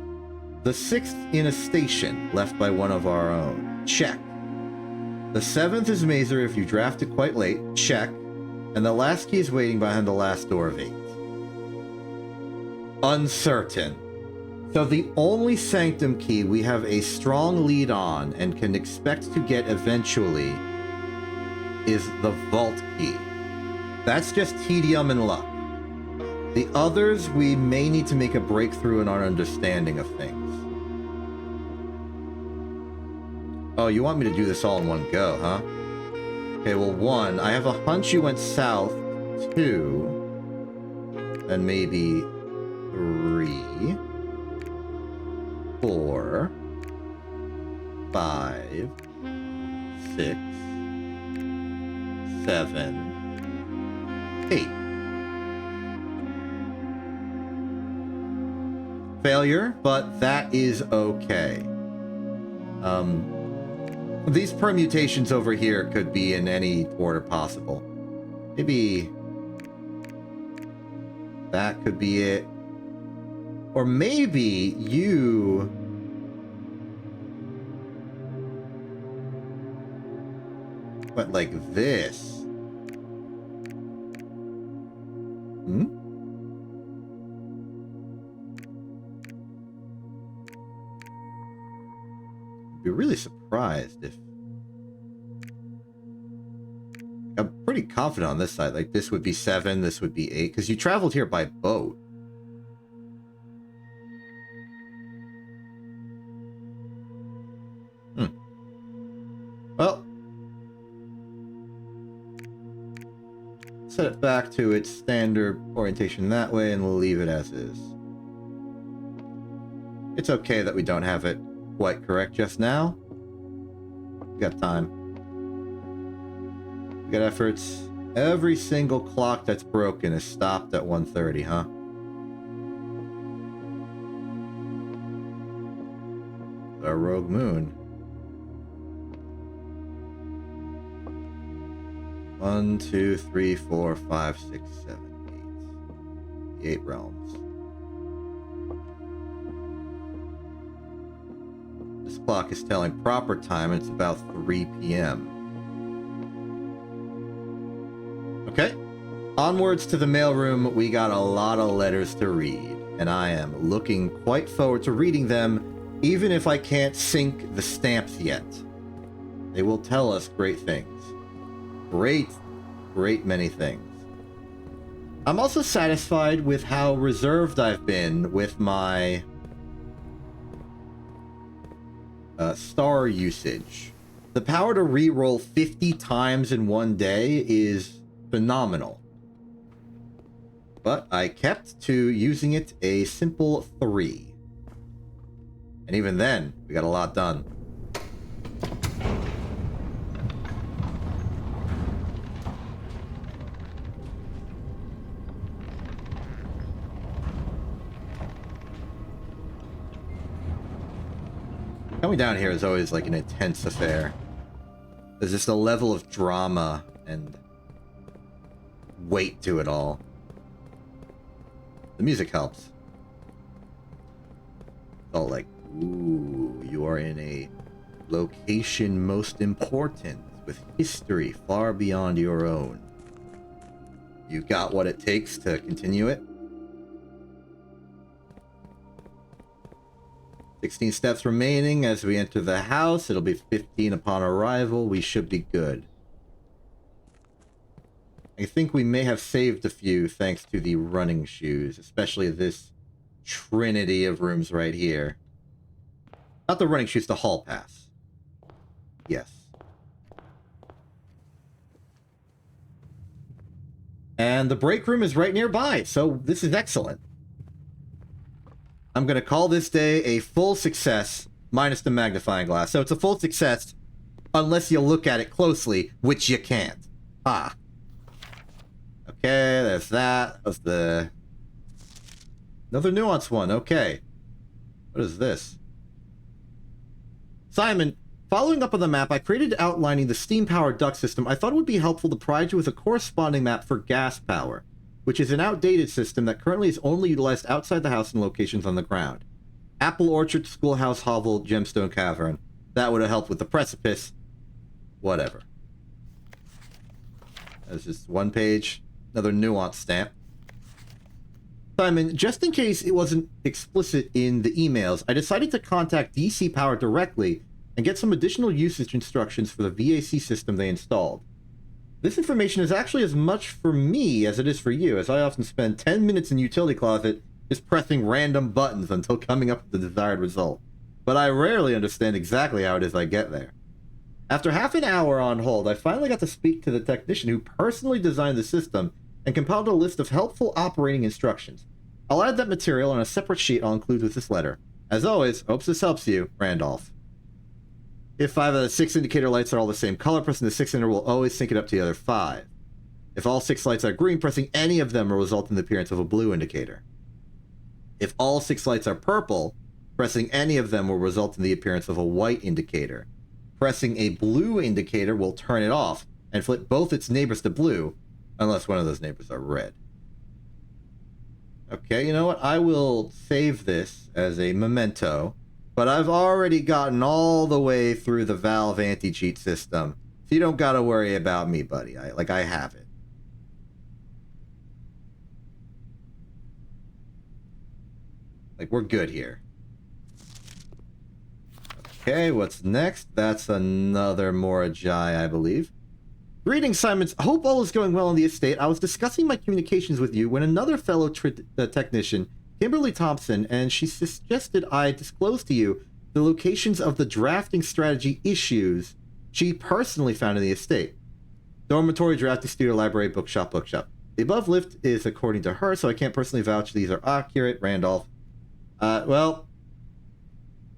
The sixth in a station left by one of our own. Check. The seventh is Mazer if you draft it quite late. Check. And the last key is waiting behind the last door of 8. Uncertain. So the only Sanctum key we have a strong lead on and can expect to get eventually is the Vault key. That's just tedium and luck. The others, we may need to make a breakthrough in our understanding of things. Oh, you want me to do this all in one go, huh? Okay, well, 1, I have a hunch you went south. 2, and maybe 3, 4, 5, 6, 7, 8. Failure, but that is okay. These permutations over here could be in any order possible. Maybe that could be it. Or maybe you... went like this. Hmm? I'd be really surprised if... I'm pretty confident on this side. Like, this would be 7, this would be 8, because you traveled here by boat. Well, set it back to its standard orientation that way, and we'll leave it as is. It's okay that we don't have it quite correct just now. We got time. We got efforts. Every single clock that's broken is stopped at 1:30, huh? Our rogue moon. 1, 2, 3, 4, 5, 6, 7, 8. The 8 realms. This clock is telling proper time, and it's about 3 p.m. Okay. Onwards to the mailroom. We got a lot of letters to read, and I am looking quite forward to reading them, even if I can't sync the stamps yet. They will tell us great things. Great many things. I'm also satisfied with how reserved I've been with my star usage. The power to re-roll 50 times in one day is phenomenal. But I kept to using it a simple 3. And even then, we got a lot done. Coming down here is always like an intense affair. There's just a level of drama and weight to it all. The music helps. It's all like, ooh, you are in a location most important, with history far beyond your own. You got what it takes to continue it? 16 steps remaining as we enter the house. It'll be 15 upon arrival. We should be good. I think we may have saved a few thanks to the running shoes, especially this trinity of rooms right here. Not the running shoes, the hall pass. Yes. And the break room is right nearby, so this is excellent. I'm going to call this day a full success, minus the magnifying glass. So it's a full success, unless you look at it closely, which you can't. Ah. Okay, there's that. That's the... Another nuanced one, okay. What is this? Simon, following up on the map I created outlining the steam-powered duct system, I thought it would be helpful to provide you with a corresponding map for gas power, which is an outdated system that currently is only utilized outside the house in locations on the ground. Apple Orchard, Schoolhouse Hovel, Gemstone Cavern. That would have helped with the precipice. Whatever. That's just one page. Another nuance stamp. Simon, just in case it wasn't explicit in the emails, I decided to contact DC Power directly and get some additional usage instructions for the VAC system they installed. This information is actually as much for me as it is for you, as I often spend 10 minutes in utility closet just pressing random buttons until coming up with the desired result. But I rarely understand exactly how it is I get there. After half an hour on hold, I finally got to speak to the technician who personally designed the system and compiled a list of helpful operating instructions. I'll add that material on a separate sheet I'll include with this letter. As always, hopes this helps you, Randolph. If 5 out of 6 indicator lights are all the same color, pressing the 6 enter will always sync it up to the other 5. If all 6 lights are green, pressing any of them will result in the appearance of a blue indicator. If all 6 lights are purple, pressing any of them will result in the appearance of a white indicator. Pressing a blue indicator will turn it off and flip both its neighbors to blue, unless one of those neighbors are red. Okay, you know what? I will save this as a memento, but I've already gotten all the way through the Valve anti-cheat system, so you don't gotta worry about me, buddy. I have it. Like, we're good here. Okay, what's next? That's another Morajai, I believe. Greetings, Simons. Hope all is going well on the estate. I was discussing my communications with you when another fellow technician, Kimberly Thompson, and she suggested I disclose to you the locations of the drafting strategy issues she personally found in the estate. Dormitory, drafting studio, library, bookshop. The above list is according to her, so I can't personally vouch these are accurate, Randolph. Well,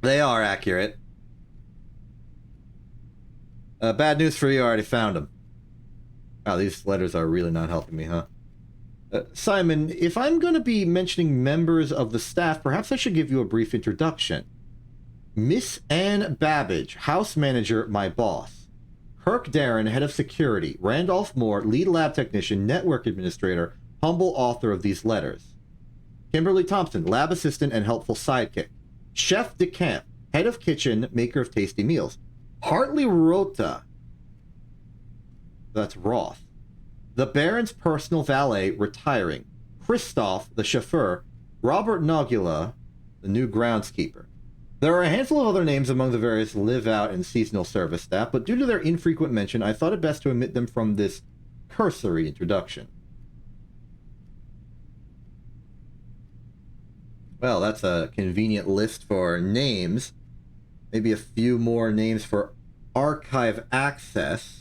they are accurate. Bad news for you, I already found them. Wow, these letters are really not helping me, huh? Simon, if I'm going to be mentioning members of the staff, perhaps I should give you a brief introduction. Miss Ann Babbage, house manager, my boss. Kirk Darren, head of security. Randolph Moore, lead lab technician, network administrator, humble author of these letters. Kimberly Thompson, lab assistant and helpful sidekick. Chef DeCamp, head of kitchen, maker of tasty meals. Hartley Rota, that's Roth. The Baron's personal valet, retiring. Christoph, the chauffeur. Robert Nogula, the new groundskeeper. There are a handful of other names among the various live-out and seasonal service staff, but due to their infrequent mention, I thought it best to omit them from this cursory introduction. Well, that's a convenient list for names. Maybe a few more names for archive access.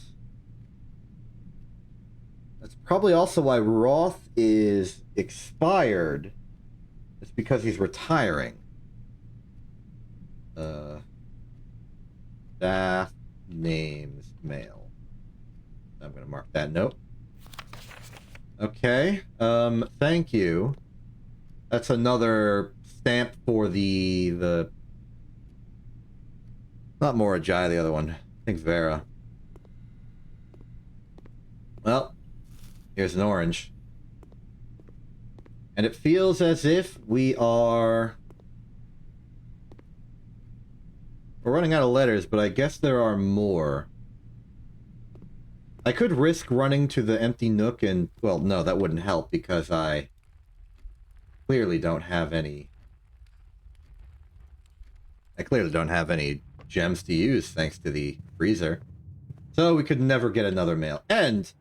That's probably also why Roth is expired. It's because he's retiring. Staff names mail. I'm going to mark that note. Okay. Thank you. That's another stamp for the not Morajai, the other one. I think Vera. Well, here's an orange. And it feels as if we're running out of letters, but I guess there are more. I could risk running to the empty nook and... Well, no, that wouldn't help because I clearly don't have any... gems to use thanks to the freezer. So we could never get another mail. And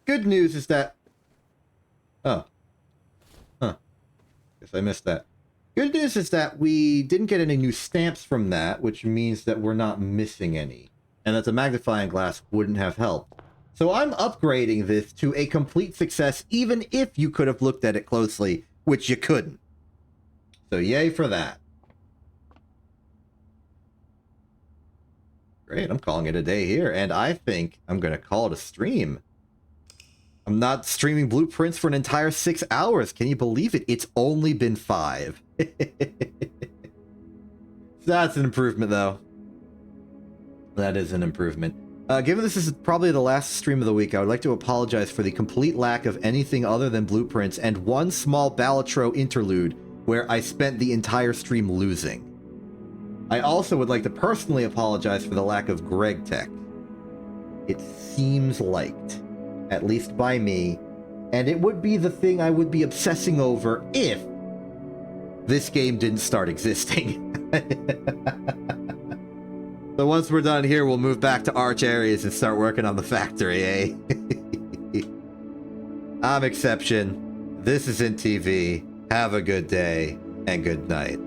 good news is that Oh. Huh. Guess I missed that. Good news is that we didn't get any new stamps from that, which means that we're not missing any. And that the magnifying glass wouldn't have helped. So I'm upgrading this to a complete success, even if you could have looked at it closely, which you couldn't. So yay for that. Great, I'm calling it a day here, and I think I'm going to call it a stream. I'm not streaming blueprints for an entire 6 hours. Can you believe it? It's only been 5. That's an improvement, though. That is an improvement. Given this is probably the last stream of the week, I would like to apologize for the complete lack of anything other than blueprints and one small Balatro interlude where I spent the entire stream losing. I also would like to personally apologize for the lack of Greg Tech. It seems liked, at least by me, and it would be the thing I would be obsessing over if this game didn't start existing. So once we're done here, we'll move back to Arch Areas and start working on the factory, eh? I'm Exception. This is InTV. Have a good day, and good night.